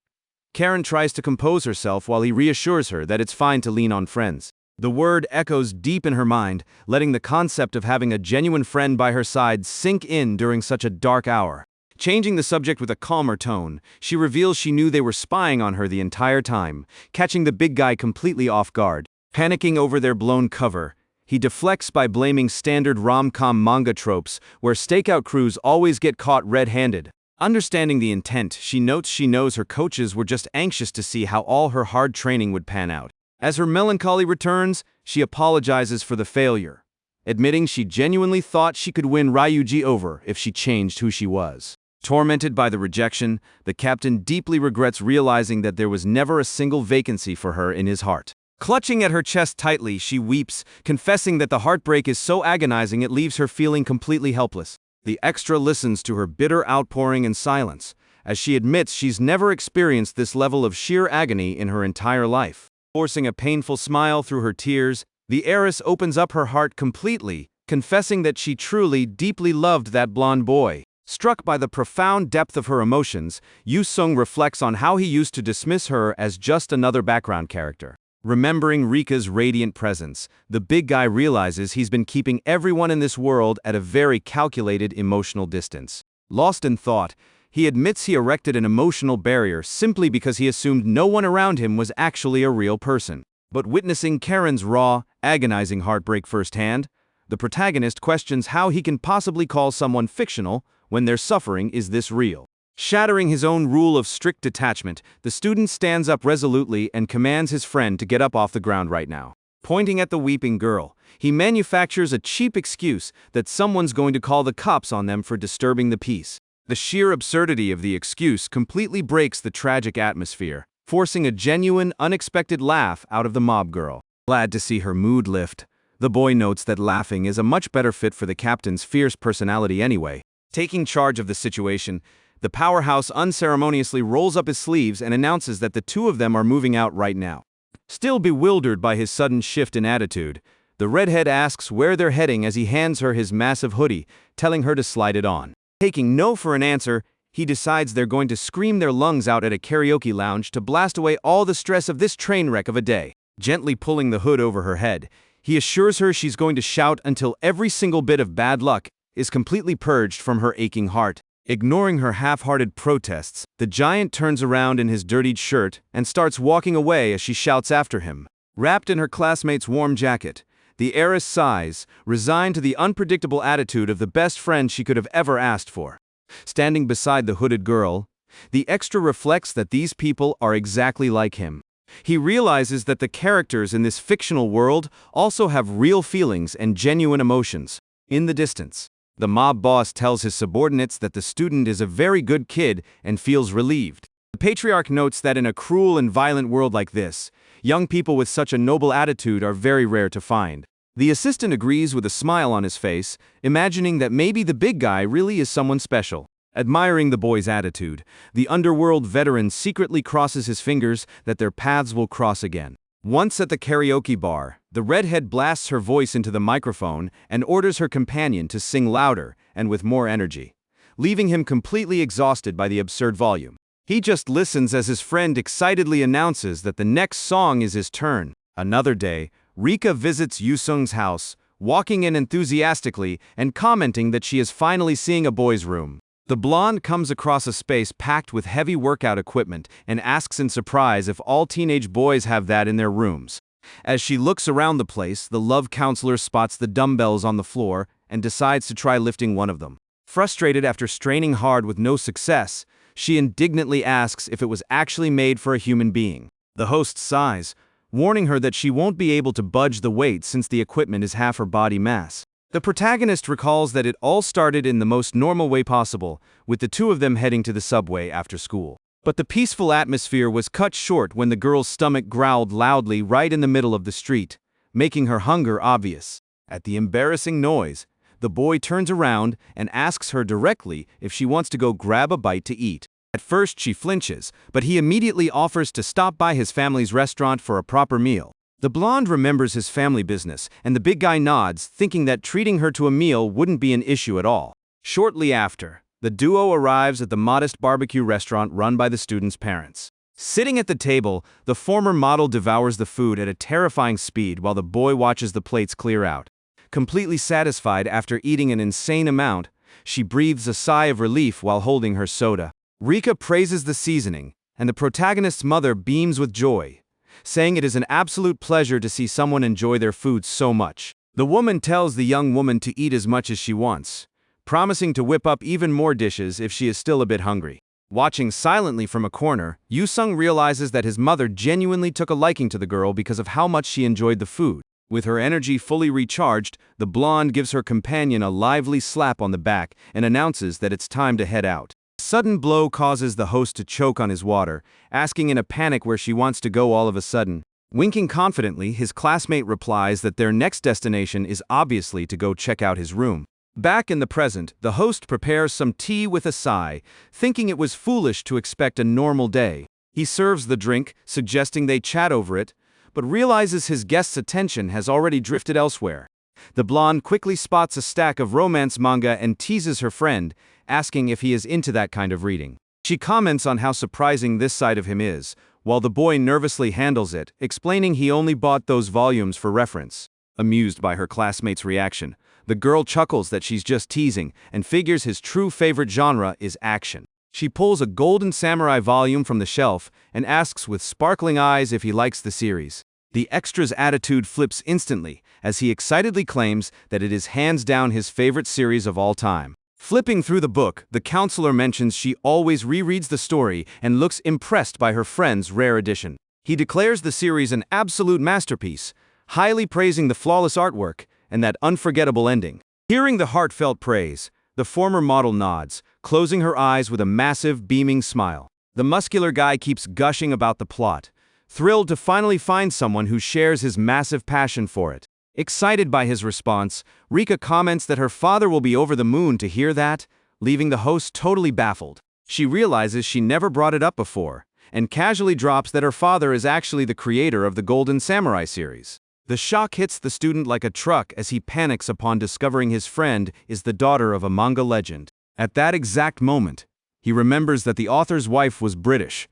Karen tries to compose herself while he reassures her that it's fine to lean on friends. The word echoes deep in her mind, letting the concept of having a genuine friend by her side sink in during such a dark hour. Changing the subject with a calmer tone, she reveals she knew they were spying on her the entire time, catching the big guy completely off guard. Panicking over their blown cover, he deflects by blaming standard rom-com manga tropes where stakeout crews always get caught red-handed. Understanding the intent, she notes she knows her coaches were just anxious to see how all her hard training would pan out. As her melancholy returns, she apologizes for the failure, admitting she genuinely thought she could win Ryuji over if she changed who she was. Tormented by the rejection, the captain deeply regrets realizing that there was never a single vacancy for her in his heart. Clutching at her chest tightly, she weeps, confessing that the heartbreak is so agonizing it leaves her feeling completely helpless. The extra listens to her bitter outpouring in silence, as she admits she's never experienced this level of sheer agony in her entire life. Forcing a painful smile through her tears, the heiress opens up her heart completely, confessing that she truly, deeply loved that blonde boy. Struck by the profound depth of her emotions, Yusung reflects on how he used to dismiss her as just another background character. Remembering Rika's radiant presence, the big guy realizes he's been keeping everyone in this world at a very calculated emotional distance. Lost in thought, he admits he erected an emotional barrier simply because he assumed no one around him was actually a real person. But witnessing Karen's raw, agonizing heartbreak firsthand, the protagonist questions how he can possibly call someone fictional when their suffering is this real. Shattering his own rule of strict detachment, the student stands up resolutely and commands his friend to get up off the ground right now. Pointing at the weeping girl, he manufactures a cheap excuse that someone's going to call the cops on them for disturbing the peace. The sheer absurdity of the excuse completely breaks the tragic atmosphere, forcing a genuine, unexpected laugh out of the mob girl. Glad to see her mood lift, the boy notes that laughing is a much better fit for the captain's fierce personality anyway. Taking charge of the situation, the powerhouse unceremoniously rolls up his sleeves and announces that the two of them are moving out right now. Still bewildered by his sudden shift in attitude, the redhead asks where they're heading as he hands her his massive hoodie, telling her to slide it on. Taking no for an answer, he decides they're going to scream their lungs out at a karaoke lounge to blast away all the stress of this train wreck of a day. Gently pulling the hood over her head, he assures her she's going to shout until every single bit of bad luck is completely purged from her aching heart. Ignoring her half-hearted protests, the giant turns around in his dirtied shirt and starts walking away as she shouts after him. Wrapped in her classmate's warm jacket, the heiress sighs, resigned to the unpredictable attitude of the best friend she could have ever asked for. Standing beside the hooded girl, the extra reflects that these people are exactly like him. He realizes that the characters in this fictional world also have real feelings and genuine emotions. In the distance, the mob boss tells his subordinates that the student is a very good kid and feels relieved. The patriarch notes that in a cruel and violent world like this, young people with such a noble attitude are very rare to find. The assistant agrees with a smile on his face, imagining that maybe the big guy really is someone special. Admiring the boy's attitude, the underworld veteran secretly crosses his fingers that their paths will cross again. Once at the karaoke bar, the redhead blasts her voice into the microphone and orders her companion to sing louder and with more energy, leaving him completely exhausted by the absurd volume. He just listens as his friend excitedly announces that the next song is his turn. Another day, Rika visits Yusung's house, walking in enthusiastically and commenting that she is finally seeing a boys' room. The blonde comes across a space packed with heavy workout equipment and asks in surprise if all teenage boys have that in their rooms. As she looks around the place, the love counselor spots the dumbbells on the floor and decides to try lifting one of them. Frustrated after straining hard with no success, she indignantly asks if it was actually made for a human being. The host sighs, warning her that she won't be able to budge the weight since the equipment is half her body mass. The protagonist recalls that it all started in the most normal way possible, with the two of them heading to the subway after school. But the peaceful atmosphere was cut short when the girl's stomach growled loudly right in the middle of the street, making her hunger obvious. At the embarrassing noise, the boy turns around and asks her directly if she wants to go grab a bite to eat. At first she flinches, but he immediately offers to stop by his family's restaurant for a proper meal. The blonde remembers his family business, and the big guy nods, thinking that treating her to a meal wouldn't be an issue at all. Shortly after, The duo arrives at the modest barbecue restaurant run by the student's parents. Sitting at the table, the former model devours the food at a terrifying speed while the boy watches the plates clear out. Completely satisfied after eating an insane amount, she breathes a sigh of relief while holding her soda. Rika praises the seasoning, and the protagonist's mother beams with joy, saying it is an absolute pleasure to see someone enjoy their food so much. The woman tells the young woman to eat as much as she wants, promising to whip up even more dishes if she is still a bit hungry. Watching silently from a corner, Yusung realizes that his mother genuinely took a liking to the girl because of how much she enjoyed the food. With her energy fully recharged, the blonde gives her companion a lively slap on the back and announces that it's time to head out. A sudden blow causes the host to choke on his water, asking in a panic where she wants to go all of a sudden. Winking confidently, his classmate replies that their next destination is obviously to go check out his room. Back in the present, the host prepares some tea with a sigh, thinking it was foolish to expect a normal day. He serves the drink, suggesting they chat over it, but realizes his guest's attention has already drifted elsewhere. The blonde quickly spots a stack of romance manga and teases her friend, asking if he is into that kind of reading. She comments on how surprising this side of him is, while the boy nervously handles it, explaining he only bought those volumes for reference. Amused by her classmate's reaction, the girl chuckles that she's just teasing and figures his true favorite genre is action. She pulls a Golden Samurai volume from the shelf and asks with sparkling eyes if he likes the series. The extra's attitude flips instantly as he excitedly claims that it is hands down his favorite series of all time. Flipping through the book, the counselor mentions she always rereads the story and looks impressed by her friend's rare edition. He declares the series an absolute masterpiece, highly praising the flawless artwork and that unforgettable ending. Hearing the heartfelt praise, the former model nods, closing her eyes with a massive, beaming smile. The muscular guy keeps gushing about the plot, thrilled to finally find someone who shares his massive passion for it. Excited by his response, Rika comments that her father will be over the moon to hear that, leaving the host totally baffled. She realizes she never brought it up before, and casually drops that her father is actually the creator of the Golden Samurai series. The shock hits the student like a truck as he panics upon discovering his friend is the daughter of a manga legend. At that exact moment, he remembers that the author's wife was British,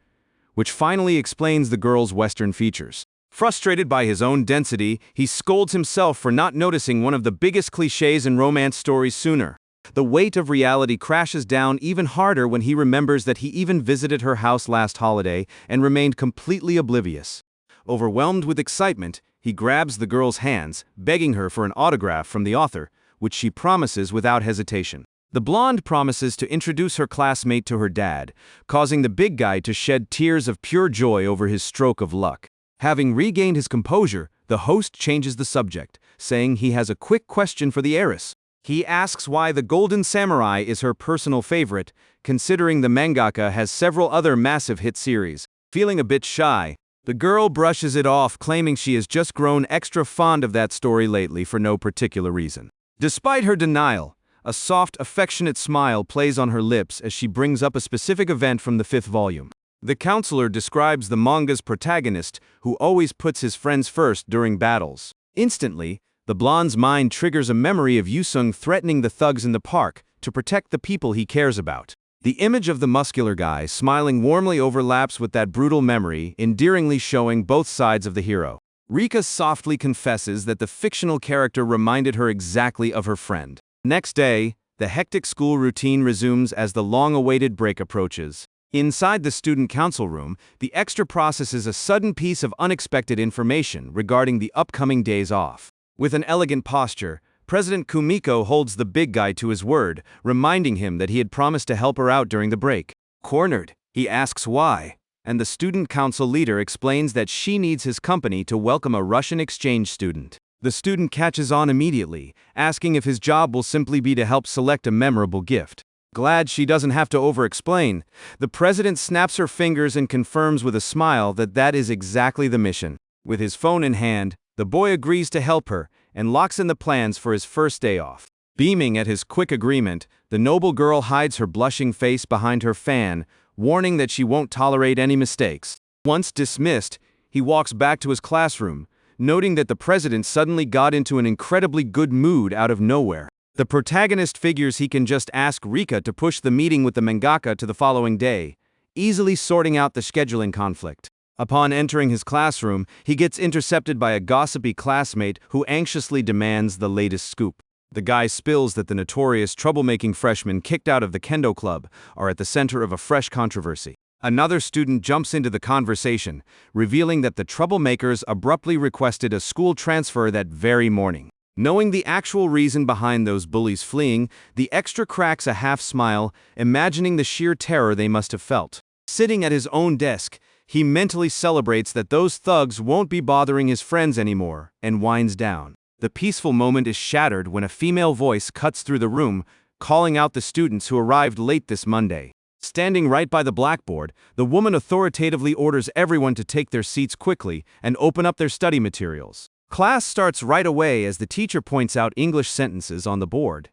which finally explains the girl's Western features. Frustrated by his own density, he scolds himself for not noticing one of the biggest cliches in romance stories sooner. The weight of reality crashes down even harder when he remembers that he even visited her house last holiday and remained completely oblivious. Overwhelmed with excitement, he grabs the girl's hands, begging her for an autograph from the author, which she promises without hesitation. The blonde promises to introduce her classmate to her dad, causing the big guy to shed tears of pure joy over his stroke of luck. Having regained his composure, the host changes the subject, saying he has a quick question for the heiress. He asks why the Golden Samurai is her personal favorite, considering the mangaka has several other massive hit series. Feeling a bit shy, the girl brushes it off, claiming she has just grown extra fond of that story lately for no particular reason. Despite her denial, a soft, affectionate smile plays on her lips as she brings up a specific event from the 5th volume. The counselor describes the manga's protagonist, who always puts his friends first during battles. Instantly, the blonde's mind triggers a memory of Yusung threatening the thugs in the park to protect the people he cares about. The image of the muscular guy smiling warmly overlaps with that brutal memory, endearingly showing both sides of the hero. Rika softly confesses that the fictional character reminded her exactly of her friend. Next day, the hectic school routine resumes as the long-awaited break approaches. Inside the student council room, the extra processes a sudden piece of unexpected information regarding the upcoming days off. With an elegant posture, President Kumiko holds the big guy to his word, reminding him that he had promised to help her out during the break. Cornered, he asks why, and the student council leader explains that she needs his company to welcome a Russian exchange student. The student catches on immediately, asking if his job will simply be to help select a memorable gift. Glad she doesn't have to over-explain, the president snaps her fingers and confirms with a smile that that is exactly the mission. With his phone in hand, the boy agrees to help her and locks in the plans for his first day off. Beaming at his quick agreement, the noble girl hides her blushing face behind her fan, warning that she won't tolerate any mistakes. Once dismissed, he walks back to his classroom, noting that the president suddenly got into an incredibly good mood out of nowhere. The protagonist figures he can just ask Rika to push the meeting with the mangaka to the following day, easily sorting out the scheduling conflict. Upon entering his classroom, he gets intercepted by a gossipy classmate who anxiously demands the latest scoop. The guy spills that the notorious troublemaking freshmen kicked out of the kendo club are at the center of a fresh controversy. Another student jumps into the conversation, revealing that the troublemakers abruptly requested a school transfer that very morning. Knowing the actual reason behind those bullies fleeing, the extra cracks a half smile, imagining the sheer terror they must have felt. Sitting at his own desk, he mentally celebrates that those thugs won't be bothering his friends anymore, and winds down. The peaceful moment is shattered when a female voice cuts through the room, calling out the students who arrived late this Monday. Standing right by the blackboard, the woman authoritatively orders everyone to take their seats quickly and open up their study materials. Class starts right away as the teacher points out English sentences on the board,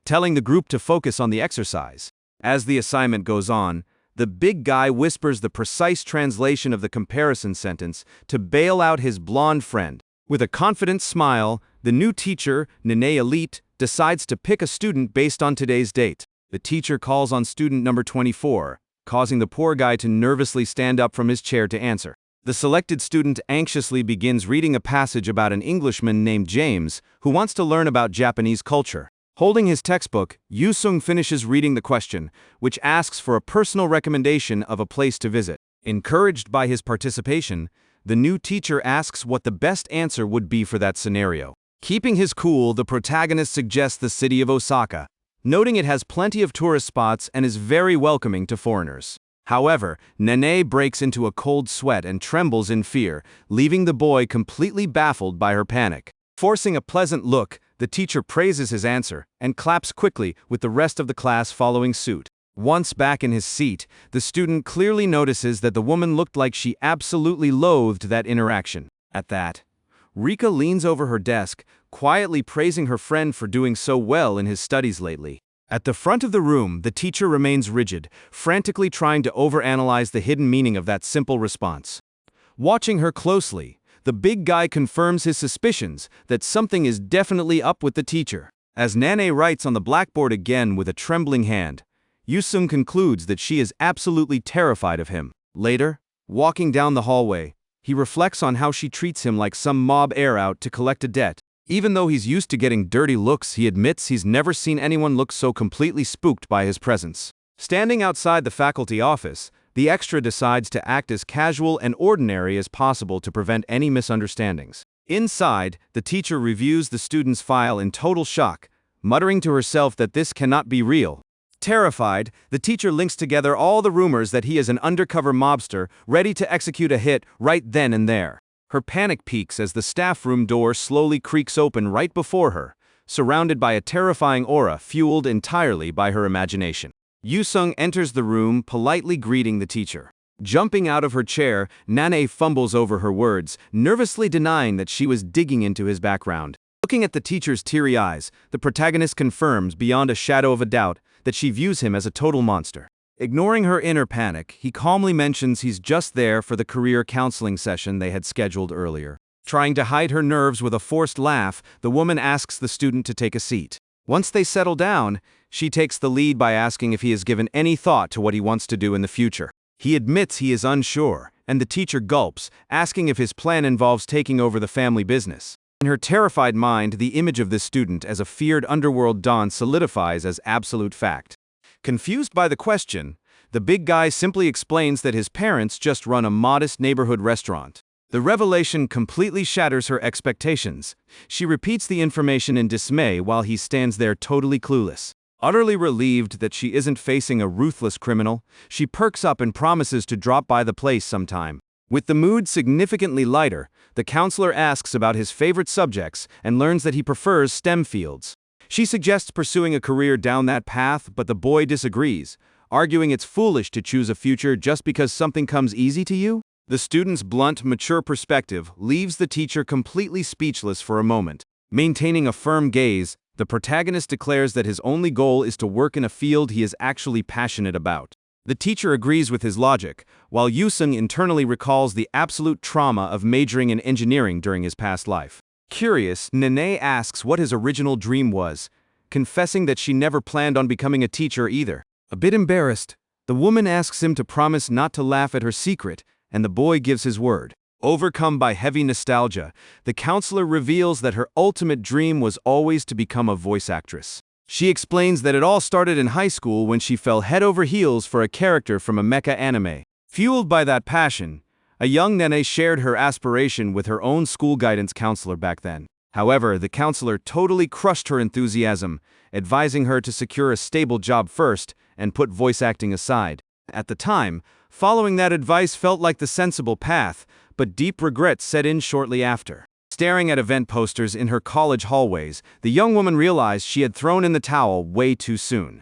telling the group to focus on the exercise. As the assignment goes on, the big guy whispers the precise translation of the comparison sentence to bail out his blonde friend. With a confident smile, the new teacher, Nene Elite, decides to pick a student based on today's date. The teacher calls on student number 24, causing the poor guy to nervously stand up from his chair to answer. The selected student anxiously begins reading a passage about an Englishman named James who wants to learn about Japanese culture. Holding his textbook, Yusung finishes reading the question, which asks for a personal recommendation of a place to visit. Encouraged by his participation, the new teacher asks what the best answer would be for that scenario. Keeping his cool, the protagonist suggests the city of Osaka, noting it has plenty of tourist spots and is very welcoming to foreigners. However, Nene breaks into a cold sweat and trembles in fear, leaving the boy completely baffled by her panic. Forcing a pleasant look, the teacher praises his answer and claps quickly, with the rest of the class following suit. Once back in his seat, the student clearly notices that the woman looked like she absolutely loathed that interaction. At that, Rika leans over her desk, quietly praising her friend for doing so well in his studies lately. At the front of the room, the teacher remains rigid, frantically trying to overanalyze the hidden meaning of that simple response. Watching her closely, the big guy confirms his suspicions that something is definitely up with the teacher. As Nane writes on the blackboard again with a trembling hand, Yusung concludes that she is absolutely terrified of him. Later, walking down the hallway, he reflects on how she treats him like some mob heir out to collect a debt. Even though he's used to getting dirty looks, he admits he's never seen anyone look so completely spooked by his presence. Standing outside the faculty office, the extra decides to act as casual and ordinary as possible to prevent any misunderstandings. Inside, the teacher reviews the student's file in total shock, muttering to herself that this cannot be real. Terrified, the teacher links together all the rumors that he is an undercover mobster ready to execute a hit right then and there. Her panic peaks as the staff room door slowly creaks open right before her, surrounded by a terrifying aura fueled entirely by her imagination. Yusung enters the room, politely greeting the teacher. Jumping out of her chair, Nane fumbles over her words, nervously denying that she was digging into his background. Looking at the teacher's teary eyes, the protagonist confirms beyond a shadow of a doubt that she views him as a total monster. Ignoring her inner panic, he calmly mentions he's just there for the career counseling session they had scheduled earlier. Trying to hide her nerves with a forced laugh, the woman asks the student to take a seat. Once they settle down, she takes the lead by asking if he has given any thought to what he wants to do in the future. He admits he is unsure, and the teacher gulps, asking if his plan involves taking over the family business. In her terrified mind, the image of this student as a feared underworld don solidifies as absolute fact. Confused by the question, the big guy simply explains that his parents just run a modest neighborhood restaurant. The revelation completely shatters her expectations. She repeats the information in dismay while he stands there totally clueless. Utterly relieved that she isn't facing a ruthless criminal, she perks up and promises to drop by the place sometime. With the mood significantly lighter, the counselor asks about his favorite subjects and learns that he prefers STEM fields. She suggests pursuing a career down that path, but the boy disagrees, arguing it's foolish to choose a future just because something comes easy to you. The student's blunt, mature perspective leaves the teacher completely speechless for a moment. Maintaining a firm gaze, the protagonist declares that his only goal is to work in a field he is actually passionate about. The teacher agrees with his logic, while Yusung internally recalls the absolute trauma of majoring in engineering during his past life. Curious, Nene asks what his original dream was, confessing that she never planned on becoming a teacher either. A bit embarrassed, the woman asks him to promise not to laugh at her secret, and the boy gives his word. Overcome by heavy nostalgia, the counselor reveals that her ultimate dream was always to become a voice actress. She explains that it all started in high school when she fell head over heels for a character from a mecha anime. Fueled by that passion, a young Nene shared her aspiration with her own school guidance counselor back then. However, the counselor totally crushed her enthusiasm, advising her to secure a stable job first and put voice acting aside. At the time, following that advice felt like the sensible path, but deep regret set in shortly after. Staring at event posters in her college hallways, the young woman realized she had thrown in the towel way too soon.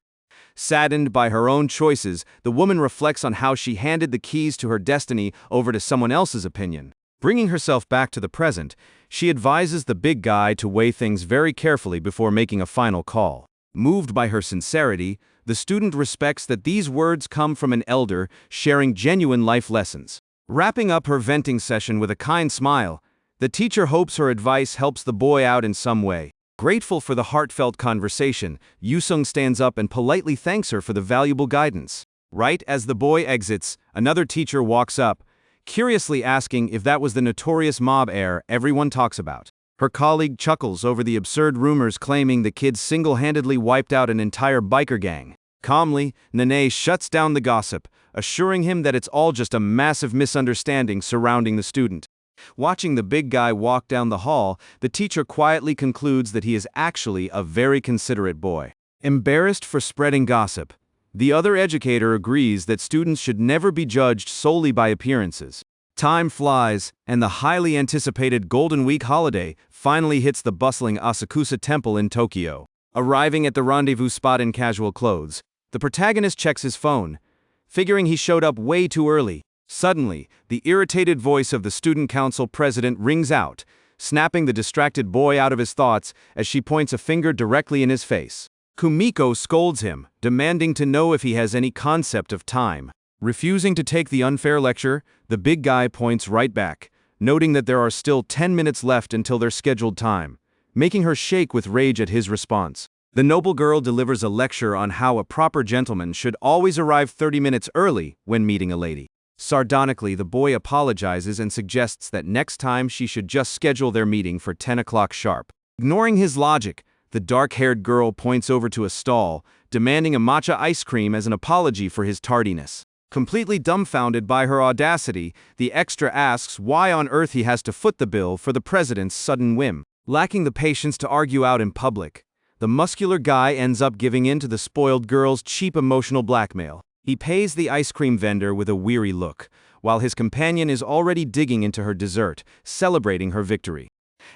Saddened by her own choices, the woman reflects on how she handed the keys to her destiny over to someone else's opinion. Bringing herself back to the present, she advises the big guy to weigh things very carefully before making a final call. Moved by her sincerity, the student respects that these words come from an elder sharing genuine life lessons. Wrapping up her venting session with a kind smile, the teacher hopes her advice helps the boy out in some way. Grateful for the heartfelt conversation, Yusung stands up and politely thanks her for the valuable guidance. Right as the boy exits, another teacher walks up, curiously asking if that was the notorious mob heir everyone talks about. Her colleague chuckles over the absurd rumors claiming the kid single-handedly wiped out an entire biker gang. Calmly, Nene shuts down the gossip, assuring him that it's all just a massive misunderstanding surrounding the student. Watching the big guy walk down the hall, the teacher quietly concludes that he is actually a very considerate boy. Embarrassed for spreading gossip, the other educator agrees that students should never be judged solely by appearances. Time flies, and the highly anticipated Golden Week holiday finally hits the bustling Asakusa Temple in Tokyo. Arriving at the rendezvous spot in casual clothes, the protagonist checks his phone, figuring he showed up way too early. Suddenly, the irritated voice of the student council president rings out, snapping the distracted boy out of his thoughts as she points a finger directly in his face. Kumiko scolds him, demanding to know if he has any concept of time. Refusing to take the unfair lecture, the big guy points right back, noting that there are still 10 minutes left until their scheduled time, making her shake with rage at his response. The noble girl delivers a lecture on how a proper gentleman should always arrive 30 minutes early when meeting a lady. Sardonically, the boy apologizes and suggests that next time she should just schedule their meeting for 10 o'clock sharp. Ignoring his logic, the dark-haired girl points over to a stall, demanding a matcha ice cream as an apology for his tardiness. Completely dumbfounded by her audacity, the extra asks why on earth he has to foot the bill for the president's sudden whim. Lacking the patience to argue out in public, the muscular guy ends up giving in to the spoiled girl's cheap emotional blackmail. He pays the ice cream vendor with a weary look, while his companion is already digging into her dessert, celebrating her victory.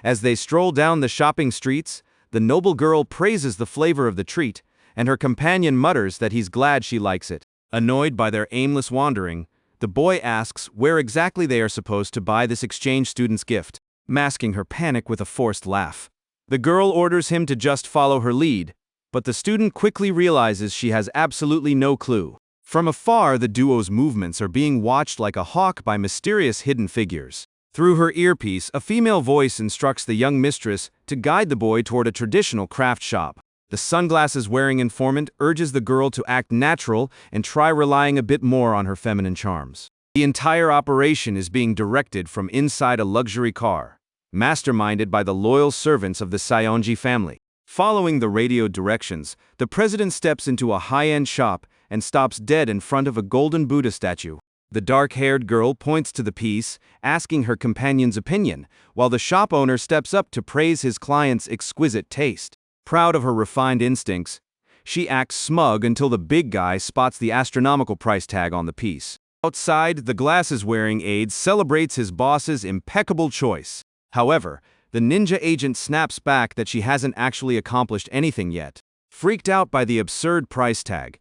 As they stroll down the shopping streets, the noble girl praises the flavor of the treat, and her companion mutters that he's glad she likes it. Annoyed by their aimless wandering, the boy asks where exactly they are supposed to buy this exchange student's gift, masking her panic with a forced laugh. The girl orders him to just follow her lead, but the student quickly realizes she has absolutely no clue. From afar, the duo's movements are being watched like a hawk by mysterious hidden figures. Through her earpiece, a female voice instructs the young mistress to guide the boy toward a traditional craft shop. The sunglasses-wearing informant urges the girl to act natural and try relying a bit more on her feminine charms. The entire operation is being directed from inside a luxury car, masterminded by the loyal servants of the Saionji family. Following the radio directions, the president steps into a high-end shop and stops dead in front of a golden Buddha statue. The dark-haired girl points to the piece, asking her companion's opinion, while the shop owner steps up to praise his client's exquisite taste. Proud of her refined instincts, she acts smug until the big guy spots the astronomical price tag on the piece. Outside, the glasses-wearing aide celebrates his boss's impeccable choice. However, the ninja agent snaps back that she hasn't actually accomplished anything yet. Freaked out by the absurd price tag,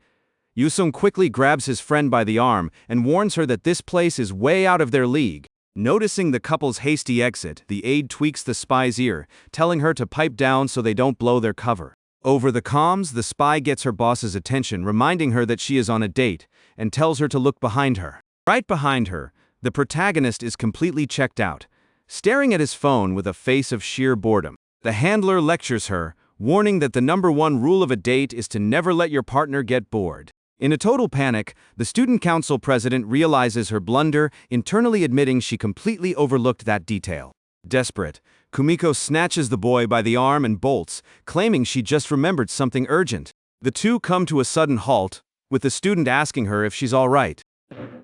Yusung quickly grabs his friend by the arm and warns her that this place is way out of their league. Noticing the couple's hasty exit, the aide tweaks the spy's ear, telling her to pipe down so they don't blow their cover. Over the comms, the spy gets her boss's attention, reminding her that she is on a date, and tells her to look behind her. Right behind her, the protagonist is completely checked out, staring at his phone with a face of sheer boredom. The handler lectures her, warning that the #1 rule of a date is to never let your partner get bored. In a total panic, the student council president realizes her blunder, internally admitting she completely overlooked that detail. Desperate, Kumiko snatches the boy by the arm and bolts, claiming she just remembered something urgent. The two come to a sudden halt, with the student asking her if she's all right.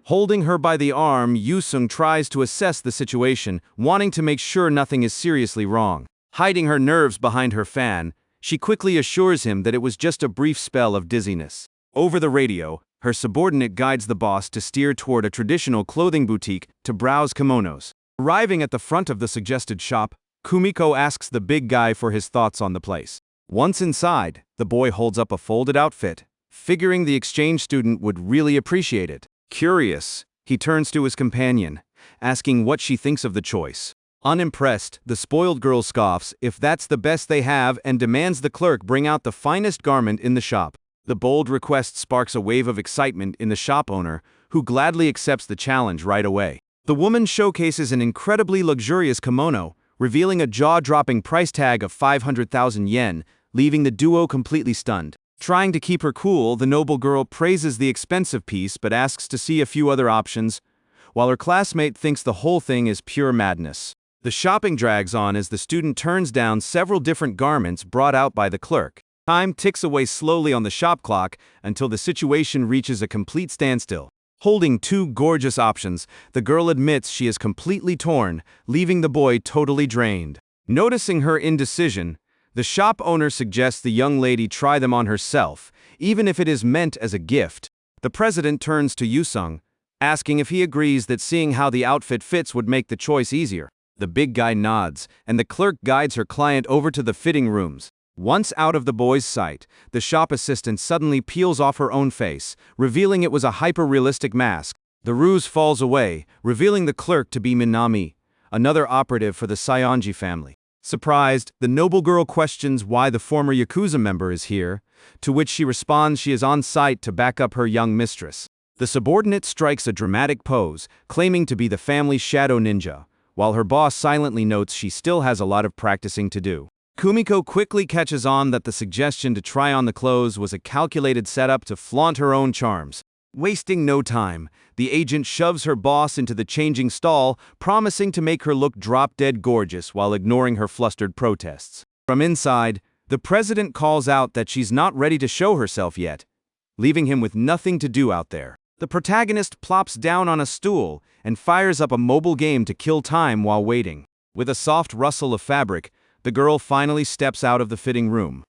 Holding her by the arm, Yusung tries to assess the situation, wanting to make sure nothing is seriously wrong. Hiding her nerves behind her fan, she quickly assures him that it was just a brief spell of dizziness. Over the radio, her subordinate guides the boss to steer toward a traditional clothing boutique to browse kimonos. Arriving at the front of the suggested shop, Kumiko asks the big guy for his thoughts on the place. Once inside, the boy holds up a folded outfit, figuring the exchange student would really appreciate it. Curious, he turns to his companion, asking what she thinks of the choice. Unimpressed, the spoiled girl scoffs if that's the best they have and demands the clerk bring out the finest garment in the shop. The bold request sparks a wave of excitement in the shop owner, who gladly accepts the challenge right away. The woman showcases an incredibly luxurious kimono, revealing a jaw-dropping price tag of 500,000 yen, leaving the duo completely stunned. Trying to keep her cool, the noble girl praises the expensive piece but asks to see a few other options, while her classmate thinks the whole thing is pure madness. The shopping drags on as the student turns down several different garments brought out by the clerk. Time ticks away slowly on the shop clock until the situation reaches a complete standstill. Holding two gorgeous options, the girl admits she is completely torn, leaving the boy totally drained. Noticing her indecision, the shop owner suggests the young lady try them on herself, even if it is meant as a gift. The president turns to Yusung, asking if he agrees that seeing how the outfit fits would make the choice easier. The big guy nods, and the clerk guides her client over to the fitting rooms. Once out of the boy's sight, the shop assistant suddenly peels off her own face, revealing it was a hyper-realistic mask. The ruse falls away, revealing the clerk to be Minami, another operative for the Saionji family. Surprised, the noble girl questions why the former Yakuza member is here, to which she responds she is on site to back up her young mistress. The subordinate strikes a dramatic pose, claiming to be the family's shadow ninja, while her boss silently notes she still has a lot of practicing to do. Kumiko quickly catches on that the suggestion to try on the clothes was a calculated setup to flaunt her own charms. Wasting no time, the agent shoves her boss into the changing stall, promising to make her look drop-dead gorgeous while ignoring her flustered protests. From inside, the president calls out that she's not ready to show herself yet, leaving him with nothing to do out there. The protagonist plops down on a stool and fires up a mobile game to kill time while waiting. With a soft rustle of fabric, the girl finally steps out of the fitting room.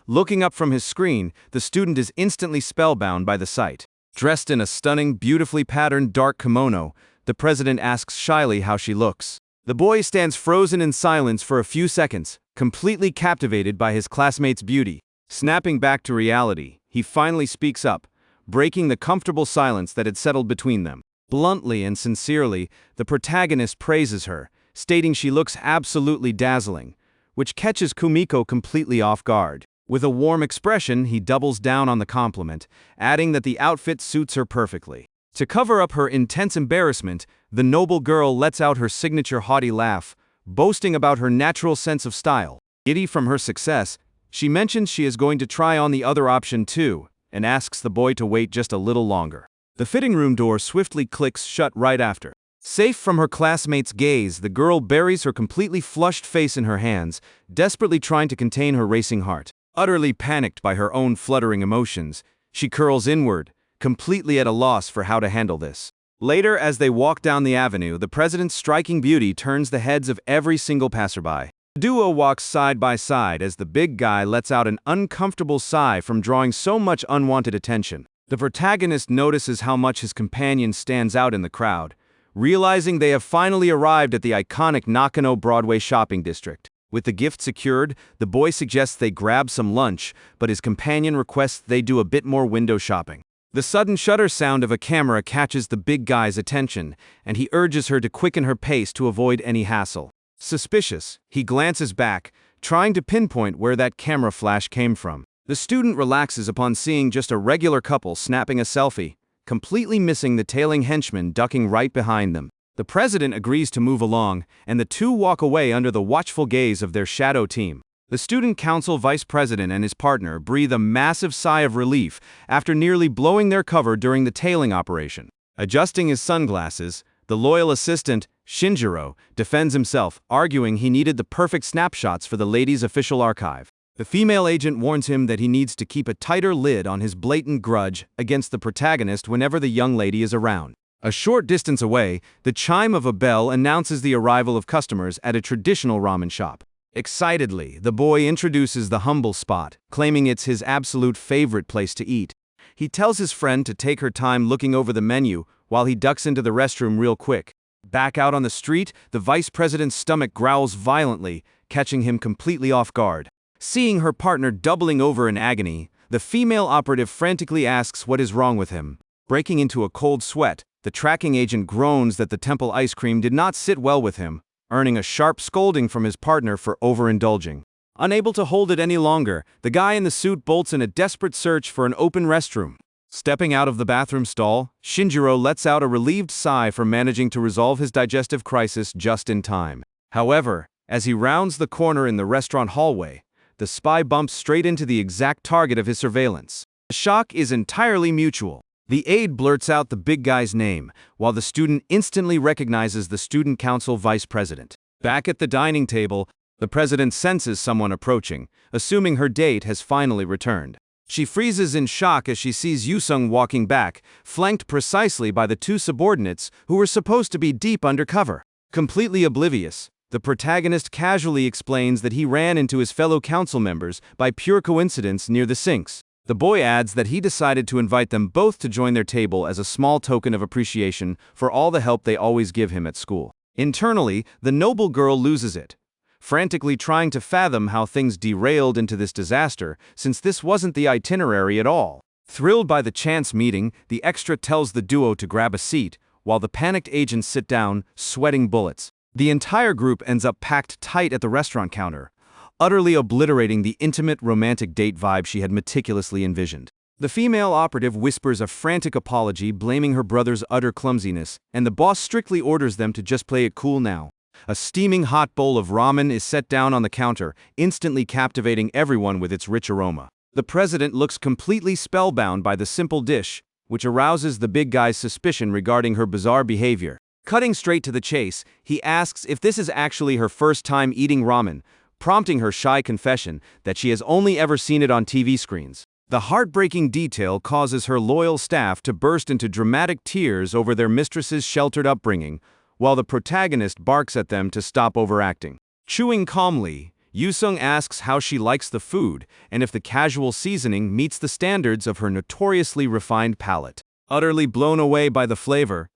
Looking up from his screen, the student is instantly spellbound by the sight. Dressed in a stunning, beautifully patterned dark kimono, the president asks shyly how she looks. The boy stands frozen in silence for a few seconds, completely captivated by his classmate's beauty. Snapping back to reality, he finally speaks up, breaking the comfortable silence that had settled between them. Bluntly and sincerely, the protagonist praises her, stating she looks absolutely dazzling, which catches Kumiko completely off guard. With a warm expression, he doubles down on the compliment, adding that the outfit suits her perfectly. To cover up her intense embarrassment, the noble girl lets out her signature haughty laugh, boasting about her natural sense of style. Giddy from her success, she mentions she is going to try on the other option too, and asks the boy to wait just a little longer. The fitting room door swiftly clicks shut right after. Safe from her classmate's gaze, the girl buries her completely flushed face in her hands, desperately trying to contain her racing heart. Utterly panicked by her own fluttering emotions, she curls inward, completely at a loss for how to handle this. Later, as they walk down the avenue, the president's striking beauty turns the heads of every single passerby. The duo walks side by side as the big guy lets out an uncomfortable sigh from drawing so much unwanted attention. The protagonist notices how much his companion stands out in the crowd, realizing they have finally arrived at the iconic Nakano Broadway shopping district. With the gift secured, the boy suggests they grab some lunch, but his companion requests they do a bit more window shopping. The sudden shutter sound of a camera catches the big guy's attention, and he urges her to quicken her pace to avoid any hassle. Suspicious, he glances back, trying to pinpoint where that camera flash came from. The student relaxes upon seeing just a regular couple snapping a selfie, completely missing the tailing henchman ducking right behind them. The president agrees to move along, and the two walk away under the watchful gaze of their shadow team. The student council vice president and his partner breathe a massive sigh of relief after nearly blowing their cover during the tailing operation. Adjusting his sunglasses, the loyal assistant, Shinjiro, defends himself, arguing he needed the perfect snapshots for the lady's official archive. The female agent warns him that he needs to keep a tighter lid on his blatant grudge against the protagonist whenever the young lady is around. A short distance away, the chime of a bell announces the arrival of customers at a traditional ramen shop. Excitedly, the boy introduces the humble spot, claiming it's his absolute favorite place to eat. He tells his friend to take her time looking over the menu while he ducks into the restroom real quick. Back out on the street, the vice president's stomach growls violently, catching him completely off guard. Seeing her partner doubling over in agony, the female operative frantically asks what is wrong with him. Breaking into a cold sweat, the tracking agent groans that the temple ice cream did not sit well with him, earning a sharp scolding from his partner for overindulging. Unable to hold it any longer, the guy in the suit bolts in a desperate search for an open restroom. Stepping out of the bathroom stall, Shinjiro lets out a relieved sigh for managing to resolve his digestive crisis just in time. However, as he rounds the corner in the restaurant hallway, the spy bumps straight into the exact target of his surveillance. The shock is entirely mutual. The aide blurts out the big guy's name, while the student instantly recognizes the student council vice president. Back at the dining table, the president senses someone approaching, assuming her date has finally returned. She freezes in shock as she sees Yusung walking back, flanked precisely by the two subordinates who were supposed to be deep undercover. Completely oblivious, the protagonist casually explains that he ran into his fellow council members by pure coincidence near the sinks. The boy adds that he decided to invite them both to join their table as a small token of appreciation for all the help they always give him at school. Internally, the noble girl loses it, frantically trying to fathom how things derailed into this disaster, since this wasn't the itinerary at all. Thrilled by the chance meeting, the extra tells the duo to grab a seat, while the panicked agents sit down, sweating bullets. The entire group ends up packed tight at the restaurant counter, utterly obliterating the intimate romantic date vibe she had meticulously envisioned. The female operative whispers a frantic apology, blaming her brother's utter clumsiness, and the boss strictly orders them to just play it cool now. A steaming hot bowl of ramen is set down on the counter, instantly captivating everyone with its rich aroma. The president looks completely spellbound by the simple dish, which arouses the big guy's suspicion regarding her bizarre behavior. Cutting straight to the chase, he asks if this is actually her first time eating ramen, prompting her shy confession that she has only ever seen it on TV screens. The heartbreaking detail causes her loyal staff to burst into dramatic tears over their mistress's sheltered upbringing, while the protagonist barks at them to stop overacting. Chewing calmly, Yusung asks how she likes the food and if the casual seasoning meets the standards of her notoriously refined palate. Utterly blown away by the flavor,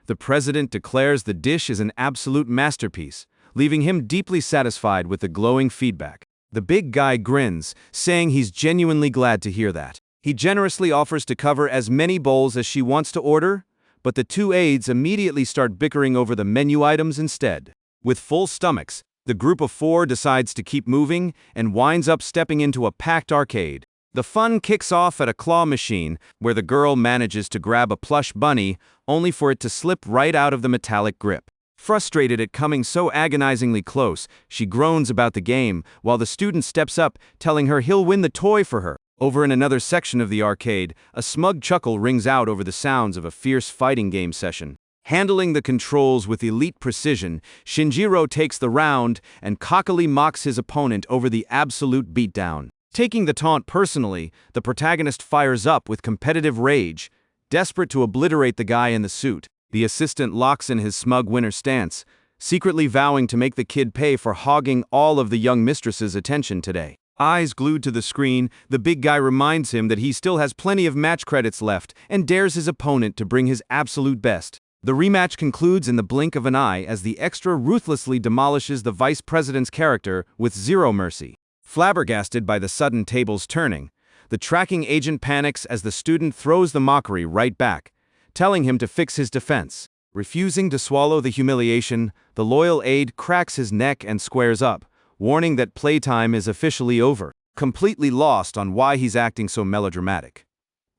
the president declares the dish is an absolute masterpiece, leaving him deeply satisfied with the glowing feedback. The big guy grins, saying he's genuinely glad to hear that. He generously offers to cover as many bowls as she wants to order, but the two aides immediately start bickering over the menu items instead. With full stomachs, the group of four decides to keep moving and winds up stepping into a packed arcade. The fun kicks off at a claw machine, where the girl manages to grab a plush bunny, only for it to slip right out of the metallic grip. Frustrated at coming so agonizingly close, she groans about the game, while the student steps up, telling her he'll win the toy for her. Over in another section of the arcade, a smug chuckle rings out over the sounds of a fierce fighting game session. Handling the controls with elite precision, Shinjiro takes the round and cockily mocks his opponent over the absolute beatdown. Taking the taunt personally, the protagonist fires up with competitive rage, desperate to obliterate the guy in the suit. The assistant locks in his smug winner stance, secretly vowing to make the kid pay for hogging all of the young mistress's attention today. Eyes glued to the screen, the big guy reminds him that he still has plenty of match credits left and dares his opponent to bring his absolute best. The rematch concludes in the blink of an eye as the extra ruthlessly demolishes the vice president's character with zero mercy. Flabbergasted by the sudden tables turning, the tracking agent panics as the student throws the mockery right back, telling him to fix his defense. Refusing to swallow the humiliation, the loyal aide cracks his neck and squares up, warning that playtime is officially over, completely lost on why he's acting so melodramatic.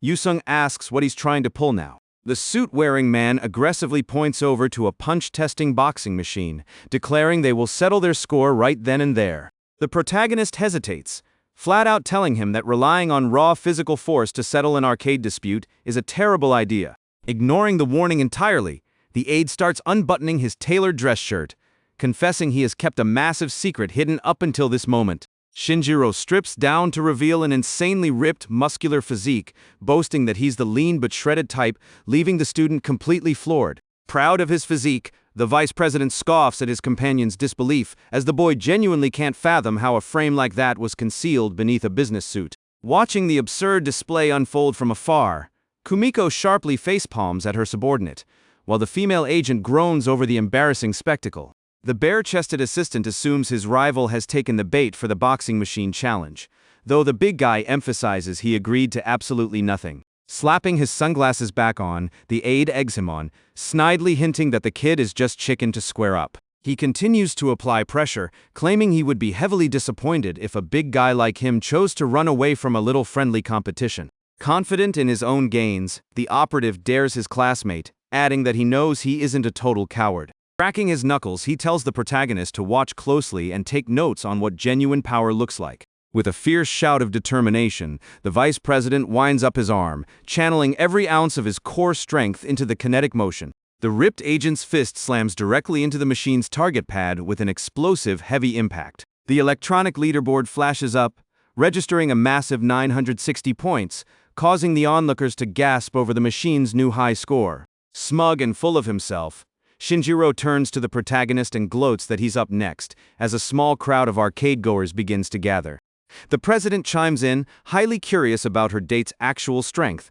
Yusung asks what he's trying to pull now. The suit-wearing man aggressively points over to a punch-testing boxing machine, declaring they will settle their score right then and there. The protagonist hesitates, flat out telling him that relying on raw physical force to settle an arcade dispute is a terrible idea. Ignoring the warning entirely, the aide starts unbuttoning his tailored dress shirt, confessing he has kept a massive secret hidden up until this moment. Shinjiro strips down to reveal an insanely ripped, muscular physique, boasting that he's the lean but shredded type, leaving the student completely floored. Proud of his physique, the vice president scoffs at his companion's disbelief, as the boy genuinely can't fathom how a frame like that was concealed beneath a business suit. Watching the absurd display unfold from afar, Kumiko sharply facepalms at her subordinate, while the female agent groans over the embarrassing spectacle. The bare-chested assistant assumes his rival has taken the bait for the boxing machine challenge, though the big guy emphasizes he agreed to absolutely nothing. Slapping his sunglasses back on, the aide eggs him on, snidely hinting that the kid is just chicken to square up. He continues to apply pressure, claiming he would be heavily disappointed if a big guy like him chose to run away from a little friendly competition. Confident in his own gains, the operative dares his classmate, adding that he knows he isn't a total coward. Cracking his knuckles, he tells the protagonist to watch closely and take notes on what genuine power looks like. With a fierce shout of determination, the vice president winds up his arm, channeling every ounce of his core strength into the kinetic motion. The ripped agent's fist slams directly into the machine's target pad with an explosive, heavy impact. The electronic leaderboard flashes up, registering a massive 960 points, causing the onlookers to gasp over the machine's new high score. Smug and full of himself, Shinjiro turns to the protagonist and gloats that he's up next, as a small crowd of arcade-goers begins to gather. The president chimes in, highly curious about her date's actual strength,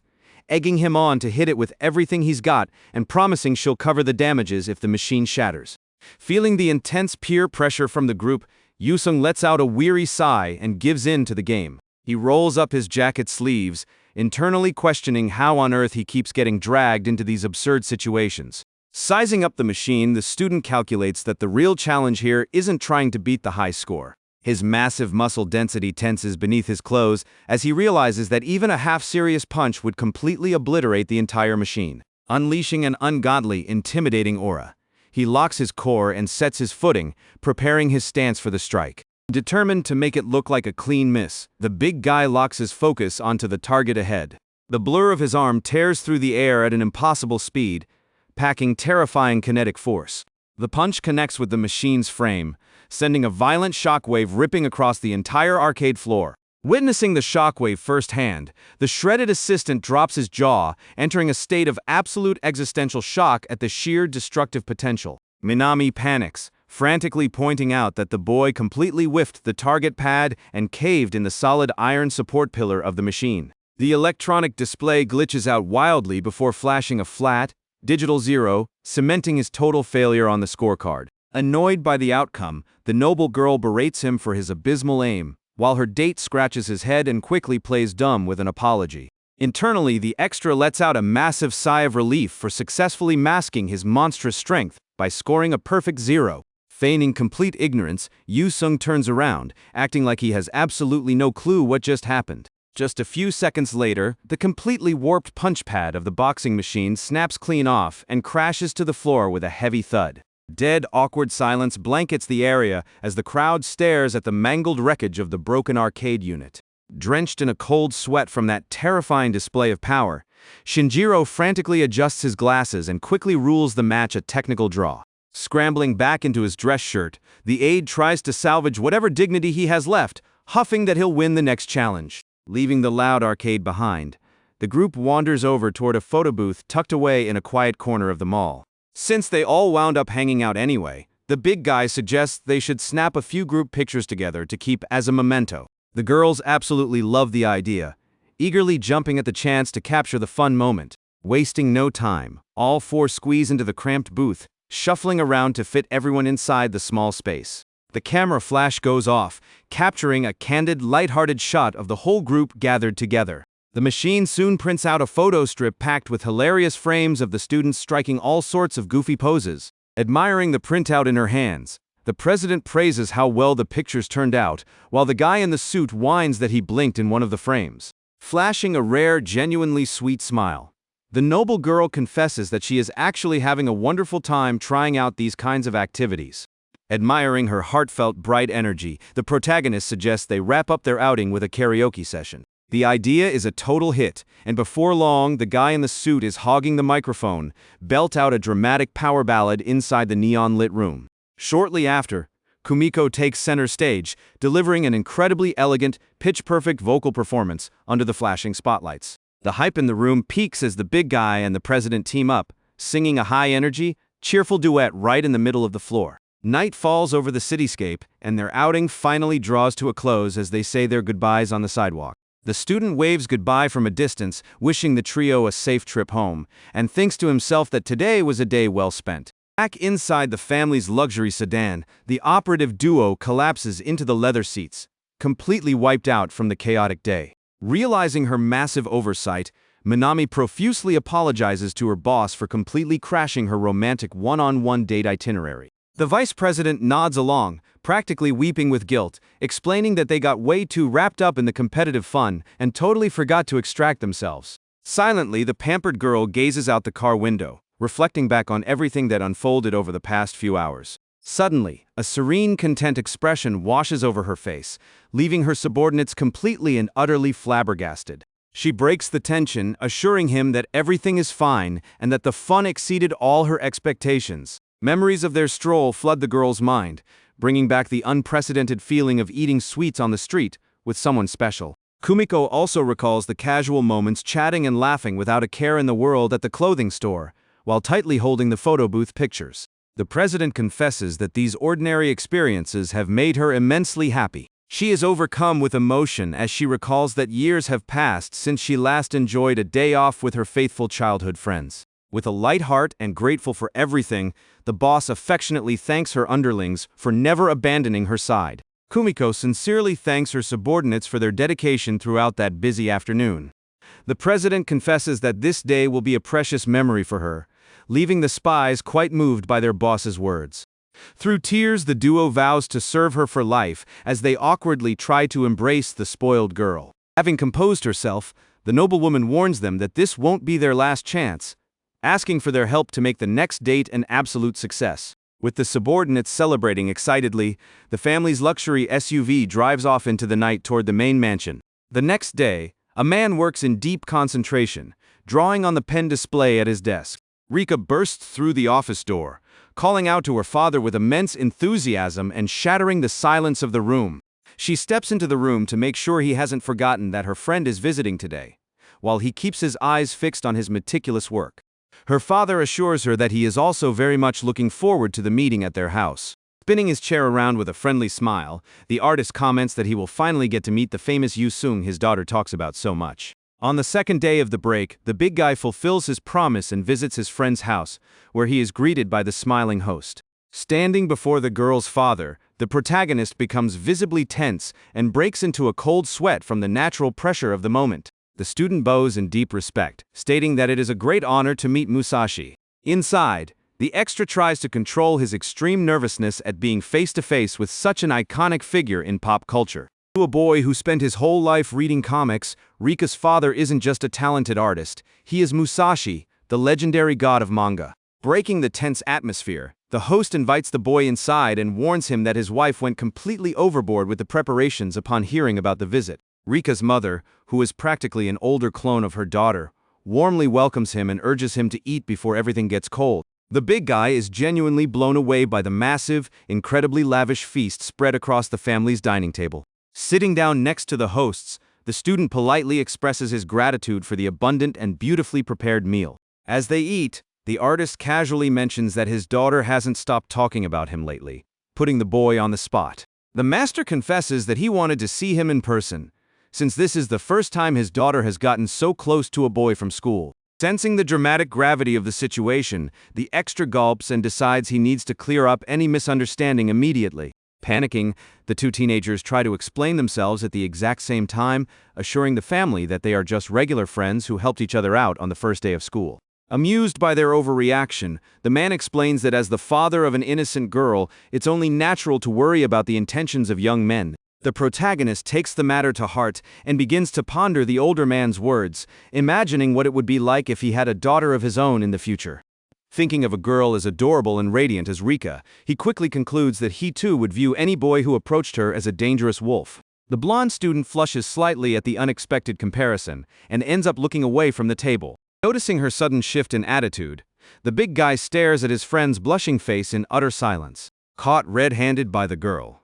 egging him on to hit it with everything he's got and promising she'll cover the damages if the machine shatters. Feeling the intense peer pressure from the group, Yusung lets out a weary sigh and gives in to the game. He rolls up his jacket sleeves, internally questioning how on earth he keeps getting dragged into these absurd situations. Sizing up the machine, the student calculates that the real challenge here isn't trying to beat the high score. His massive muscle density tenses beneath his clothes as he realizes that even a half-serious punch would completely obliterate the entire machine. Unleashing an ungodly, intimidating aura, he locks his core and sets his footing, preparing his stance for the strike. Determined to make it look like a clean miss, the big guy locks his focus onto the target ahead. The blur of his arm tears through the air at an impossible speed, packing terrifying kinetic force. The punch connects with the machine's frame, sending a violent shockwave ripping across the entire arcade floor. Witnessing the shockwave firsthand, the shredded assistant drops his jaw, entering a state of absolute existential shock at the sheer destructive potential. Minami panics, frantically pointing out that the boy completely whiffed the target pad and caved in the solid iron support pillar of the machine. The electronic display glitches out wildly before flashing a flat, digital 0, cementing his total failure on the scorecard. Annoyed by the outcome, the noble girl berates him for his abysmal aim, while her date scratches his head and quickly plays dumb with an apology. Internally, the extra lets out a massive sigh of relief for successfully masking his monstrous strength by scoring a perfect 0. Feigning complete ignorance, Yusung turns around, acting like he has absolutely no clue what just happened. Just a few seconds later, the completely warped punch pad of the boxing machine snaps clean off and crashes to the floor with a heavy thud. Dead, awkward silence blankets the area as the crowd stares at the mangled wreckage of the broken arcade unit. Drenched in a cold sweat from that terrifying display of power, Shinjiro frantically adjusts his glasses and quickly rules the match a technical draw. Scrambling back into his dress shirt, the aide tries to salvage whatever dignity he has left, huffing that he'll win the next challenge. Leaving the loud arcade behind, the group wanders over toward a photo booth tucked away in a quiet corner of the mall. Since they all wound up hanging out anyway, the big guy suggests they should snap a few group pictures together to keep as a memento. The girls absolutely love the idea, eagerly jumping at the chance to capture the fun moment. Wasting no time, all four squeeze into the cramped booth, shuffling around to fit everyone inside the small space. The camera flash goes off, capturing a candid, lighthearted shot of the whole group gathered together. The machine soon prints out a photo strip packed with hilarious frames of the students striking all sorts of goofy poses. Admiring the printout in her hands, the president praises how well the pictures turned out, while the guy in the suit whines that he blinked in one of the frames. Flashing a rare, genuinely sweet smile, the noble girl confesses that she is actually having a wonderful time trying out these kinds of activities. Admiring her heartfelt, bright energy, the protagonist suggests they wrap up their outing with a karaoke session. The idea is a total hit, and before long, the guy in the suit is hogging the microphone, belt out a dramatic power ballad inside the neon-lit room. Shortly after, Kumiko takes center stage, delivering an incredibly elegant, pitch-perfect vocal performance under the flashing spotlights. The hype in the room peaks as the big guy and the president team up, singing a high-energy, cheerful duet right in the middle of the floor. Night falls over the cityscape, and their outing finally draws to a close as they say their goodbyes on the sidewalk. The student waves goodbye from a distance, wishing the trio a safe trip home, and thinks to himself that today was a day well spent. Back inside the family's luxury sedan, the operative duo collapses into the leather seats, completely wiped out from the chaotic day. Realizing her massive oversight, Minami profusely apologizes to her boss for completely crashing her romantic one-on-one date itinerary. The vice president nods along, practically weeping with guilt, explaining that they got way too wrapped up in the competitive fun and totally forgot to extract themselves. Silently, the pampered girl gazes out the car window, reflecting back on everything that unfolded over the past few hours. Suddenly, a serene, content expression washes over her face, leaving her subordinates completely and utterly flabbergasted. She breaks the tension, assuring him that everything is fine and that the fun exceeded all her expectations. Memories of their stroll flood the girl's mind, bringing back the unprecedented feeling of eating sweets on the street with someone special. Kumiko also recalls the casual moments chatting and laughing without a care in the world at the clothing store, while tightly holding the photo booth pictures. The president confesses that these ordinary experiences have made her immensely happy. She is overcome with emotion as she recalls that years have passed since she last enjoyed a day off with her faithful childhood friends. With a light heart and grateful for everything, the boss affectionately thanks her underlings for never abandoning her side. Kumiko sincerely thanks her subordinates for their dedication throughout that busy afternoon. The president confesses that this day will be a precious memory for her, leaving the spies quite moved by their boss's words. Through tears, the duo vows to serve her for life as they awkwardly try to embrace the spoiled girl. Having composed herself, the noblewoman warns them that this won't be their last chance, asking for their help to make the next date an absolute success. With the subordinates celebrating excitedly, the family's luxury SUV drives off into the night toward the main mansion. The next day, a man works in deep concentration, drawing on the pen display at his desk. Rika bursts through the office door, calling out to her father with immense enthusiasm and shattering the silence of the room. She steps into the room to make sure he hasn't forgotten that her friend is visiting today, while he keeps his eyes fixed on his meticulous work. Her father assures her that he is also very much looking forward to the meeting at their house. Spinning his chair around with a friendly smile, the artist comments that he will finally get to meet the famous Yusung his daughter talks about so much. On the second day of the break, the big guy fulfills his promise and visits his friend's house, where he is greeted by the smiling host. Standing before the girl's father, the protagonist becomes visibly tense and breaks into a cold sweat from the natural pressure of the moment. The student bows in deep respect, stating that it is a great honor to meet Musashi. Inside, the extra tries to control his extreme nervousness at being face-to-face with such an iconic figure in pop culture. To a boy who spent his whole life reading comics, Rika's father isn't just a talented artist, he is Musashi, the legendary god of manga. Breaking the tense atmosphere, the host invites the boy inside and warns him that his wife went completely overboard with the preparations upon hearing about the visit. Rika's mother, who is practically an older clone of her daughter, warmly welcomes him and urges him to eat before everything gets cold. The big guy is genuinely blown away by the massive, incredibly lavish feast spread across the family's dining table. Sitting down next to the hosts, the student politely expresses his gratitude for the abundant and beautifully prepared meal. As they eat, the artist casually mentions that his daughter hasn't stopped talking about him lately, putting the boy on the spot. The master confesses that he wanted to see him in person, since this is the first time his daughter has gotten so close to a boy from school. Sensing the dramatic gravity of the situation, the extra gulps and decides he needs to clear up any misunderstanding immediately. Panicking, the two teenagers try to explain themselves at the exact same time, assuring the family that they are just regular friends who helped each other out on the first day of school. Amused by their overreaction, the man explains that as the father of an innocent girl, it's only natural to worry about the intentions of young men. The protagonist takes the matter to heart and begins to ponder the older man's words, imagining what it would be like if he had a daughter of his own in the future. Thinking of a girl as adorable and radiant as Rika, he quickly concludes that he too would view any boy who approached her as a dangerous wolf. The blonde student flushes slightly at the unexpected comparison and ends up looking away from the table. Noticing her sudden shift in attitude, the big guy stares at his friend's blushing face in utter silence. Caught red-handed by the girl,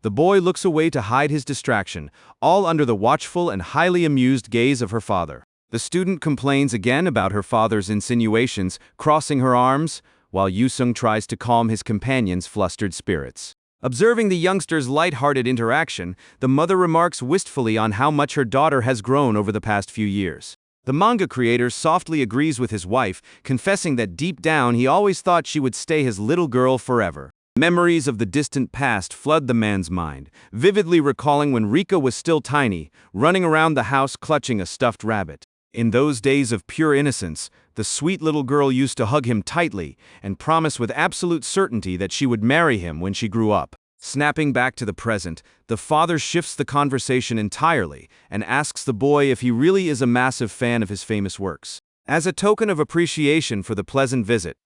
the boy looks away to hide his distraction, all under the watchful and highly amused gaze of her father. The student complains again about her father's insinuations, crossing her arms, while Yusung tries to calm his companion's flustered spirits. Observing the youngster's light-hearted interaction, the mother remarks wistfully on how much her daughter has grown over the past few years. The manga creator softly agrees with his wife, confessing that deep down he always thought she would stay his little girl forever. Memories of the distant past flood the man's mind, vividly recalling when Rika was still tiny, running around the house clutching a stuffed rabbit. In those days of pure innocence, the sweet little girl used to hug him tightly and promise with absolute certainty that she would marry him when she grew up. Snapping back to the present, the father shifts the conversation entirely and asks the boy if he really is a massive fan of his famous works. As a token of appreciation for the pleasant visit,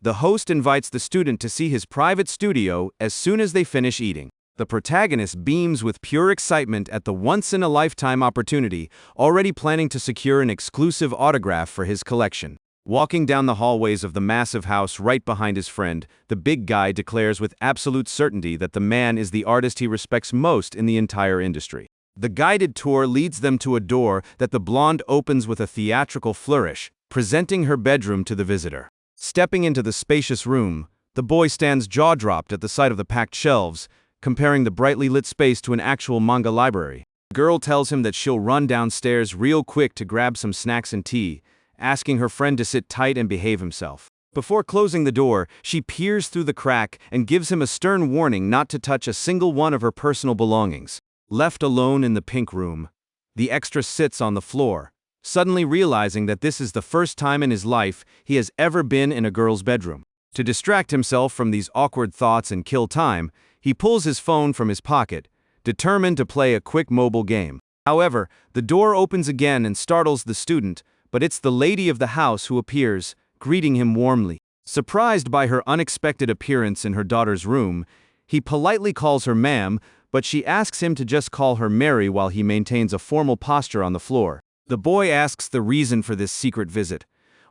the host invites the student to see his private studio as soon as they finish eating. The protagonist beams with pure excitement at the once-in-a-lifetime opportunity, already planning to secure an exclusive autograph for his collection. Walking down the hallways of the massive house right behind his friend, the big guy declares with absolute certainty that the man is the artist he respects most in the entire industry. The guided tour leads them to a door that the blonde opens with a theatrical flourish, presenting her bedroom to the visitor. Stepping into the spacious room, the boy stands jaw-dropped at the sight of the packed shelves, comparing the brightly lit space to an actual manga library. The girl tells him that she'll run downstairs real quick to grab some snacks and tea, asking her friend to sit tight and behave himself. Before closing the door, she peers through the crack and gives him a stern warning not to touch a single one of her personal belongings. Left alone in the pink room, the extra sits on the floor, suddenly realizing that this is the first time in his life he has ever been in a girl's bedroom. To distract himself from these awkward thoughts and kill time, he pulls his phone from his pocket, determined to play a quick mobile game. However, the door opens again and startles the student, but it's the lady of the house who appears, greeting him warmly. Surprised by her unexpected appearance in her daughter's room, he politely calls her ma'am, but she asks him to just call her Mary while he maintains a formal posture on the floor. The boy asks the reason for this secret visit,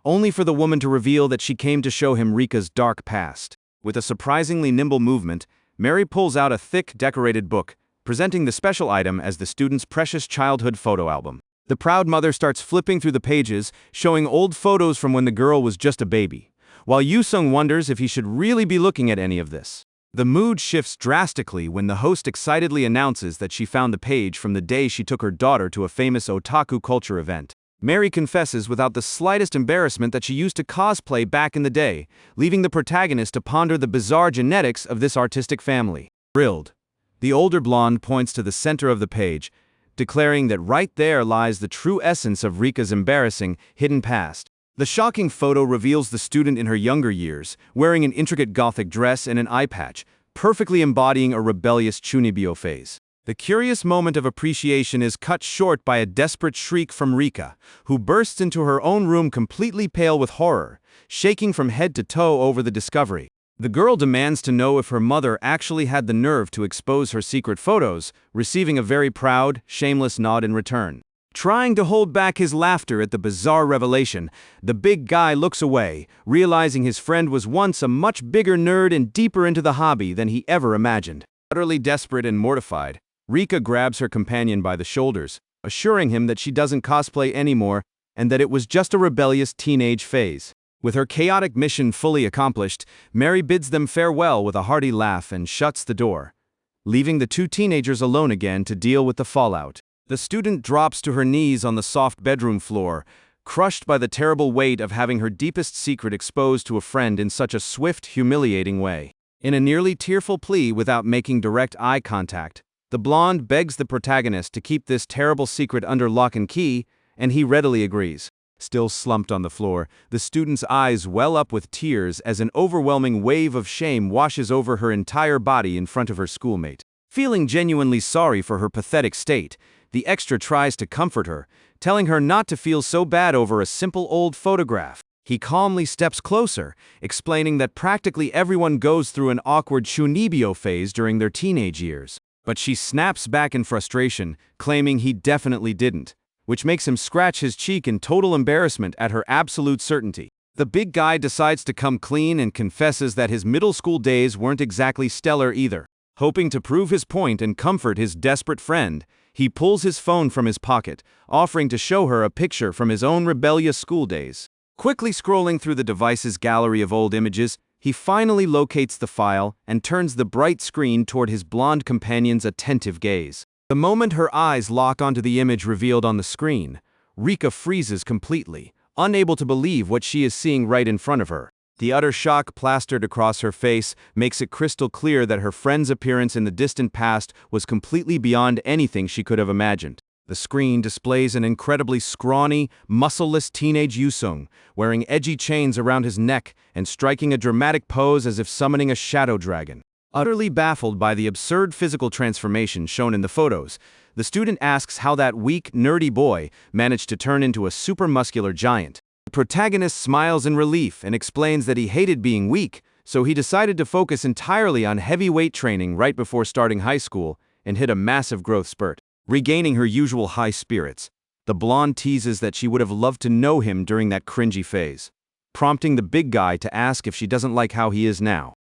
only for the woman to reveal that she came to show him Rika's dark past. With a surprisingly nimble movement, Mary pulls out a thick, decorated book, presenting the special item as the student's precious childhood photo album. The proud mother starts flipping through the pages, showing old photos from when the girl was just a baby, while Yusung wonders if he should really be looking at any of this. The mood shifts drastically when the host excitedly announces that she found the page from the day she took her daughter to a famous otaku culture event. Mary confesses without the slightest embarrassment that she used to cosplay back in the day, leaving the protagonist to ponder the bizarre genetics of this artistic family. Thrilled, the older blonde points to the center of the page, declaring that right there lies the true essence of Rika's embarrassing, hidden past. The shocking photo reveals the student in her younger years, wearing an intricate gothic dress and an eye patch, perfectly embodying a rebellious chunibyo phase. The curious moment of appreciation is cut short by a desperate shriek from Rika, who bursts into her own room completely pale with horror, shaking from head to toe over the discovery. The girl demands to know if her mother actually had the nerve to expose her secret photos, receiving a very proud, shameless nod in return. Trying to hold back his laughter at the bizarre revelation, the big guy looks away, realizing his friend was once a much bigger nerd and deeper into the hobby than he ever imagined. Utterly desperate and mortified, Rika grabs her companion by the shoulders, assuring him that she doesn't cosplay anymore and that it was just a rebellious teenage phase. With her chaotic mission fully accomplished, Mary bids them farewell with a hearty laugh and shuts the door, leaving the two teenagers alone again to deal with the fallout. The student drops to her knees on the soft bedroom floor, crushed by the terrible weight of having her deepest secret exposed to a friend in such a swift, humiliating way. In a nearly tearful plea without making direct eye contact, the blonde begs the protagonist to keep this terrible secret under lock and key, and he readily agrees. Still slumped on the floor, the student's eyes well up with tears as an overwhelming wave of shame washes over her entire body in front of her schoolmate. Feeling genuinely sorry for her pathetic state, the extra tries to comfort her, telling her not to feel so bad over a simple old photograph. He calmly steps closer, explaining that practically everyone goes through an awkward shunibyo phase during their teenage years. But she snaps back in frustration, claiming he definitely didn't, which makes him scratch his cheek in total embarrassment at her absolute certainty. The big guy decides to come clean and confesses that his middle school days weren't exactly stellar either. Hoping to prove his point and comfort his desperate friend, he pulls his phone from his pocket, offering to show her a picture from his own rebellious school days. Quickly scrolling through the device's gallery of old images, he finally locates the file and turns the bright screen toward his blonde companion's attentive gaze. The moment her eyes lock onto the image revealed on the screen, Rika freezes completely, unable to believe what she is seeing right in front of her. The utter shock plastered across her face makes it crystal clear that her friend's appearance in the distant past was completely beyond anything she could have imagined. The screen displays an incredibly scrawny, muscleless teenage Yusung, wearing edgy chains around his neck and striking a dramatic pose as if summoning a shadow dragon. Utterly baffled by the absurd physical transformation shown in the photos, the student asks how that weak, nerdy boy managed to turn into a super muscular giant. The protagonist smiles in relief and explains that he hated being weak, so he decided to focus entirely on heavy weight training right before starting high school and hit a massive growth spurt. Regaining her usual high spirits, the blonde teases that she would have loved to know him during that cringy phase, prompting the big guy to ask if she doesn't like how he is now.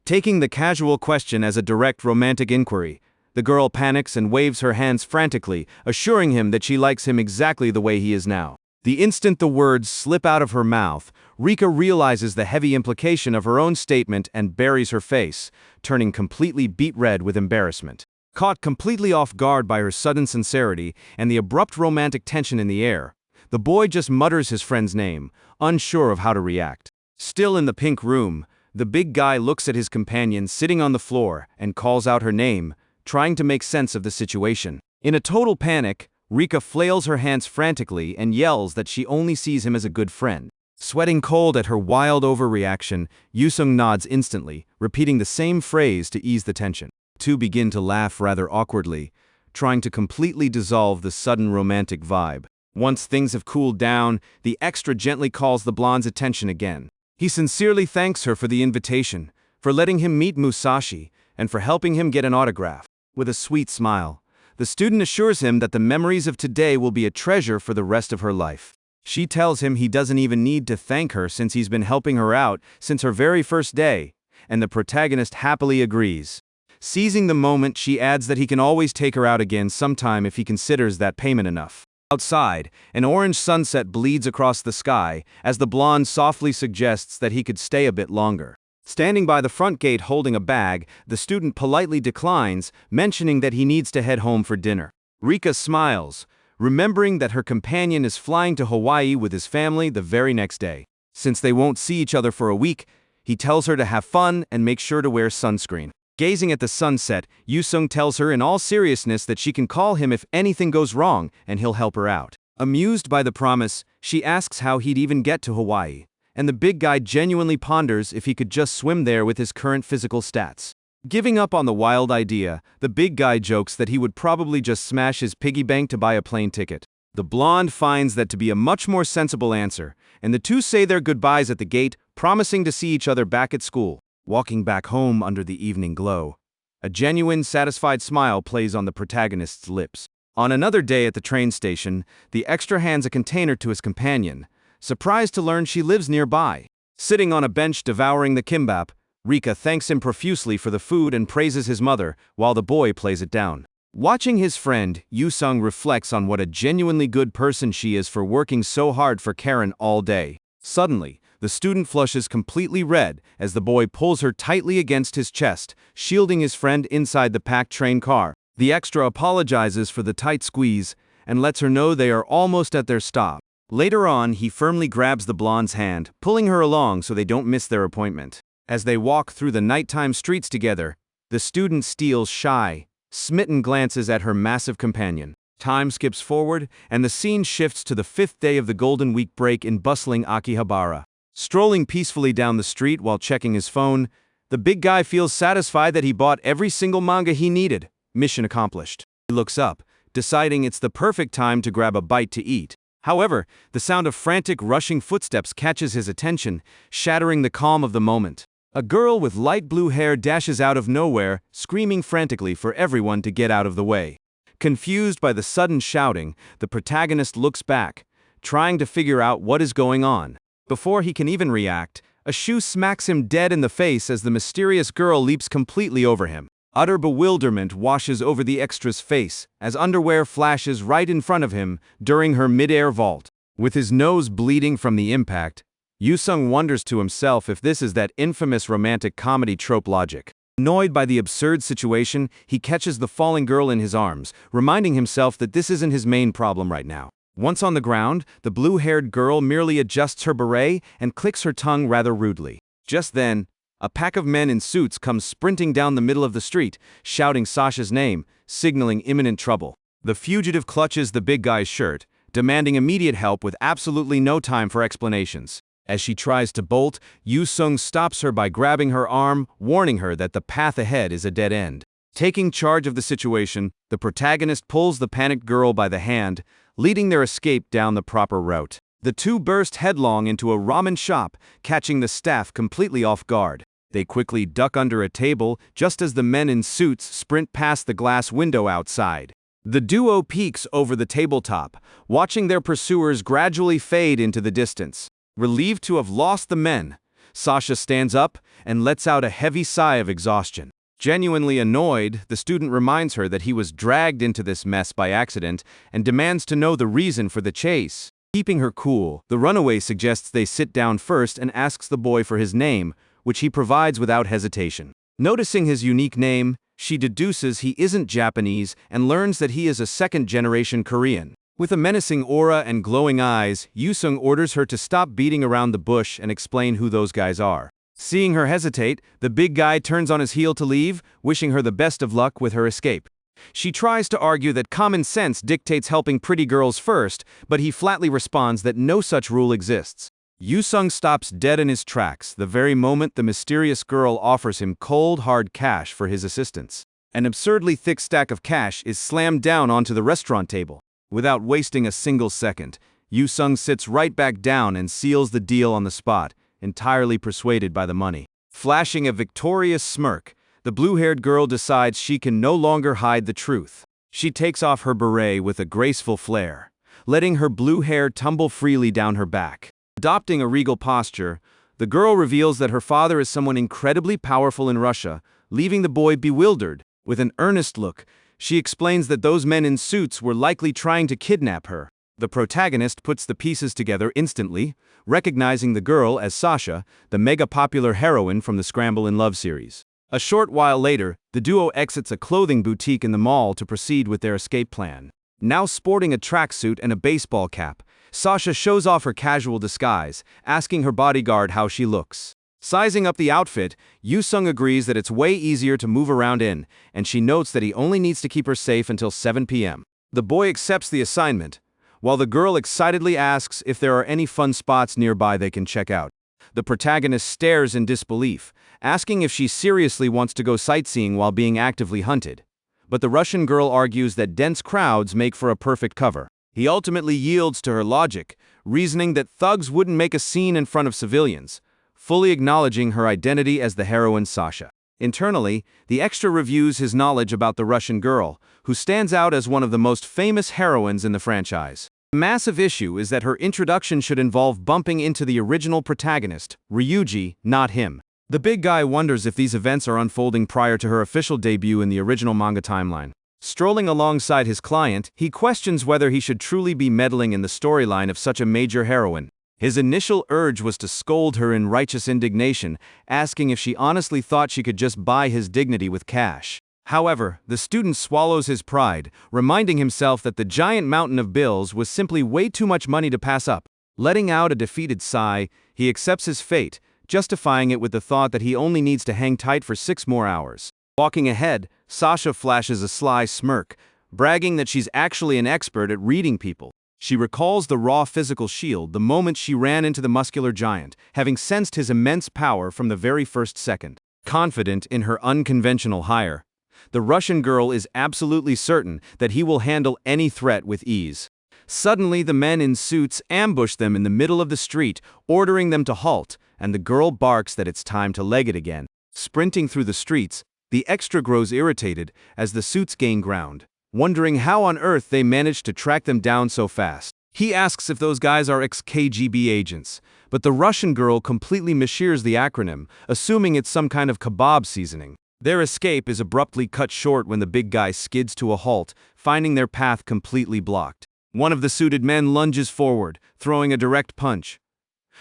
Taking the casual question as a direct romantic inquiry, the girl panics and waves her hands frantically, assuring him that she likes him exactly the way he is now. The instant the words slip out of her mouth, Rika realizes the heavy implication of her own statement and buries her face, turning completely beet red with embarrassment. Caught completely off guard by her sudden sincerity and the abrupt romantic tension in the air, the boy just mutters his friend's name, unsure of how to react. Still in the pink room, the big guy looks at his companion sitting on the floor and calls out her name, trying to make sense of the situation. In a total panic, Rika flails her hands frantically and yells that she only sees him as a good friend. Sweating cold at her wild overreaction, Yusung nods instantly, repeating the same phrase to ease the tension. Two begin to laugh rather awkwardly, trying to completely dissolve the sudden romantic vibe. Once things have cooled down, the extra gently calls the blonde's attention again. He sincerely thanks her for the invitation, for letting him meet Musashi, and for helping him get an autograph. With a sweet smile, the student assures him that the memories of today will be a treasure for the rest of her life. She tells him he doesn't even need to thank her since he's been helping her out since her very first day, and the protagonist happily agrees. Seizing the moment, she adds that he can always take her out again sometime if he considers that payment enough. Outside, an orange sunset bleeds across the sky as the blonde softly suggests that he could stay a bit longer. Standing by the front gate holding a bag, the student politely declines, mentioning that he needs to head home for dinner. Rika smiles, remembering that her companion is flying to Hawaii with his family the very next day. Since they won't see each other for a week, he tells her to have fun and make sure to wear sunscreen. Gazing at the sunset, Yusung tells her in all seriousness that she can call him if anything goes wrong and he'll help her out. Amused by the promise, she asks how he'd even get to Hawaii, and the big guy genuinely ponders if he could just swim there with his current physical stats. Giving up on the wild idea, the big guy jokes that he would probably just smash his piggy bank to buy a plane ticket. The blonde finds that to be a much more sensible answer, and the two say their goodbyes at the gate, promising to see each other back at school. Walking back home under the evening glow, a genuine, satisfied smile plays on the protagonist's lips. On another day at the train station, the extra hands a container to his companion, surprised to learn she lives nearby. Sitting on a bench devouring the kimbap, Rika thanks him profusely for the food and praises his mother, while the boy plays it down. Watching his friend, Yusung reflects on what a genuinely good person she is for working so hard for Karen all day. Suddenly, the student flushes completely red as the boy pulls her tightly against his chest, shielding his friend inside the packed train car. The extra apologizes for the tight squeeze and lets her know they are almost at their stop. Later on, he firmly grabs the blonde's hand, pulling her along so they don't miss their appointment. As they walk through the nighttime streets together, the student steals shy, smitten glances at her massive companion. Time skips forward, and the scene shifts to the 5th day of the Golden Week break in bustling Akihabara. Strolling peacefully down the street while checking his phone, the big guy feels satisfied that he bought every single manga he needed. Mission accomplished. He looks up, deciding it's the perfect time to grab a bite to eat. However, the sound of frantic, rushing footsteps catches his attention, shattering the calm of the moment. A girl with light blue hair dashes out of nowhere, screaming frantically for everyone to get out of the way. Confused by the sudden shouting, the protagonist looks back, trying to figure out what is going on. Before he can even react, a shoe smacks him dead in the face as the mysterious girl leaps completely over him. Utter bewilderment washes over the extra's face as underwear flashes right in front of him during her mid-air vault. With his nose bleeding from the impact, Yusung wonders to himself if this is that infamous romantic comedy trope logic. Annoyed by the absurd situation, he catches the falling girl in his arms, reminding himself that this isn't his main problem right now. Once on the ground, the blue-haired girl merely adjusts her beret and clicks her tongue rather rudely. Just then, a pack of men in suits comes sprinting down the middle of the street, shouting Sasha's name, signaling imminent trouble. The fugitive clutches the big guy's shirt, demanding immediate help with absolutely no time for explanations. As she tries to bolt, Yusung stops her by grabbing her arm, warning her that the path ahead is a dead end. Taking charge of the situation, the protagonist pulls the panicked girl by the hand, leading their escape down the proper route. The two burst headlong into a ramen shop, catching the staff completely off guard. They quickly duck under a table just as the men in suits sprint past the glass window outside. The duo peeks over the tabletop, watching their pursuers gradually fade into the distance. Relieved to have lost the men, Sasha stands up and lets out a heavy sigh of exhaustion. Genuinely annoyed, the student reminds her that he was dragged into this mess by accident and demands to know the reason for the chase. Keeping her cool, the runaway suggests they sit down first and asks the boy for his name, which he provides without hesitation. Noticing his unique name, she deduces he isn't Japanese and learns that he is a second-generation Korean. With a menacing aura and glowing eyes, Yusung orders her to stop beating around the bush and explain who those guys are. Seeing her hesitate, the big guy turns on his heel to leave, wishing her the best of luck with her escape. She tries to argue that common sense dictates helping pretty girls first, but he flatly responds that no such rule exists. Yusung stops dead in his tracks the very moment the mysterious girl offers him cold, hard cash for his assistance. An absurdly thick stack of cash is slammed down onto the restaurant table. Without wasting a single second, Yusung sits right back down and seals the deal on the spot, entirely persuaded by the money. Flashing a victorious smirk, the blue-haired girl decides she can no longer hide the truth. She takes off her beret with a graceful flair, letting her blue hair tumble freely down her back. Adopting a regal posture, the girl reveals that her father is someone incredibly powerful in Russia, leaving the boy bewildered. With an earnest look, she explains that those men in suits were likely trying to kidnap her. The protagonist puts the pieces together instantly, recognizing the girl as Sasha, the mega-popular heroine from the Scramble in Love series. A short while later, the duo exits a clothing boutique in the mall to proceed with their escape plan. Now sporting a tracksuit and a baseball cap, Sasha shows off her casual disguise, asking her bodyguard how she looks. Sizing up the outfit, Yusung agrees that it's way easier to move around in, and she notes that he only needs to keep her safe until 7 p.m. The boy accepts the assignment, while the girl excitedly asks if there are any fun spots nearby they can check out. The protagonist stares in disbelief, asking if she seriously wants to go sightseeing while being actively hunted. But the Russian girl argues that dense crowds make for a perfect cover. He ultimately yields to her logic, reasoning that thugs wouldn't make a scene in front of civilians, fully acknowledging her identity as the heroine Sasha. Internally, the extra reviews his knowledge about the Russian girl, who stands out as one of the most famous heroines in the franchise. The massive issue is that her introduction should involve bumping into the original protagonist, Ryuji, not him. The big guy wonders if these events are unfolding prior to her official debut in the original manga timeline. Strolling alongside his client, he questions whether he should truly be meddling in the storyline of such a major heroine. His initial urge was to scold her in righteous indignation, asking if she honestly thought she could just buy his dignity with cash. However, the student swallows his pride, reminding himself that the giant mountain of bills was simply way too much money to pass up. Letting out a defeated sigh, he accepts his fate, justifying it with the thought that he only needs to hang tight for 6 more hours. Walking ahead, Sasha flashes a sly smirk, bragging that she's actually an expert at reading people. She recalls the raw physical shield the moment she ran into the muscular giant, having sensed his immense power from the very first second. Confident in her unconventional hire, the Russian girl is absolutely certain that he will handle any threat with ease. Suddenly, the men in suits ambush them in the middle of the street, ordering them to halt, and the girl barks that it's time to leg it again. Sprinting through the streets, the extra grows irritated as the suits gain ground, wondering how on earth they managed to track them down so fast. He asks if those guys are ex-KGB agents, but the Russian girl completely mishears the acronym, assuming it's some kind of kebab seasoning. Their escape is abruptly cut short when the big guy skids to a halt, finding their path completely blocked. One of the suited men lunges forward, throwing a direct punch.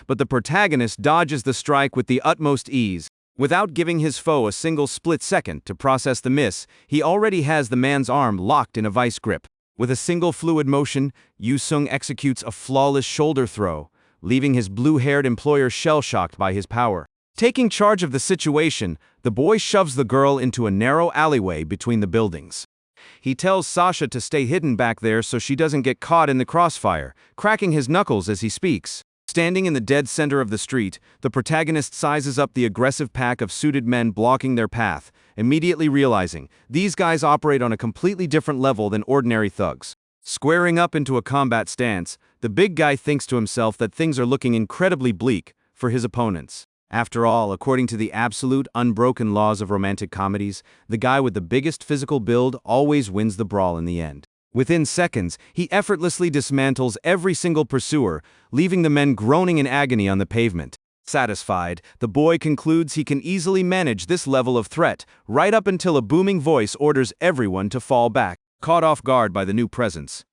But the protagonist dodges the strike with the utmost ease. Without giving his foe a single split second to process the miss, he already has the man's arm locked in a vice grip. With a single fluid motion, Yusung executes a flawless shoulder throw, leaving his blue-haired employer shell-shocked by his power. Taking charge of the situation, the boy shoves the girl into a narrow alleyway between the buildings. He tells Sasha to stay hidden back there so she doesn't get caught in the crossfire, cracking his knuckles as he speaks. Standing in the dead center of the street, the protagonist sizes up the aggressive pack of suited men blocking their path, immediately realizing these guys operate on a completely different level than ordinary thugs. Squaring up into a combat stance, the big guy thinks to himself that things are looking incredibly bleak for his opponents. After all, according to the absolute, unbroken laws of romantic comedies, the guy with the biggest physical build always wins the brawl in the end. Within seconds, he effortlessly dismantles every single pursuer, leaving the men groaning in agony on the pavement. Satisfied, the boy concludes he can easily manage this level of threat, right up until a booming voice orders everyone to fall back. Caught off guard by the new presence,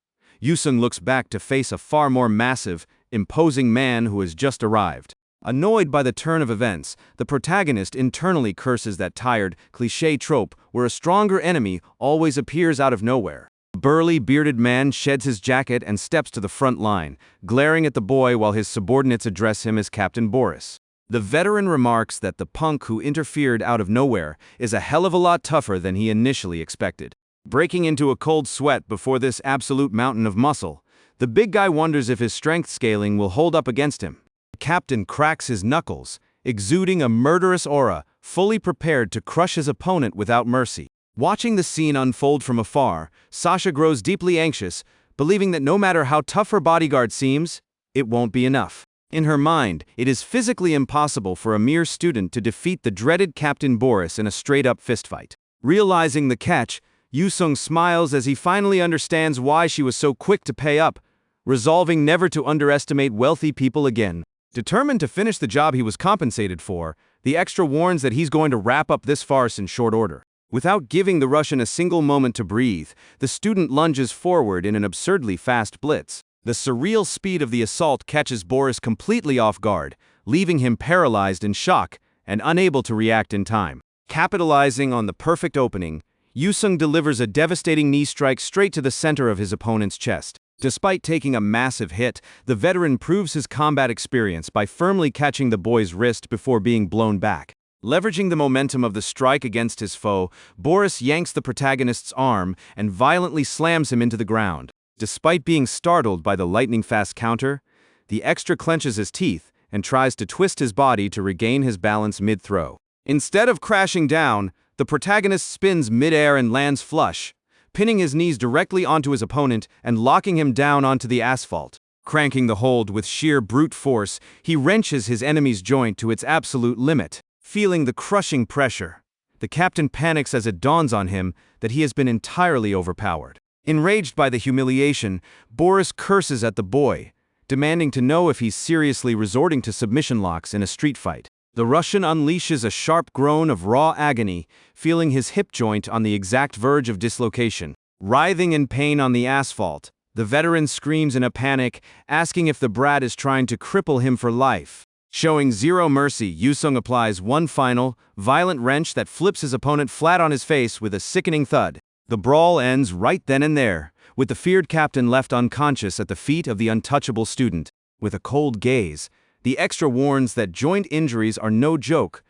Yusung looks back to face a far more massive, imposing man who has just arrived. Annoyed by the turn of events, the protagonist internally curses that tired, cliché trope where a stronger enemy always appears out of nowhere. A burly, bearded man sheds his jacket and steps to the front line, glaring at the boy while his subordinates address him as Captain Boris. The veteran remarks that the punk who interfered out of nowhere is a hell of a lot tougher than he initially expected. Breaking into a cold sweat before this absolute mountain of muscle, the big guy wonders if his strength scaling will hold up against him. The captain cracks his knuckles, exuding a murderous aura, fully prepared to crush his opponent without mercy. Watching the scene unfold from afar, Sasha grows deeply anxious, believing that no matter how tough her bodyguard seems, it won't be enough. In her mind, it is physically impossible for a mere student to defeat the dreaded Captain Boris in a straight-up fistfight. Realizing the catch, Yusung smiles as he finally understands why she was so quick to pay up, resolving never to underestimate wealthy people again. Determined to finish the job he was compensated for, the extra warns that he's going to wrap up this farce in short order. Without giving the Russian a single moment to breathe, the student lunges forward in an absurdly fast blitz. The surreal speed of the assault catches Boris completely off guard, leaving him paralyzed in shock and unable to react in time. Capitalizing on the perfect opening, Yusung delivers a devastating knee strike straight to the center of his opponent's chest. Despite taking a massive hit, the veteran proves his combat experience by firmly catching the boy's wrist before being blown back. Leveraging the momentum of the strike against his foe, Boris yanks the protagonist's arm and violently slams him into the ground. Despite being startled by the lightning-fast counter, the extra clenches his teeth and tries to twist his body to regain his balance mid-throw. Instead of crashing down, the protagonist spins mid-air and lands flush, pinning his knees directly onto his opponent and locking him down onto the asphalt. Cranking the hold with sheer brute force, he wrenches his enemy's joint to its absolute limit. Feeling the crushing pressure, the captain panics as it dawns on him that he has been entirely overpowered. Enraged by the humiliation, Boris curses at the boy, demanding to know if he's seriously resorting to submission locks in a street fight. The Russian unleashes a sharp groan of raw agony, feeling his hip joint on the exact verge of dislocation. Writhing in pain on the asphalt, the veteran screams in a panic, asking if the brat is trying to cripple him for life. Showing zero mercy, Yusung applies one final, violent wrench that flips his opponent flat on his face with a sickening thud. The brawl ends right then and there, with the feared captain left unconscious at the feet of the untouchable student. With a cold gaze, the extra warns that joint injuries are no joke,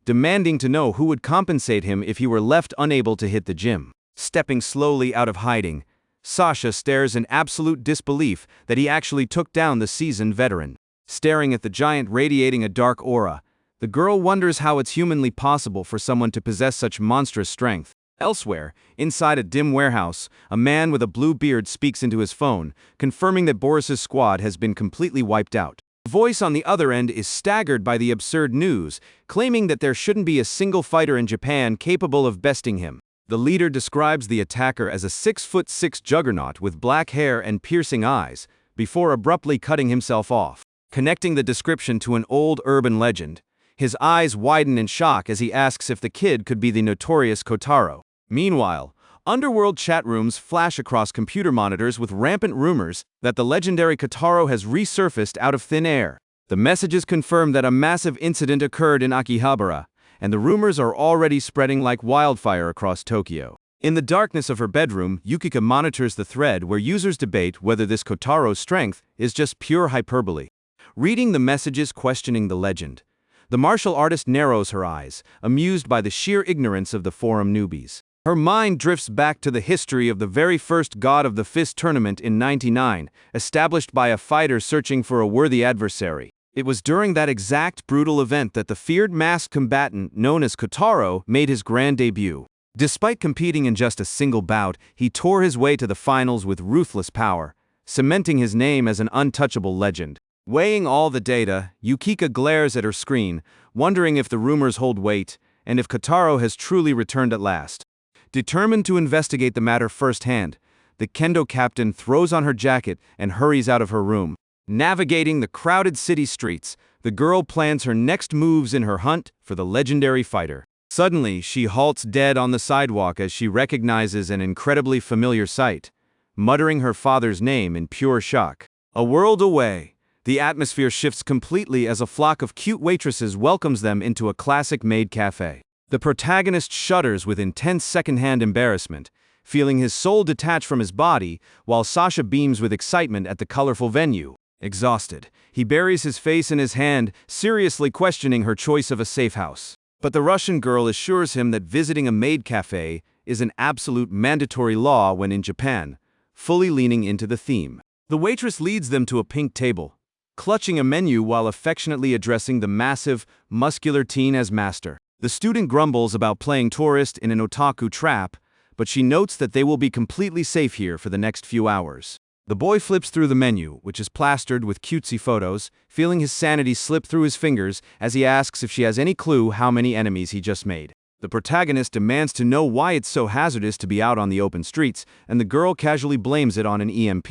demanding to know who would compensate him if he were left unable to hit the gym. Stepping slowly out of hiding, Sasha stares in absolute disbelief that he actually took down the seasoned veteran. Staring at the giant radiating a dark aura, the girl wonders how it's humanly possible for someone to possess such monstrous strength. Elsewhere, inside a dim warehouse, a man with a blue beard speaks into his phone, confirming that Boris's squad has been completely wiped out. The voice on the other end is staggered by the absurd news, claiming that there shouldn't be a single fighter in Japan capable of besting him. The leader describes the attacker as a 6'6" juggernaut with black hair and piercing eyes, before abruptly cutting himself off. Connecting the description to an old urban legend, his eyes widen in shock as he asks if the kid could be the notorious Kotaro. Meanwhile, underworld chat rooms flash across computer monitors with rampant rumors that the legendary Kotaro has resurfaced out of thin air. The messages confirm that a massive incident occurred in Akihabara, and the rumors are already spreading like wildfire across Tokyo. In the darkness of her bedroom, Yukika monitors the thread where users debate whether this Kotaro's strength is just pure hyperbole. Reading the messages questioning the legend, the martial artist narrows her eyes, amused by the sheer ignorance of the forum newbies. Her mind drifts back to the history of the very first God of the Fist tournament in '99, established by a fighter searching for a worthy adversary. It was during that exact brutal event that the feared masked combatant known as Kotaro made his grand debut. Despite competing in just a single bout, he tore his way to the finals with ruthless power, cementing his name as an untouchable legend. Weighing all the data, Yukika glares at her screen, wondering if the rumors hold weight, and if Kotaro has truly returned at last. Determined to investigate the matter firsthand, the kendo captain throws on her jacket and hurries out of her room. Navigating the crowded city streets, the girl plans her next moves in her hunt for the legendary fighter. Suddenly, she halts dead on the sidewalk as she recognizes an incredibly familiar sight, muttering her father's name in pure shock. A world away, the atmosphere shifts completely as a flock of cute waitresses welcomes them into a classic maid cafe. The protagonist shudders with intense secondhand embarrassment, feeling his soul detach from his body, while Sasha beams with excitement at the colorful venue. Exhausted, he buries his face in his hand, seriously questioning her choice of a safe house. But the Russian girl assures him that visiting a maid cafe is an absolute mandatory law when in Japan, fully leaning into the theme. The waitress leads them to a pink table, clutching a menu while affectionately addressing the massive, muscular teen as master. The student grumbles about playing tourist in an otaku trap, but she notes that they will be completely safe here for the next few hours. The boy flips through the menu, which is plastered with cutesy photos, feeling his sanity slip through his fingers as he asks if she has any clue how many enemies he just made. The protagonist demands to know why it's so hazardous to be out on the open streets, and the girl casually blames it on an EMP.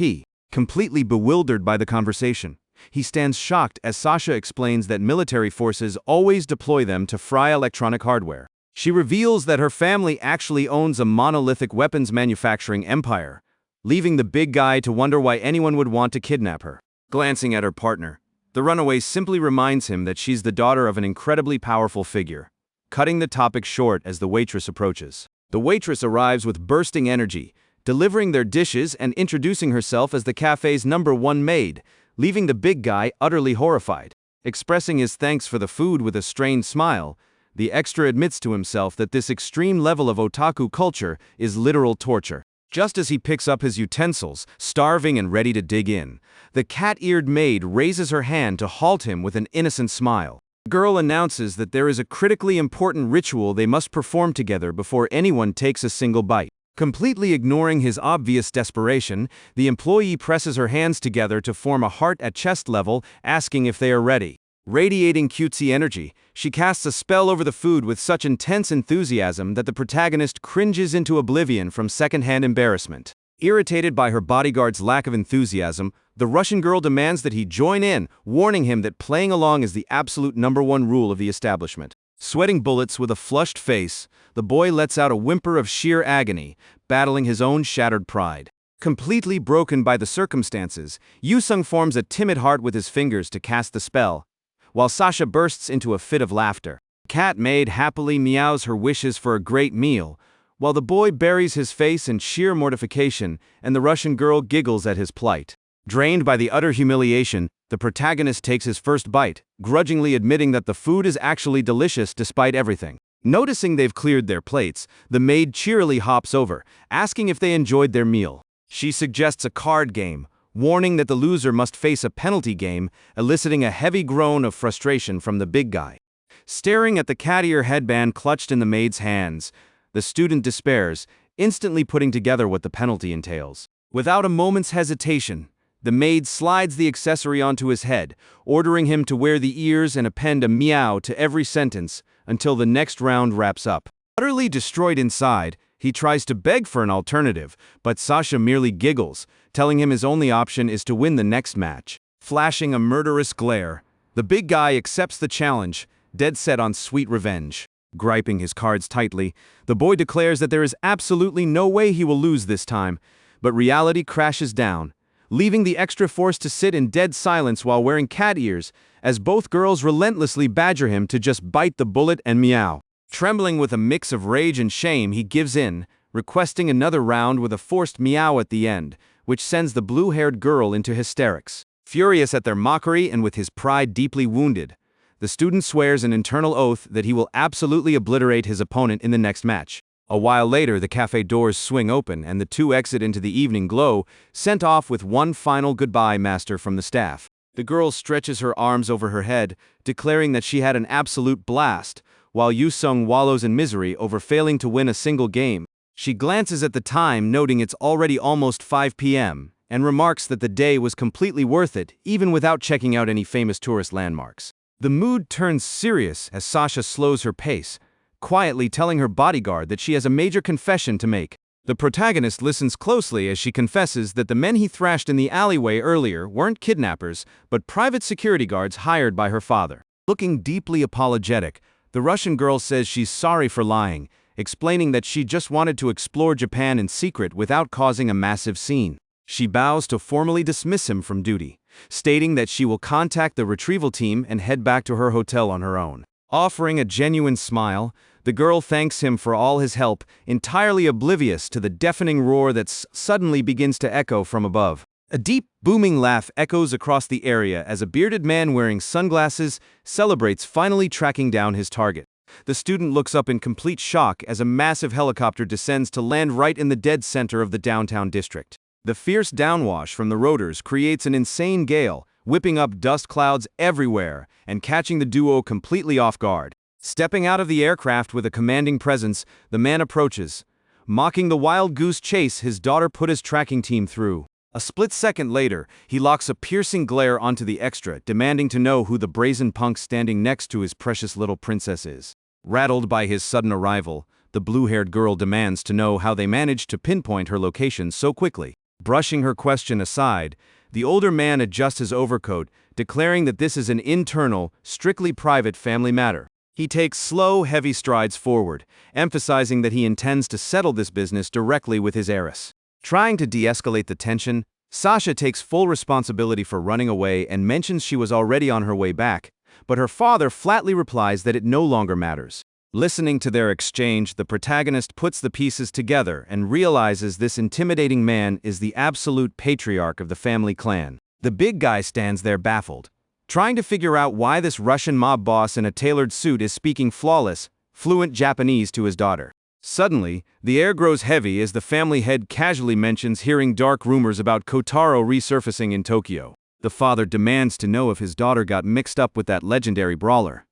Completely bewildered by the conversation, he stands shocked as Sasha explains that military forces always deploy them to fry electronic hardware. She reveals that her family actually owns a monolithic weapons manufacturing empire, leaving the big guy to wonder why anyone would want to kidnap her. Glancing at her partner, the runaway simply reminds him that she's the daughter of an incredibly powerful figure, cutting the topic short as the waitress approaches. The waitress arrives with bursting energy, delivering their dishes and introducing herself as the cafe's #1 maid, leaving the big guy utterly horrified. Expressing his thanks for the food with a strained smile, the extra admits to himself that this extreme level of otaku culture is literal torture. Just as he picks up his utensils, starving and ready to dig in, the cat-eared maid raises her hand to halt him with an innocent smile. The girl announces that there is a critically important ritual they must perform together before anyone takes a single bite. Completely ignoring his obvious desperation, the employee presses her hands together to form a heart at chest level, asking if they are ready. Radiating cutesy energy, she casts a spell over the food with such intense enthusiasm that the protagonist cringes into oblivion from secondhand embarrassment. Irritated by her bodyguard's lack of enthusiasm, the Russian girl demands that he join in, warning him that playing along is the absolute #1 rule of the establishment. Sweating bullets with a flushed face, the boy lets out a whimper of sheer agony, battling his own shattered pride. Completely broken by the circumstances, Yusung forms a timid heart with his fingers to cast the spell, while Sasha bursts into a fit of laughter. Cat maid happily meows her wishes for a great meal, while the boy buries his face in sheer mortification and the Russian girl giggles at his plight. Drained by the utter humiliation, the protagonist takes his first bite, grudgingly admitting that the food is actually delicious despite everything. Noticing they've cleared their plates, the maid cheerily hops over, asking if they enjoyed their meal. She suggests a card game, warning that the loser must face a penalty game, eliciting a heavy groan of frustration from the big guy. Staring at the cat ear headband clutched in the maid's hands, The student despairs, instantly putting together what the penalty entails. Without a moment's hesitation, the maid slides the accessory onto his head, ordering him to wear the ears and append a meow to every sentence until the next round wraps up. Utterly destroyed inside, he tries to beg for an alternative, but Sasha merely giggles, telling him his only option is to win the next match. Flashing a murderous glare, the big guy accepts the challenge, dead set on sweet revenge. Griping his cards tightly, the boy declares that there is absolutely no way he will lose this time, but reality crashes down, leaving the extra forced to sit in dead silence while wearing cat ears, as both girls relentlessly badger him to just bite the bullet and meow. Trembling with a mix of rage and shame, he gives in, requesting another round with a forced meow at the end, which sends the blue-haired girl into hysterics. Furious at their mockery and with his pride deeply wounded, the student swears an internal oath that he will absolutely obliterate his opponent in the next match. A while later, the cafe doors swing open and the two exit into the evening glow, sent off with one final goodbye master from the staff. The girl stretches her arms over her head, declaring that she had an absolute blast, while Yusung wallows in misery over failing to win a single game. She glances at the time, noting it's already almost 5 p.m., and remarks that the day was completely worth it, even without checking out any famous tourist landmarks. The mood turns serious as Sasha slows her pace, quietly telling her bodyguard that she has a major confession to make. The protagonist listens closely as she confesses that the men he thrashed in the alleyway earlier weren't kidnappers, but private security guards hired by her father. Looking deeply apologetic, the Russian girl says she's sorry for lying, explaining that she just wanted to explore Japan in secret without causing a massive scene. She bows to formally dismiss him from duty, stating that she will contact the retrieval team and head back to her hotel on her own. Offering a genuine smile, the girl thanks him for all his help, entirely oblivious to the deafening roar that suddenly begins to echo from above. A deep, booming laugh echoes across the area as a bearded man wearing sunglasses celebrates finally tracking down his target. The student looks up in complete shock as a massive helicopter descends to land right in the dead center of the downtown district. The fierce downwash from the rotors creates an insane gale, whipping up dust clouds everywhere and catching the duo completely off guard. Stepping out of the aircraft with a commanding presence, the man approaches, mocking the wild goose chase his daughter put his tracking team through. A split second later, he locks a piercing glare onto the extra, demanding to know who the brazen punk standing next to his precious little princess is. Rattled by his sudden arrival, the blue-haired girl demands to know how they managed to pinpoint her location so quickly. Brushing her question aside, the older man adjusts his overcoat, declaring that this is an internal, strictly private family matter. He takes slow, heavy strides forward, emphasizing that he intends to settle this business directly with his heiress. Trying to de-escalate the tension, Sasha takes full responsibility for running away and mentions she was already on her way back, but her father flatly replies that it no longer matters. Listening to their exchange, the protagonist puts the pieces together and realizes this intimidating man is the absolute patriarch of the family clan. The big guy stands there baffled, trying to figure out why this Russian mob boss in a tailored suit is speaking flawless, fluent Japanese to his daughter. Suddenly, the air grows heavy as the family head casually mentions hearing dark rumors about Kotaro resurfacing in Tokyo. The father demands to know if his daughter got mixed up with that legendary brawler,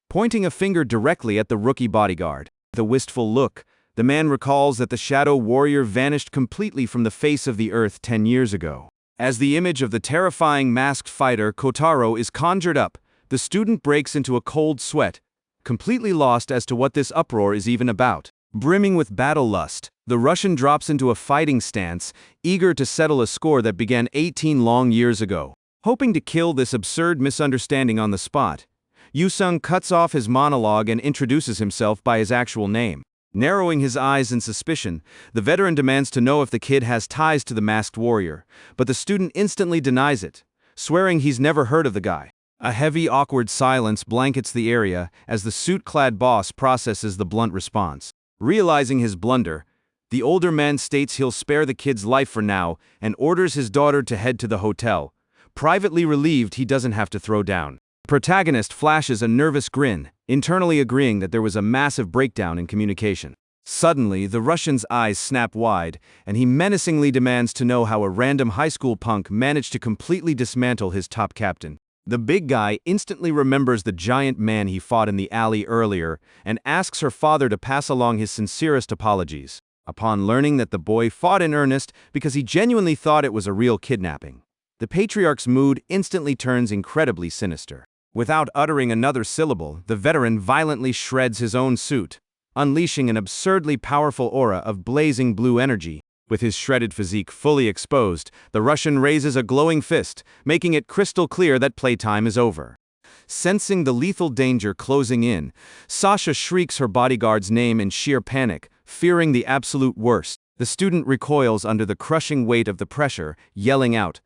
pointing a finger directly at the rookie bodyguard. With a wistful look, the man recalls that the shadow warrior vanished completely from the face of the earth 10 years ago. As the image of the terrifying masked fighter Kotaro is conjured up, the student breaks into a cold sweat, completely lost as to what this uproar is even about. Brimming with battle lust, the Russian drops into a fighting stance, eager to settle a score that began 18 long years ago. Hoping to kill this absurd misunderstanding on the spot, Yusung cuts off his monologue and introduces himself by his actual name. Narrowing his eyes in suspicion, the veteran demands to know if the kid has ties to the masked warrior, but the student instantly denies it, swearing he's never heard of the guy. A heavy, awkward silence blankets the area as the suit-clad boss processes the blunt response. Realizing his blunder, the older man states he'll spare the kid's life for now and orders his daughter to head to the hotel, privately relieved he doesn't have to throw down. The protagonist flashes a nervous grin, internally agreeing that there was a massive breakdown in communication. Suddenly, the Russian's eyes snap wide, and he menacingly demands to know how a random high school punk managed to completely dismantle his top captain. The big guy instantly remembers the giant man he fought in the alley earlier and asks her father to pass along his sincerest apologies, upon learning that the boy fought in earnest because he genuinely thought it was a real kidnapping. The patriarch's mood instantly turns incredibly sinister. Without uttering another syllable, the veteran violently shreds his own suit, unleashing an absurdly powerful aura of blazing blue energy. With his shredded physique fully exposed, the Russian raises a glowing fist, making it crystal clear that playtime is over. Sensing the lethal danger closing in, Sasha shrieks her bodyguard's name in sheer panic, fearing the absolute worst. The student recoils under the crushing weight of the pressure, yelling out,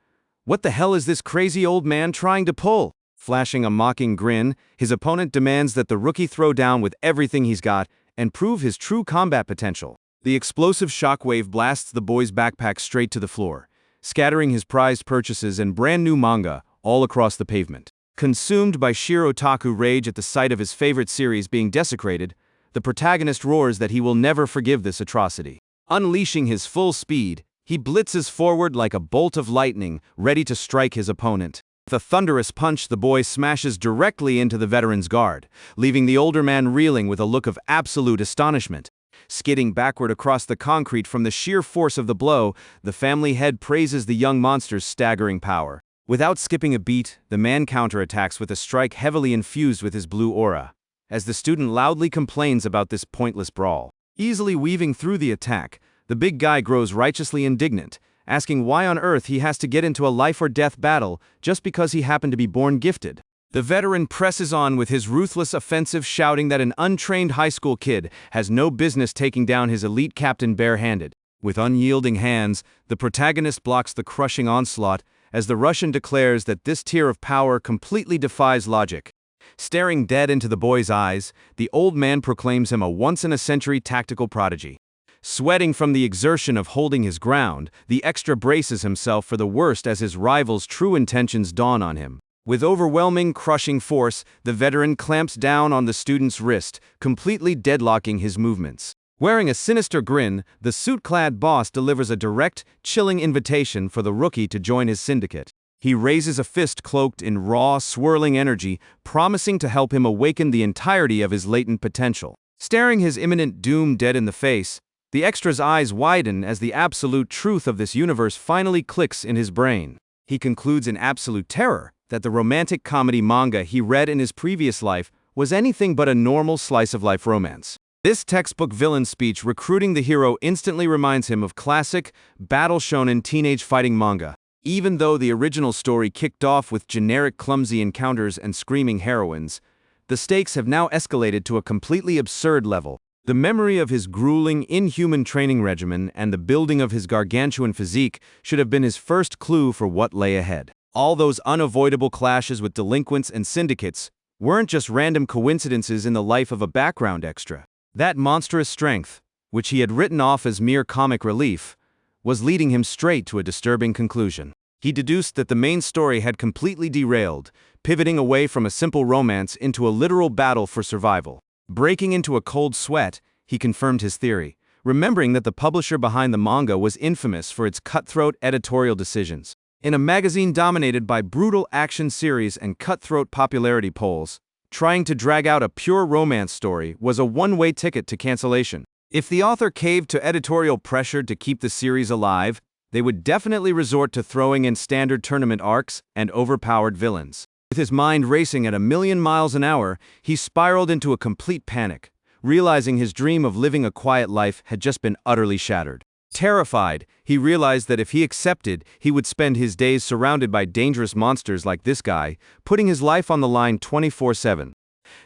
"What the hell is this crazy old man trying to pull?" Flashing a mocking grin, his opponent demands that the rookie throw down with everything he's got and prove his true combat potential. The explosive shockwave blasts the boy's backpack straight to the floor, scattering his prized purchases and brand-new manga all across the pavement. Consumed by sheer otaku rage at the sight of his favorite series being desecrated, the protagonist roars that he will never forgive this atrocity. Unleashing his full speed, he blitzes forward like a bolt of lightning, ready to strike his opponent. With a thunderous punch, the boy smashes directly into the veteran's guard, leaving the older man reeling with a look of absolute astonishment. Skidding backward across the concrete from the sheer force of the blow, the family head praises the young monster's staggering power. Without skipping a beat, the man counterattacks with a strike heavily infused with his blue aura, as the student loudly complains about this pointless brawl. Easily weaving through the attack, the big guy grows righteously indignant, asking why on earth he has to get into a life-or-death battle just because he happened to be born gifted. The veteran presses on with his ruthless offensive, shouting that an untrained high school kid has no business taking down his elite captain barehanded. With unyielding hands, the protagonist blocks the crushing onslaught as the Russian declares that this tier of power completely defies logic. Staring dead into the boy's eyes, the old man proclaims him a once-in-a-century tactical prodigy. Sweating from the exertion of holding his ground, the extra braces himself for the worst as his rival's true intentions dawn on him. With overwhelming, crushing force, the veteran clamps down on the student's wrist, completely deadlocking his movements. Wearing a sinister grin, the suit-clad boss delivers a direct, chilling invitation for the rookie to join his syndicate. He raises a fist cloaked in raw, swirling energy, promising to help him awaken the entirety of his latent potential. Staring his imminent doom dead in the face, the extra's eyes widen as the absolute truth of this universe finally clicks in his brain. He concludes in absolute terror that the romantic comedy manga he read in his previous life was anything but a normal slice-of-life romance. This textbook villain speech recruiting the hero instantly reminds him of classic, battle shonen teenage fighting manga. Even though the original story kicked off with generic clumsy encounters and screaming heroines, the stakes have now escalated to a completely absurd level. The memory of his grueling, inhuman training regimen and the building of his gargantuan physique should have been his first clue for what lay ahead. All those unavoidable clashes with delinquents and syndicates weren't just random coincidences in the life of a background extra. That monstrous strength, which he had written off as mere comic relief, was leading him straight to a disturbing conclusion. He deduced that the main story had completely derailed, pivoting away from a simple romance into a literal battle for survival. Breaking into a cold sweat, he confirmed his theory, remembering that the publisher behind the manga was infamous for its cutthroat editorial decisions. In a magazine dominated by brutal action series and cutthroat popularity polls, trying to drag out a pure romance story was a one-way ticket to cancellation. If the author caved to editorial pressure to keep the series alive, they would definitely resort to throwing in standard tournament arcs and overpowered villains. With his mind racing at 1,000,000 miles an hour, he spiraled into a complete panic, realizing his dream of living a quiet life had just been utterly shattered. Terrified, he realized that if he accepted, he would spend his days surrounded by dangerous monsters like this guy, putting his life on the line 24/7.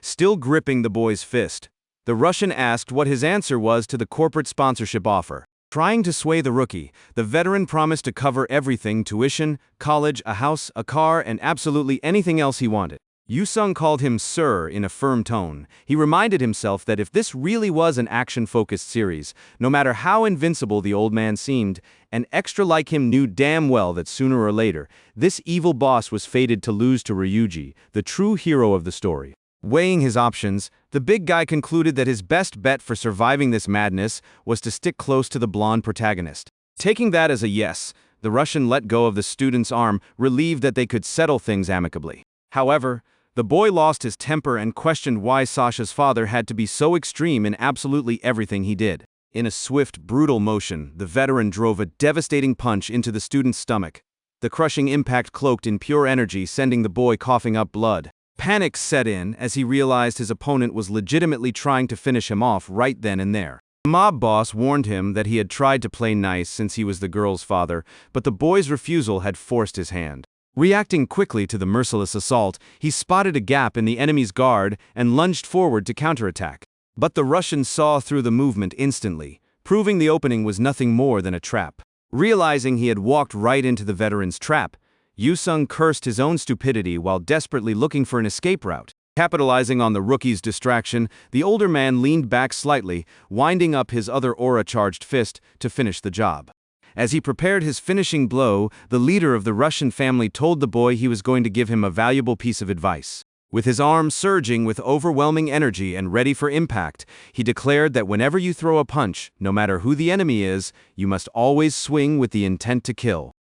Still gripping the boy's fist, the Russian asked what his answer was to the corporate sponsorship offer. Trying to sway the rookie, the veteran promised to cover everything: tuition, college, a house, a car, and absolutely anything else he wanted. Yusung called him sir in a firm tone. He reminded himself that if this really was an action-focused series, no matter how invincible the old man seemed, an extra like him knew damn well that sooner or later, this evil boss was fated to lose to Ryuji, the true hero of the story. Weighing his options, the big guy concluded that his best bet for surviving this madness was to stick close to the blonde protagonist. Taking that as a yes, the Russian let go of the student's arm, relieved that they could settle things amicably. However, the boy lost his temper and questioned why Sasha's father had to be so extreme in absolutely everything he did. In a swift, brutal motion, the veteran drove a devastating punch into the student's stomach. The crushing impact cloaked in pure energy, sending the boy coughing up blood. Panic set in as he realized his opponent was legitimately trying to finish him off right then and there. The mob boss warned him that he had tried to play nice since he was the girl's father, but the boy's refusal had forced his hand. Reacting quickly to the merciless assault, he spotted a gap in the enemy's guard and lunged forward to counterattack. But the Russian saw through the movement instantly, proving the opening was nothing more than a trap. Realizing he had walked right into the veteran's trap, Yusung cursed his own stupidity while desperately looking for an escape route. Capitalizing on the rookie's distraction, the older man leaned back slightly, winding up his other aura-charged fist to finish the job. As he prepared his finishing blow, the leader of the Russian family told the boy he was going to give him a valuable piece of advice. With his arm surging with overwhelming energy and ready for impact, he declared that whenever you throw a punch, no matter who the enemy is, you must always swing with the intent to kill.